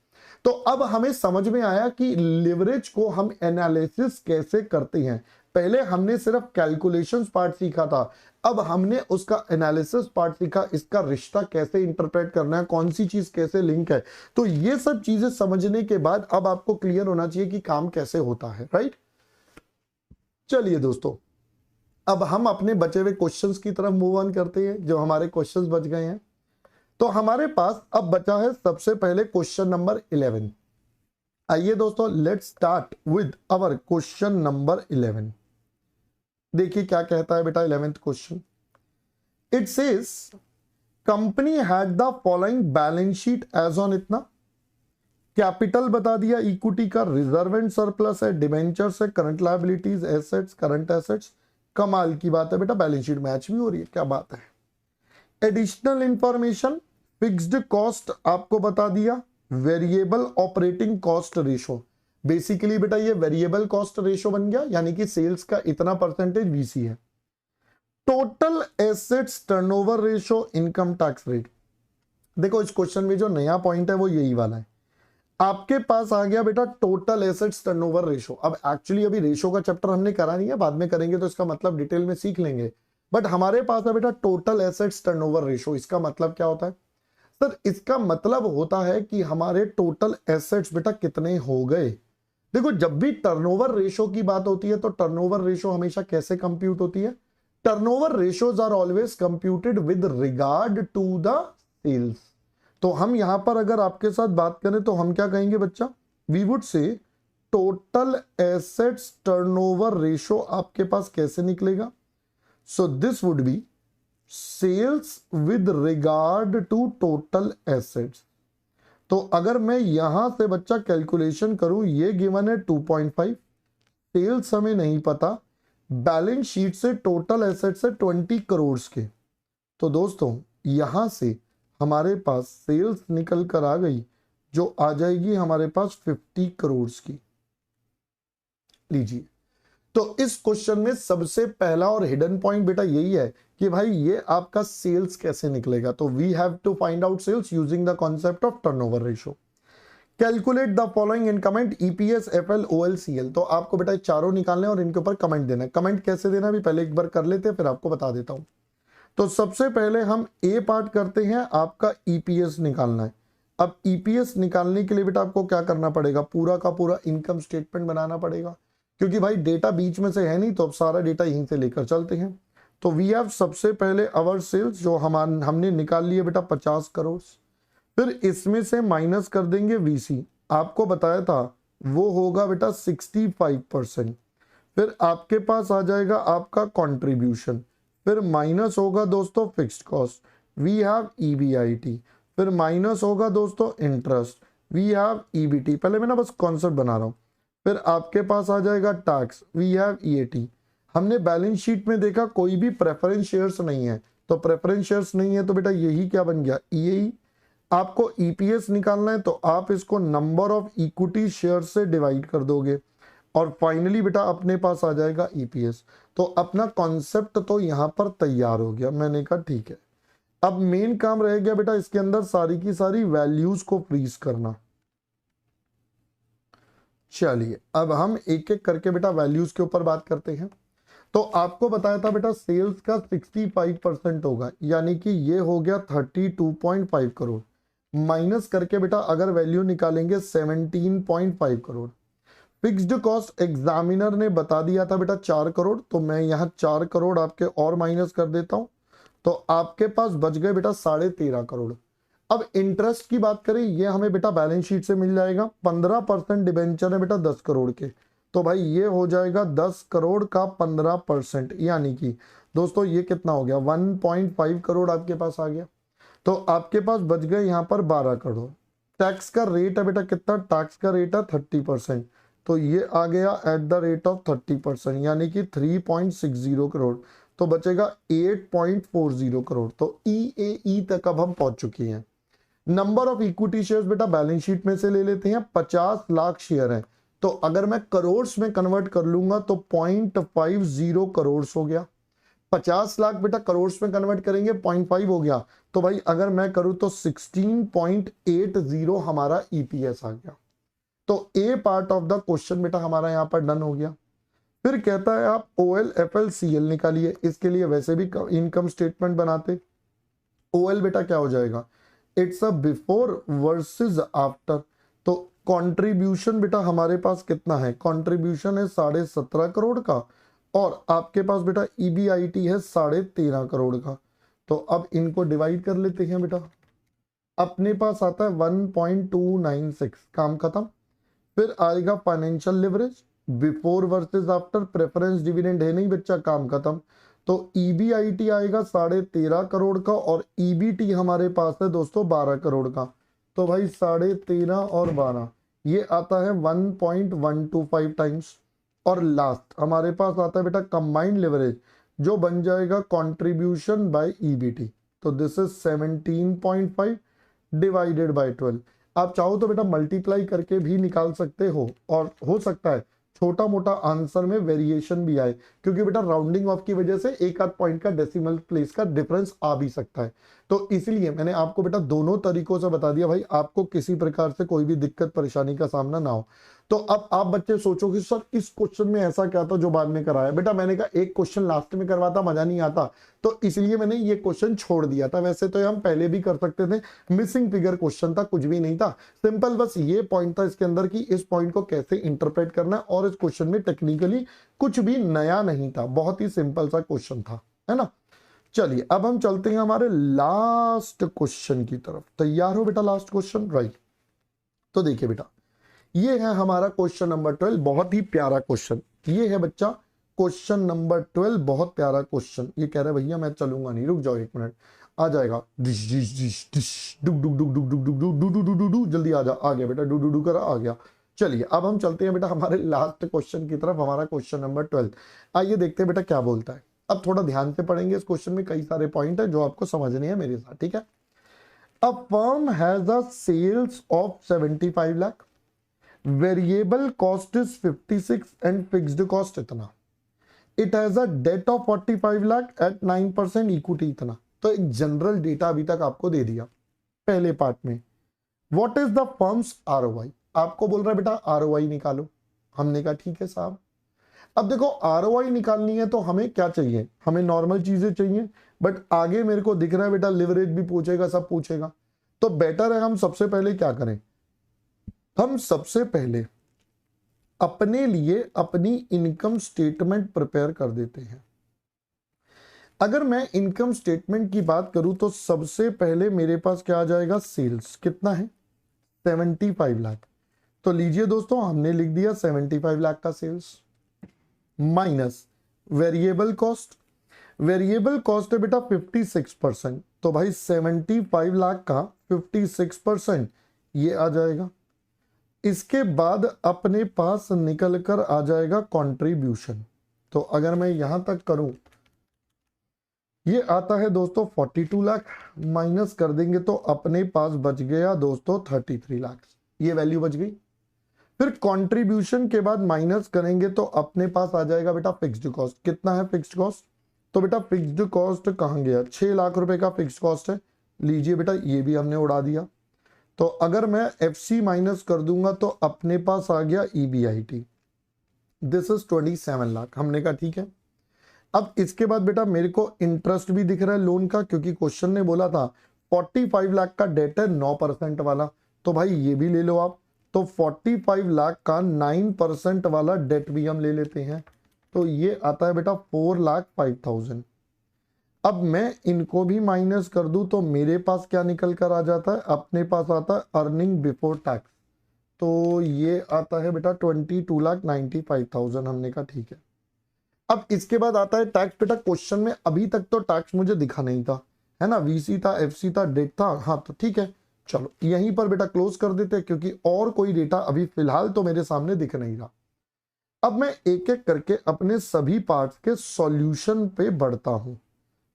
तो अब हमें समझ में आया कि लिवरेज को हम एनालिसिस कैसे करते हैं। पहले हमने सिर्फ कैलकुलेशंस पार्ट सीखा था, अब हमने उसका एनालिसिस पार्ट सीखा, इसका रिश्ता कैसे इंटरप्रेट करना है, कौन सी चीज कैसे लिंक है। तो ये सब चीजें समझने के बाद अब आपको क्लियर होना चाहिए कि काम कैसे होता है, राइट। चलिए दोस्तों अब हम अपने बचे हुए क्वेश्चंस की तरफ मूव ऑन करते हैं, जो हमारे क्वेश्चंस बच गए हैं। तो हमारे पास अब बचा है सबसे पहले क्वेश्चन नंबर 11। आइए दोस्तों let's start with our question number 11। देखिए क्या कहता है बेटा 11th question. It says company had the following balance sheet as on इतना, कैपिटल बता दिया, इक्विटी का, रिजर्व एंड सरप्लस है, डिबेंचर्स है, current liabilities, assets, current assets. कमाल की बात है बेटा, बैलेंस शीट मैच भी हो रही है, क्या बात है। एडिशनल इंफॉर्मेशन, फिक्स्ड कॉस्ट आपको बता दिया, variable operating cost ratio. Basically बेटा ये वेरिएबल कॉस्ट रेशो बन गया, यानी कि सेल्स का इतना परसेंटेज वीसी है। Total assets turnover ratio, income tax rate. देखो इस क्वेश्चन में जो नया पॉइंट है वो यही वाला है। आपके पास आ गया बेटा टोटल एसेट्स टर्नओवर रेशो। अब एक्चुअली अभी रेशो का चैप्टर हमने करा नहीं है, बाद में करेंगे तो इसका मतलब डिटेल में सीख लेंगे। बट हमारे पास है बेटा टोटल एसेट्स टर्नओवर रेशो। इसका मतलब क्या होता है सर? इसका मतलब होता है कि हमारे टोटल एसेट्स बेटा कितने हो गए। देखो जब भी टर्नओवर रेशो की बात होती है तो टर्नओवर रेशो हमेशा कैसे कंप्यूट होती है? Turnover ratios are always computed with regard to the sales. तो हम यहां पर अगर आपके साथ बात करें तो हम क्या कहेंगे बच्चा? We would say total assets turnover ratio आपके पास कैसे निकलेगा? So this would be sales with regard to total assets. तो अगर मैं यहां से बच्चा कैलकुलेशन करूं, ये गिवन है 2.5, सेल्स हमें नहीं पता, बैलेंस शीट से टोटल एसेट्स है 20 करोड़ के। तो दोस्तों यहां से हमारे पास सेल्स निकल कर आ गई जो आ जाएगी हमारे पास 50 करोड़ की। लीजिए, तो इस क्वेश्चन में सबसे पहला और हिडन पॉइंट बेटा यही है कि भाई ये आपका सेल्स कैसे निकलेगा। तो we have to find out sales using the concept of turnover ratio. Calculate the following in comment EPS, FL, OL, CL. तो आपको बेटा चारों निकालने और इनके ऊपर कमेंट देना है। कमेंट कैसे देना भी पहले एक बार कर लेते हैं, फिर आपको बता देता हूं। तो सबसे पहले हम ए पार्ट करते हैं, आपका ईपीएस निकालना है। अब ईपीएस निकालने के लिए बेटा आपको क्या करना पड़ेगा? पूरा का पूरा इनकम स्टेटमेंट बनाना पड़ेगा, क्योंकि भाई डेटा बीच में से है नहीं, तो अब सारा डेटा यहीं से लेकर चलते हैं। तो वी हैव सबसे पहले आवर सेल्स जो हमने निकाल लिए बेटा 50 करोड़। फिर इसमें से माइनस कर देंगे वीसी, आपको बताया था वो होगा बेटा 65%। फिर आपके पास आ जाएगा आपका कंट्रीब्यूशन, फिर माइनस होगा दोस्तों fixed cost, we have EBIT, फिर माइनस होगा दोस्तों इंटरेस्ट, वी हैव ईबीटी। पहले मैं ना बस कॉन्सेप्ट बना रहा हूं। फिर आपके पास आ जाएगा टैक्स, वी हैव ईएटी। हमने बैलेंस शीट में देखा कोई भी प्रेफरेंस शेयर्स नहीं है, तो प्रेफरेंस शेयर्स नहीं है तो बेटा यही क्या बन गया? ईएई। आपको ईपीएस निकालना है तो आप इसको नंबर ऑफ इक्विटी शेयर से डिवाइड कर दोगे और फाइनली बेटा अपने पास आ जाएगा ईपीएस। तो अपना कॉन्सेप्ट तो यहां पर तैयार हो गया। मैंने कहा ठीक है, अब मेन काम रह गया बेटा इसके अंदर सारी की सारी वैल्यूज को फ्रीज करना। चलिए अब हम एक एक करके बेटा वैल्यूज के ऊपर बात करते हैं। तो आपको बताया था बेटा सेल्स का 65% होगा, यानी कि ये हो गया 32.5 करोड़। माइनस करके बेटा अगर वैल्यू निकालेंगे 17.5 करोड़। फिक्स्ड कॉस्ट एग्जामिनर ने बता दिया था बेटा 4 करोड़, तो मैं यहाँ 4 करोड़ आपके और माइनस कर देता हूं, तो आपके पास बच गए बेटा 13.5 करोड़। अब इंटरेस्ट की बात करें, ये हमें बेटा बैलेंस शीट से मिल जाएगा। 15% डिबेंचर है बेटा 10 करोड़ के, तो भाई ये हो जाएगा 10 करोड़ का 15%, यानी कि दोस्तों ये कितना हो गया? 1.5 करोड़ आपके पास आ गया। तो आपके पास बच गए यहाँ पर 12 करोड़। टैक्स का रेट है बेटा कितना? टैक्स का रेट है 30%, तो ये आ गया एट द रेट ऑफ 30%, यानी कि 3.60 करोड़। तो बचेगा 8.40 करोड़। तो ईएई तक अब हम पहुंच चुकी हैं। नंबर ऑफ इक्विटी शेयर्स बेटा बैलेंस शीट में से ले लेते हैं। 50 लाख शेयर है, तो अगर मैं करोड़ में कन्वर्ट कर लूंगा तो 0.50 करोड़ हो गया। 50 लाख बेटा करोड़ में कन्वर्ट करेंगे 0.5 हो गया, तो भाई अगर मैं करूं तो 16.80 हमारा ईपीएस आ गया। तो ए पार्ट ऑफ द क्वेश्चन बेटा हमारा यहां पर डन हो गया। फिर कहता है आप ओएल, एफएल, सीएल निकालिए। इसके लिए वैसे भी इनकम स्टेटमेंट बनाते। ओएल बेटा क्या हो जाएगा? It's a before versus after. तो कंट्रीब्यूशन बेटा हमारे पास कितना है? कंट्रीब्यूशन है 17.5 करोड़ का, और आपके पास बेटा ईबीआईटी है 13.5 करोड़ का। तो अब इनको डिवाइड कर लेते हैं बेटा। अपने पास आता है 1.296, काम खत्म। फिर आएगा financial leverage, before versus after, preference dividend है नहीं बच्चा, काम खत्म। तो ईबीआईटी आएगा 13.5 करोड़ का, और ईबीटी हमारे पास है दोस्तों 12 करोड़ का। तो भाई 13.5 और 12 ये आता है 1.125 टाइम्स। और लास्ट हमारे पास आता है बेटा कंबाइंड लिवरेज, जो बन जाएगा कंट्रीब्यूशन बाय ईबीटी। तो दिस इज 17.5 डिवाइडेड बाय 12। आप चाहो तो बेटा मल्टीप्लाई करके भी निकाल सकते हो, और हो सकता है छोटा मोटा आंसर में वेरिएशन भी आए, क्योंकि बेटा राउंडिंग ऑफ की वजह से एक आध पॉइंट का डेसिमल प्लेस का डिफरेंस आ भी सकता है। तो इसलिए मैंने आपको बेटा दोनों तरीकों से बता दिया भाई, आपको किसी प्रकार से कोई भी दिक्कत परेशानी का सामना ना हो। तो अब आप बच्चे सोचो कि सर इस क्वेश्चन में ऐसा क्या था जो बाद में कराया। बेटा मैंने कहा एक क्वेश्चन लास्ट में करवाता मजा नहीं आता, तो इसलिए मैंने ये क्वेश्चन छोड़ दिया था। वैसे तो हम पहले भी कर सकते थे, मिसिंग फिगर क्वेश्चन था, कुछ भी नहीं था, सिंपल बस ये पॉइंट था इसके अंदर कि इस पॉइंट को कैसे इंटरप्रेट करना है, और इस क्वेश्चन में टेक्निकली कुछ भी नया नहीं था, बहुत ही सिंपल सा क्वेश्चन था, है ना। चलिए अब हम चलते हैं हमारे लास्ट क्वेश्चन की तरफ। तैयार हो बेटा लास्ट क्वेश्चन, राइट। तो देखिए बेटा ये है हमारा क्वेश्चन नंबर 12, बहुत ही प्यारा क्वेश्चन। ये है बच्चा क्वेश्चन नंबर 12, बहुत प्यारा क्वेश्चन। ये कह रहा है भैया मैं चलूंगा नहीं, रुक जाओ एक मिनट, आ जाएगा dish dish dish dish duke duke duke duke duke duke duke do do do do, जल्दी आ जा, आ गया बेटा, डू डू डू करा, आ गया। चलिए अब हम चलते हैं बेटा हमारे लास्ट क्वेश्चन की तरफ, हमारा क्वेश्चन नंबर 12। आइए देखते हैं बेटा क्या बोलता है। अब थोड़ा ध्यान से पढ़ेंगे, इस क्वेश्चन में कई सारे पॉइंट है जो आपको समझने हैं मेरे साथ, ठीक है। A firm has a sales of 75 lakh, variable cost is 56 and fixed cost इतना, it has a debt of 45 lakh at 9% equity इतना। तो एक जनरल डेटा अभी तक आपको दे दिया पहले पार्ट में। What is the firms ROI, आपको बोल रहा है बेटा आरओआई निकालो। हमने कहा ठीक है साहब। अब देखो आरओआई निकालनी है तो हमें क्या चाहिए, हमें नॉर्मल चीजें चाहिए, बट आगे मेरे को दिख रहा है बेटा लिवरेज भी पूछेगा, सब पूछेगा। तो बेटर है हम सबसे पहले क्या करें, हम सबसे पहले अपने लिए अपनी इनकम स्टेटमेंट प्रिपेयर कर देते हैं। अगर मैं इनकम स्टेटमेंट की बात करूं तो सबसे पहले मेरे पास क्या आ जाएगा, सेल्स कितना है 75 लाख। तो लीजिए दोस्तों हमने लिख दिया 75 लाख का sales, minus variable cost. Variable cost है बेटा 56%, तो भाई 75 लाख का 56% ये आ जाएगा। इसके बाद अपने पास निकल कर आ जाएगा कंट्रीब्यूशन। तो अगर मैं यहां तक करूं, ये आता है दोस्तों 42 लाख, माइनस कर देंगे तो अपने पास बच गया दोस्तों 33 लाख, ये वैल्यू बच गई। फिर कंट्रीब्यूशन के बाद माइनस करेंगे तो अपने पास आ जाएगा बेटा फिक्स्ड कॉस्ट। कितना है फिक्स्ड कॉस्ट, तो बेटा फिक्स्ड कॉस्ट कहां गया, 6 लाख रुपए का फिक्स्ड कॉस्ट है। लीजिए बेटा ये भी हमने उड़ा दिया। तो अगर मैं एफसी माइनस कर दूंगा तो अपने पास आ गया ईबीआईटी, दिस इज 27 लाख। हमने कहा ठीक है। अब इसके बाद बेटा मेरे को इंटरेस्ट भी दिख रहा है लोन का, क्योंकि क्वेश्चन ने बोला था 45 लाख का डेट है 9% वाला, तो भाई ये भी ले लो आप। तो 45 लाख का 9% वाला डेट भी हम ले लेते हैं, तो ये आता है बेटा 4,05,000। अब मैं इनको भी माइनस कर दूं तो मेरे पास क्या निकल कर आ जाता है, अपने पास आता है अर्निंग बिफोर टैक्स, तो ये आता है बेटा 22,95,000। हमने कहा ठीक है। अब इसके बाद आता है टैक्स। बेटा क्वेश्चन में अभी तक तो टैक्स मुझे दिखा नहीं था, है ना, वीसी था, एफसी था, डेट था, हाँ तो ठीक है, चलो यहीं पर बेटा क्लोज कर देते हैं, क्योंकि और कोई डेटा अभी फिलहाल तो मेरे सामने दिख नहीं रहा। अब मैं एक एक करके अपने सभी पार्ट्स के सॉल्यूशन पे बढ़ता हूं।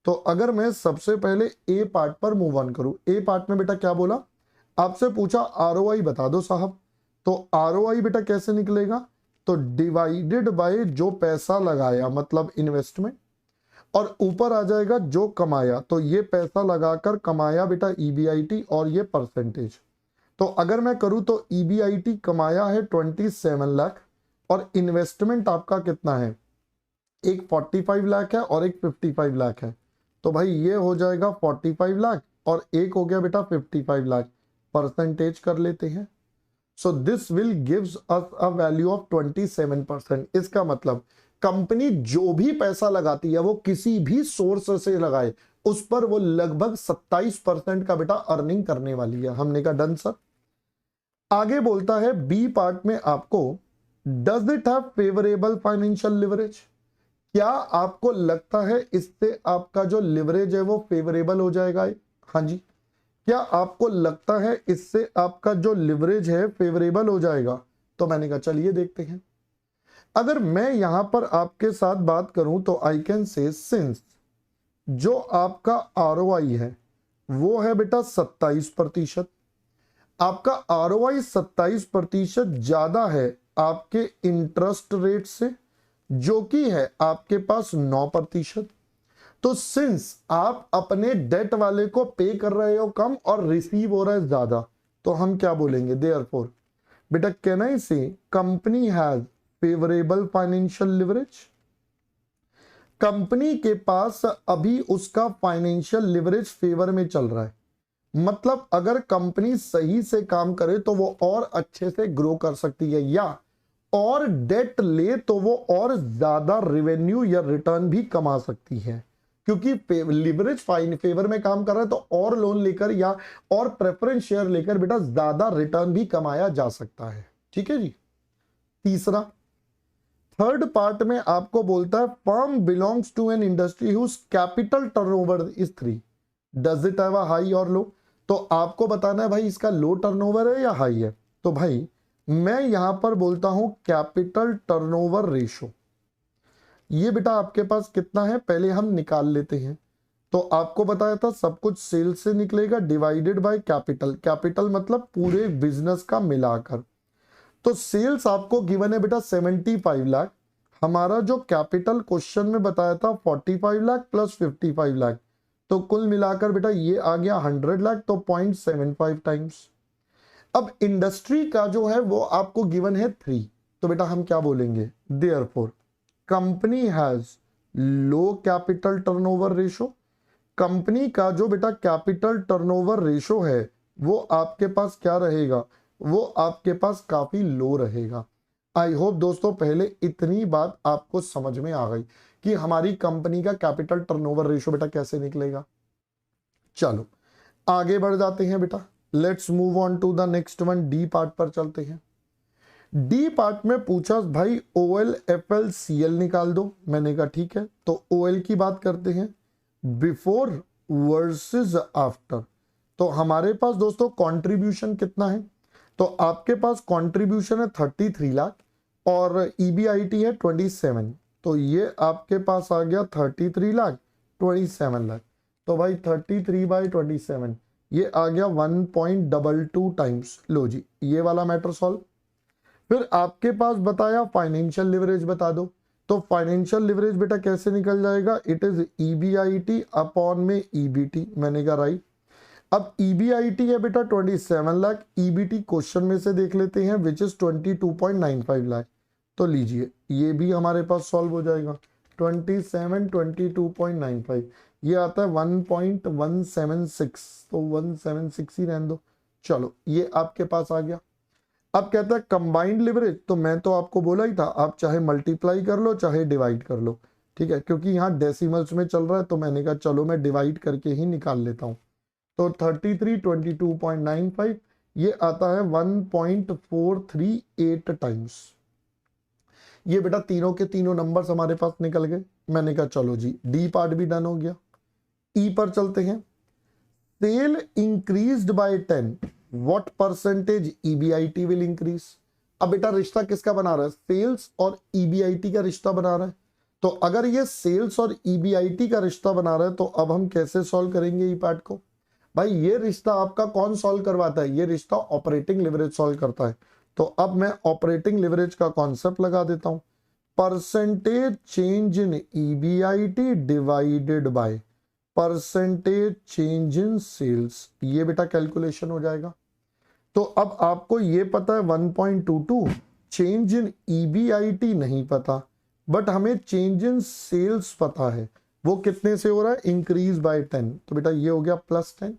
तो अगर मैं सबसे पहले ए पार्ट पर मूव ऑन करूं, ए पार्ट में बेटा क्या बोला, आपसे पूछा आरओआई बता दो साहब। तो आरओआई बेटा कैसे निकलेगा, तो डिवाइडेड बाय जो पैसा लगाया मतलब इन्वेस्टमेंट, और ऊपर आ जाएगा जो कमाया, तो ये पैसा लगाकर कमाया बेटा ईबीआईटी, और ये परसेंटेज। तो अगर मैं करूं तो ईबीआईटी कमाया है 27 लाख, और इन्वेस्टमेंट आपका कितना है, एक 45 लाख है और एक 55 लाख है। तो भाई ये हो जाएगा 45 लाख और एक हो गया बेटा 55 लाख। परसेंटेज कर लेते हैं। So this will gives us a value of 27%। इसका मतलब कंपनी जो भी पैसा लगाती है वो किसी भी सोर्स से लगाए, उस पर वो लगभग 27% का बेटा अर्निंग करने वाली है। हमने कहा डन सर। आगे बोलता है बी पार्ट में आपको, does it have favourable financial leverage, क्या आपको लगता है इससे आपका जो लिवरेज है वो फेवरेबल हो जाएगा। हाँ जी, क्या आपको लगता है इससे आपका जो लिवरेज है फेवरेबल हो जाएगा। तो मैंने कहा चलिए देखते हैं। अगर मैं यहां पर आपके साथ बात करूं तो आई कैन से सिंस जो आपका आरओआई है वो है बेटा 27%, आपका आरओआई 27% ज्यादा है आपके इंटरेस्ट रेट से, जो कि है आपके पास 9%। तो सिंस आप अपने डेट वाले को पे कर रहे हो कम और रिसीव हो रहा है ज्यादा, तो हम क्या बोलेंगे, देयरफॉर बेटा कैन आई से company has favourable financial leverage. Company के पास अभी उसका फाइनेंशियल लिवरेज फेवर में चल रहा है, मतलब अगर कंपनी सही से काम करे तो वो और अच्छे से ग्रो कर सकती है, या और डेट ले तो वो और ज्यादा रेवेन्यू या रिटर्न भी कमा सकती है, क्योंकि लिवरेज फेवर में काम कर रहा है तो और लोन लेकर या और प्रेफरेंस शेयर लेकर बेटा ज्यादा रिटर्न भी कमाया जा सकता है। ठीक है जी। तीसरा, थर्ड पार्ट में आपको बोलता है firm belongs to an industry whose capital turnover is 3, does it have a high और लो। तो आपको बताना है भाई इसका लो टर्नओवर है या हाई है। तो भाई मैं यहां पर बोलता हूं कैपिटल टर्नओवर रेशो। ये बेटा आपके पास कितना है पहले हम निकाल लेते हैं। तो आपको बताया था सब कुछ सेल्स से निकलेगा डिवाइडेड बाय कैपिटल। कैपिटल मतलब पूरे बिजनेस का मिलाकर। तो सेल्स आपको गिवन है बेटा 75 लाख, हमारा जो कैपिटल क्वेश्चन में बताया था 45 लाख प्लस 55 लाख, तो कुल मिलाकर बेटा ये आ गया 100 लाख, तो 0.75 टाइम्स। अब इंडस्ट्री का जो है वो आपको गिवन है 3, तो बेटा हम क्या बोलेंगे, therefore company has low capital turnover ratio. Company का जो बेटा कैपिटल टर्नओवर रेशो है वो आपके पास क्या रहेगा, वो आपके पास काफी लो रहेगा। आई होप दोस्तों पहले इतनी बात आपको समझ में आ गई कि हमारी कंपनी का कैपिटल टर्नओवर रेशो बेटा कैसे निकलेगा। चलो आगे बढ़ जाते हैं बेटा, let's move on to the next one, D part पर चलते हैं। डी पार्ट में पूछा भाई OLFLCL निकाल दो, मैंने कहा ठीक है। तो OL की बात करते हैं, बिफोर वर्सेस आफ्टर। तो हमारे पास दोस्तों कंट्रीब्यूशन कितना है, तो आपके पास कंट्रीब्यूशन है 33 लाख और EBIT है 27, तो ये आपके पास आ गया 33 लाख 27 लाख। तो भाई 33/27 ये आ गया 1.22 टाइम्स। लो जी ये वाला मैटर सॉल्व। फिर आपके पास बताया फाइनेंशियल लिवरेज बता दो, तो फाइनेंशियल लिवरेज बेटा कैसे निकल जाएगा, इट इज EBIT अपॉन में EBT, मैंने कहा राइट। अब EBIT है बेटा 27 लाख, EBT क्वेश्चन में से देख लेते हैं विच इज 22.95 लाख। तो लीजिए ये भी हमारे पास सॉल्व हो जाएगा, 27 22.95 ये आता है 1.176, तो 176 ही रहने दो। चलो ये आपके पास आ गया। अब कहता है कंबाइंड लिवरेज, तो मैं तो आपको बोला ही था आप चाहे मल्टीप्लाई कर लो चाहे डिवाइड कर लो, ठीक है, क्योंकि यहाँ डेसिमल्स में चल रहा है तो मैंने कहा चलो मैं डिवाइड करके ही निकाल लेता हूँ। तो 33 22.95 ये आता है 1.438 टाइम्स। ये बेटा तीनों के तीनों नंबर्स हमारे पास निकल गए। मैंने कहा चलो जी डी पार्ट भी डन हो गया। ई पर चलते हैं, sale increased by 10, what percentage EBIT will increase. अब बेटा रिश्ता किसका बना रहा है, सेल्स और EBIT का रिश्ता बना रहा है। तो अगर ये सेल्स और EBIT का रिश्ता बना रहा है तो अब हम कैसे सॉल्व करेंगे ई पार्ट को। भाई ये रिश्ता आपका कौन सॉल्व करवाता है, ये रिश्ता ऑपरेटिंग लिवरेज सॉल्व करता है। तो अब मैं ऑपरेटिंग लिवरेज का कॉन्सेप्ट लगा देता हूं, percentage change in EBIT divided by percentage change in sales, ये बेटा कैलकुलेशन हो जाएगा। तो अब आपको ये पता है 1.22, चेंज इन EBIT नहीं पता, बट हमें चेंज इन सेल्स पता है, वो कितने से हो रहा है, इंक्रीज बाय 10, तो बेटा ये हो गया +10।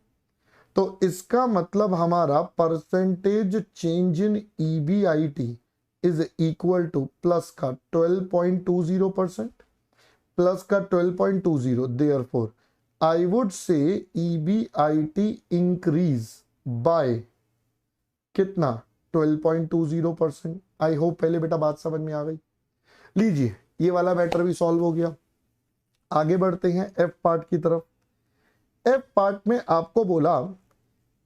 तो इसका मतलब हमारा percentage change in EBIT is equal two plus का 12.20%, प्लस का 12.20, therefore I would say EBIT increase by कितना 12.20%। आई होप पहले बेटा बात समझ में आ गई। लीजिए ये वाला मैटर भी सॉल्व हो गया। आगे बढ़ते हैं F पार्ट की तरफ। F पार्ट में आपको बोला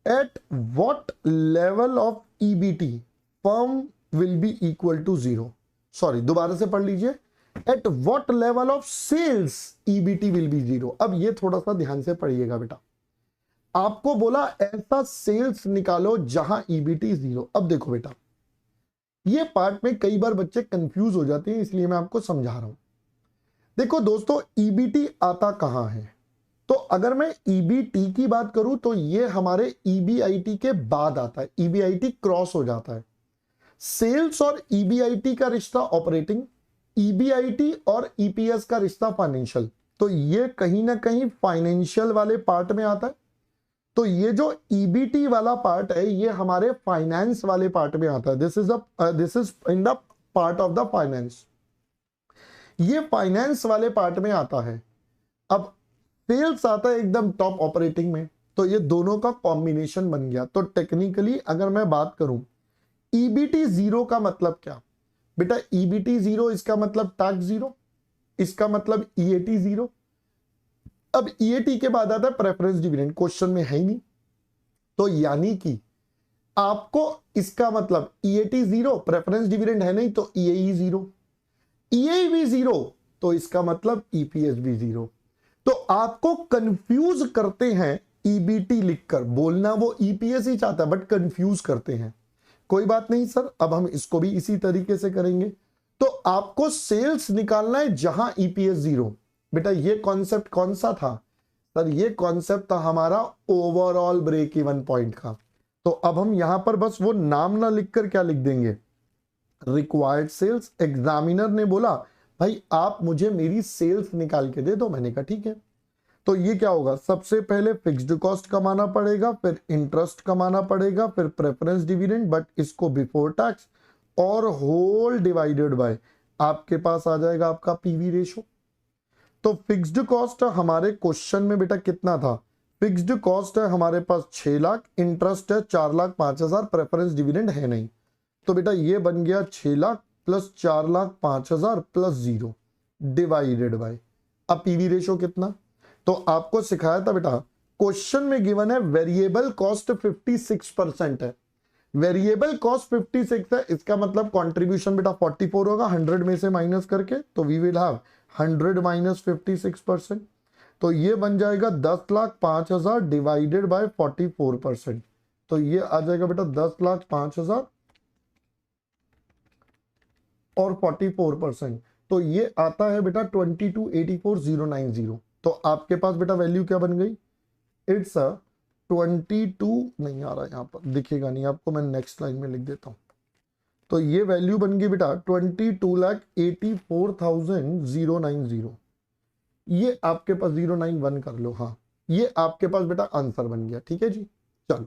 at what level of EBT firm will be equal to 0, sorry दोबारा से पढ़ लीजिए, at what level of sales EBT will be 0। अब ये थोड़ा सा ध्यान से पढ़िएगा बेटा। आपको बोला ऐसा सेल्स निकालो जहां ईबीटी जीरो। अब देखो बेटा, ये पार्ट में कई बार बच्चे कंफ्यूज हो जाते हैं, इसलिए मैं आपको समझा रहा हूं। देखो दोस्तों, ईबीटी आता कहां है? तो अगर मैं ईबीटी की बात करूं तो ये हमारे ईबीआईटी के बाद आता है, ईबीआईटी क्रॉस हो जाता है। सेल्स और ईबीआईटी का रिश्ता ऑपरेटिंग, ईबीआईटी और ईपीएस का रिश्ता फाइनेंशियल। तो ये कहीं ना कहीं फाइनेंशियल वाले पार्ट में आता है। तो ये जो ईबीटी वाला पार्ट है ये हमारे फाइनेंस वाले पार्ट में आता है। This is in the part of the finance, ये फाइनेंस वाले पार्ट में आता है। अब सेल्स आता है एकदम टॉप ऑपरेटिंग में, तो ये दोनों का कॉम्बिनेशन बन गया। तो टेक्निकली अगर मैं बात करूं ईबीटी जीरो का मतलब क्या बेटा, ईबीटी जीरो इसका मतलब टैक्स जीरो, इसका मतलब ईएटी जीरो। अब ईएटी के बाद आता है प्रेफरेंस डिविडेंड, क्वेश्चन में है ही नहीं। तो यानी कि आपको इसका मतलब ईएटी जीरो, प्रेफरेंस डिविडेंड है नहीं तो ईएई जीरो, ईएई भी जीरो, तो इसका मतलब ईपीएस भी जीरो। तो आपको कंफ्यूज करते हैं ईबीटी लिखकर, बोलना वो ईपीएस ही चाहता है बट कंफ्यूज करते हैं। कोई बात नहीं सर, अब हम इसको भी इसी तरीके से करेंगे। तो आपको सेल्स निकालना है जहां ईपीएस जीरो। बेटा ये कॉन्सेप्ट कौन सा था सर? ये कॉन्सेप्ट था हमारा ओवरऑल ब्रेक इवन पॉइंट का। तो अब हम यहां पर बस वो नाम ना लिखकर क्या लिख देंगे, रिक्वायर्ड सेल्स। एग्जामिनर ने बोला भाई आप मुझे मेरी सेल्स निकाल के दे दो, मैंने कहा ठीक है। तो ये क्या होगा, सबसे पहले फिक्स्ड कॉस्ट कमाना पड़ेगा, फिर इंटरेस्ट कमाना पड़ेगा, फिर प्रेफरेंस डिविडेंड बट इसको बिफोर टैक्स, और होल डिवाइडेड बाय आपके पास आ जाएगा आपका पीवी रेशो। तो फिक्स्ड कॉस्ट हमारे क्वेश्चन में बेटा कितना था, फिक्स्ड कॉस्ट है हमारे पास 6 लाख, इंटरेस्ट है 4,05,000, प्रेफरेंस डिविडेंड है नहीं। तो बेटा ये बन गया 6 lakh plus 4,05,000 plus 0 divided by, अब पीवी रेशो कितना। तो आपको सिखाया था बेटा, क्वेश्चन में गिवन है वेरिएबल कॉस्ट 56% है, वेरिएबल कॉस्ट 56 है, इसका मतलब कंट्रीब्यूशन बेटा 44 होगा 100 में से माइनस करके, तो वी विल हैव 100 माइनस 56%। तो ये बन जाएगा 10,05,000 डिवाइडेड बाय 44%। तो ये आ जाएगा बेटा 10,05,000 और 44%, तो ये आता है बेटा 22,84,090। तो आपके पास बेटा वैल्यू क्या बन गई, इट्स 22, नहीं आ रहा यहां पर दिखेगा नहीं आपको, मैं नेक्स्ट लाइन में लिख देता हूं। तो ये वैल्यू बन गई बेटा 22,84,090। ये आपके पास 091 कर लो, हाँ ये आपके पास बेटा आंसर बन गया। ठीक है जी, चलो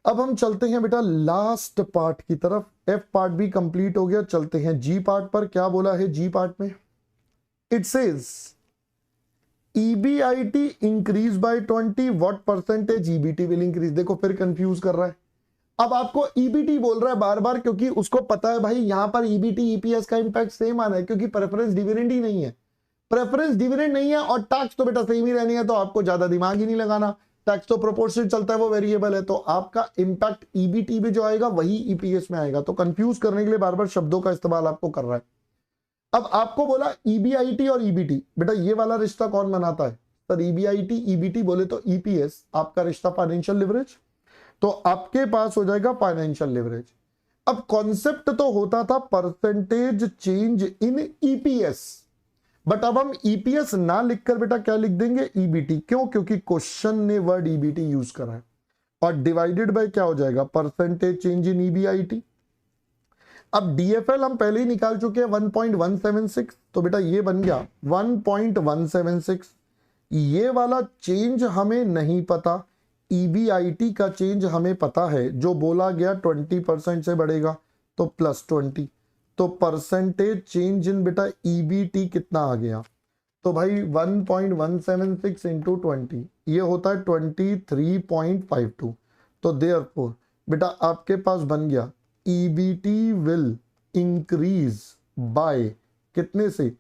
अब हम चलते हैं बेटा लास्ट पार्ट की तरफ। एफ पार्ट भी कंप्लीट हो गया, चलते हैं जी पार्ट पर। क्या बोला है जी पार्ट में, it says EBIT increase by 20, what percentage EBT will increase. देखो फिर कंफ्यूज कर रहा है। अब आपको ईबीटी बोल रहा है बार बार, क्योंकि उसको पता है भाई यहां पर ईबीटी ईपीएस का इंपैक्ट सेम आना है, क्योंकि प्रेफरेंस डिविडेंड ही नहीं है, प्रेफरेंस डिविडेंड नहीं है और टैक्स तो बेटा सेम ही रहनी है, तो आपको ज्यादा दिमाग ही नहीं लगाना, टैक्स तो प्रोपोर्शनल चलता है, वो वेरिएबल है, तो आपका इंपैक्ट ईबीटी में जो आएगा वही ईपीएस में आएगा। तो कंफ्यूज करने के लिए बार बार शब्दों का इस्तेमाल आपको कर रहा है। अब आपको बोला ईबीआईटी और ईबीटी, बेटा ये वाला रिश्ता कौन बनाता है सर? ईबीआईटी ईबीटी बोले तो ईपीएस, आपका रिश्ता फाइनेंशियल लिवरेज, तो आपके पास हो जाएगा फाइनेंशियल लिवरेज। अब कॉन्सेप्ट तो होता था percentage change in EPS, but अब हम ईपीएस ना लिखकर बेटा क्या लिख देंगे, ईबीटी। क्यों? क्योंकि क्वेश्चन ने वर्ड ईबीटी यूज करा है, और डिवाइडेड बाय क्या हो जाएगा, परसेंटेज चेंज इन ईबीआईटी। अब डीएफएल हम पहले ही निकाल चुके हैं 1.176, तो बेटा ये बन गया 1.176। ये वाला चेंज हमें नहीं पता, ईबीआईटी का चेंज हमें पता है, जो बोला गया 20% से बढ़ेगा तो +20, तो परसेंटेज चेंज इन बेटा ईबीटी कितना आ गया, तो भाई 1.176 इंटू 20 ये होता है 23.52। तो देयरफॉर बेटा आपके पास बन गया ईबीटी विल इंक्रीज बाय कितने से,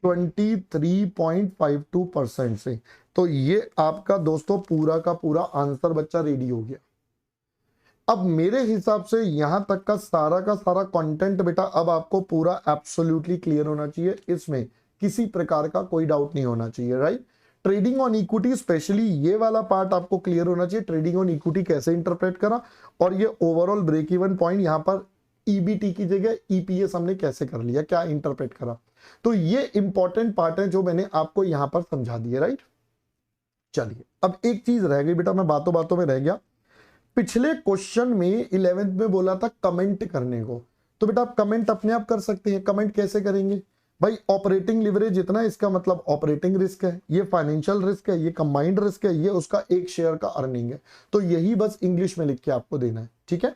23.52% से। तो ये आपका दोस्तों पूरा का पूरा आंसर बच्चा रेडी हो गया। अब मेरे हिसाब से यहां तक का सारा कंटेंट बेटा अब आपको पूरा एब्सोल्युटली क्लियर होना चाहिए, इसमें किसी प्रकार का कोई डाउट नहीं होना चाहिए, right. Trading on equity, specially ये वाला पार्ट आपको क्लियर होना चाहिए, ट्रेडिंग ऑन इक्विटी कैसे इंटरप्रेट करा, और ये ओवरऑल ब्रेक इवन पॉइंट यहां पर ईबीटी की जगह ईपीएस हमने कैसे कर लिया, क्या इंटरप्रेट करा। तो ये इंपॉर्टेंट पार्ट है जो मैंने आपको यहां पर समझा दिया, राइट। चलिए अब एक चीज रह गई बेटा, मैं बातों बातों में रह गया। पिछले क्वेश्चन में 11th में बोला था कमेंट करने को, तो बेटा आप कमेंट अपने आप कर सकते हैं। कमेंट कैसे करेंगे भाई, ऑपरेटिंग लिवरेज इतना, इसका मतलब ऑपरेटिंग रिस्क है, ये फाइनेंशियल रिस्क है, ये कंबाइंड रिस्क है, ये उसका एक शेयर का अर्निंग है। तो यही बस इंग्लिश में लिख के आपको देना है, ठीक है।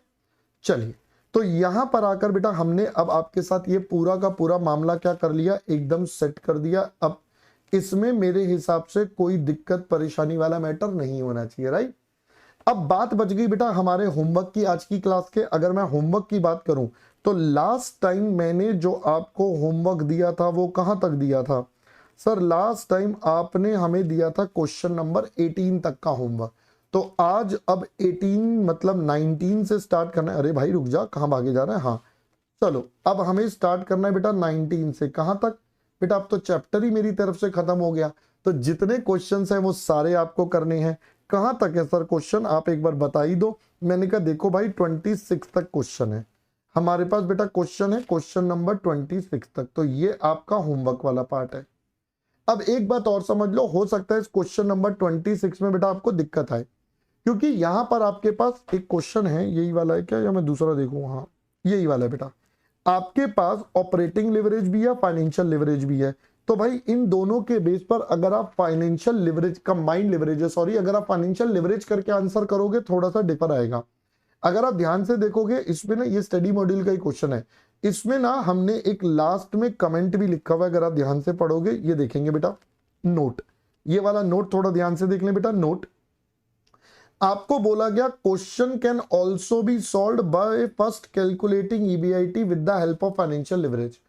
चलिए तो यहां पर आकर बेटा हमने अब आपके साथ ये पूरा का पूरा मामला क्या कर लिया, एकदम सेट कर दिया। अब इसमें मेरे हिसाब से कोई दिक्कत परेशानी वाला मैटर नहीं होना चाहिए, राइट। अब बात बच गई बेटा हमारे होमवर्क की, आज की क्लास के। अगर मैं होमवर्क की बात करूं तो लास्ट टाइम मैंने जो आपको होमवर्क दिया था वो कहां तक दिया था सर, लास्ट टाइम आपने हमें दिया था क्वेश्चन नंबर 18 तक का होमवर्क। तो आज अब 18 मतलब 19 से स्टार्ट करना है। अरे भाई रुक जा, कहां भागे जा रहा है। हाँ चलो अब हमें स्टार्ट करना है बेटा 19 से। कहां तक बेटा, अब तो चैप्टर ही मेरी तरफ से खत्म हो गया, तो जितने क्वेश्चन हैं वो सारे आपको करने हैं। कहां तक है सर क्वेश्चन, आप एक बार बता ही दो। मैंने कहा देखो भाई 26 तक क्वेश्चन है हमारे पास बेटा, क्वेश्चन है क्वेश्चन नंबर 26 तक। तो ये आपका होमवर्क वाला पार्ट है। अब एक बात और समझ लो, हो सकता है इस क्वेश्चन नंबर 26 में बेटा आपको दिक्कत आए, क्योंकि यहां पर आपके पास एक क्वेश्चन है, यही वाला है क्या या मैं दूसरा देखूं, हाँ यही वाला है बेटा। आपके पास ऑपरेटिंग लिवरेज भी है, फाइनेंशियल लिवरेज भी है। तो भाई इन दोनों के बेस पर अगर आप financial leverage, combined leverage sorry, अगर आप फाइनेंशियल लिवरेज करके आंसर करोगे थोड़ा सा डिफर आएगा। अगर आप ध्यान से देखोगे इसमें ना, ये स्टडी मॉड्यूल का ही क्वेश्चन है, इसमें ना हमने एक लास्ट में कमेंट भी लिखा हुआ है। अगर आप ध्यान से पढ़ोगे ये देखेंगे बेटा, नोट, ये वाला नोट थोड़ा ध्यान से देख लें बेटा। नोट आपको बोला गया question can also be solve by first calculating EBIT with the help of financial leverage.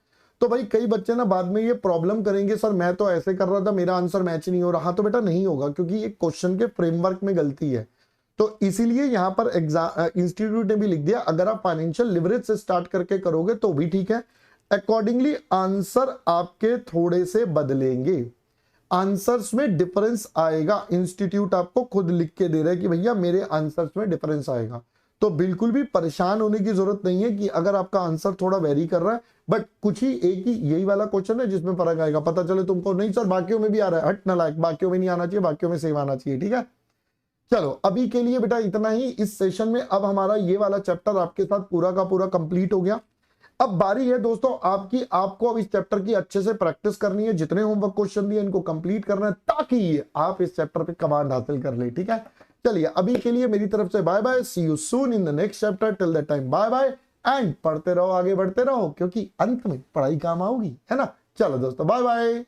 तो भाई कई बच्चे ना बाद में ये प्रॉब्लम करेंगे, सर मैं तो ऐसे कर रहा था मेरा आंसर मैच नहीं हो रहा। तो बेटा नहीं होगा, क्योंकि ये क्वेश्चन के फ्रेमवर्क में गलती है। तो इसीलिए यहां पर इंस्टीट्यूट ने भी लिख दिया अगर आप फाइनेंशियल लिवरेज से स्टार्ट करके करोगे तो भी ठीक है, अकॉर्डिंगली आंसर आपके थोड़े से बदलेंगे, आंसर्स में डिफरेंस आएगा। इंस्टीट्यूट आपको खुद लिख के दे रहा है कि भैया मेरे आंसर्स में डिफरेंस आएगा। तो बिल्कुल भी परेशान होने की जरूरत नहीं है कि अगर आपका आंसर थोड़ा वेरी कर रहा है, बट कुछ ही एक ही यही वाला क्वेश्चन है जिसमें फर्क आएगा। पता चले तुमको नहीं सर बाकियों में भी आ रहा है, हट नालायक, बाकियों में नहीं आना चाहिए, बाकियों में सेम आना चाहिए, ठीक है। चलो अभी के लिए बेटा इतना ही इस सेशन में। अब हमारा ये वाला चैप्टर आपके साथ पूरा का पूरा कंप्लीट हो गया। अब बारी है दोस्तों आपकी, आपको अब इस चैप्टर की अच्छे से प्रैक्टिस करनी है। जितने होमवर्क क्वेश्चन दिए इनको कंप्लीट करना है ताकि आप इस चैप्टर पे कमांड हासिल कर ले, ठीक है। चलिए अभी के लिए मेरी तरफ से bye bye, see you soon in the next chapter, till that time bye bye and पढ़ते रहो, आगे बढ़ते रहो, क्योंकि अंत में पढ़ाई काम आओगी, है ना। चलो दोस्तों बाय बाय।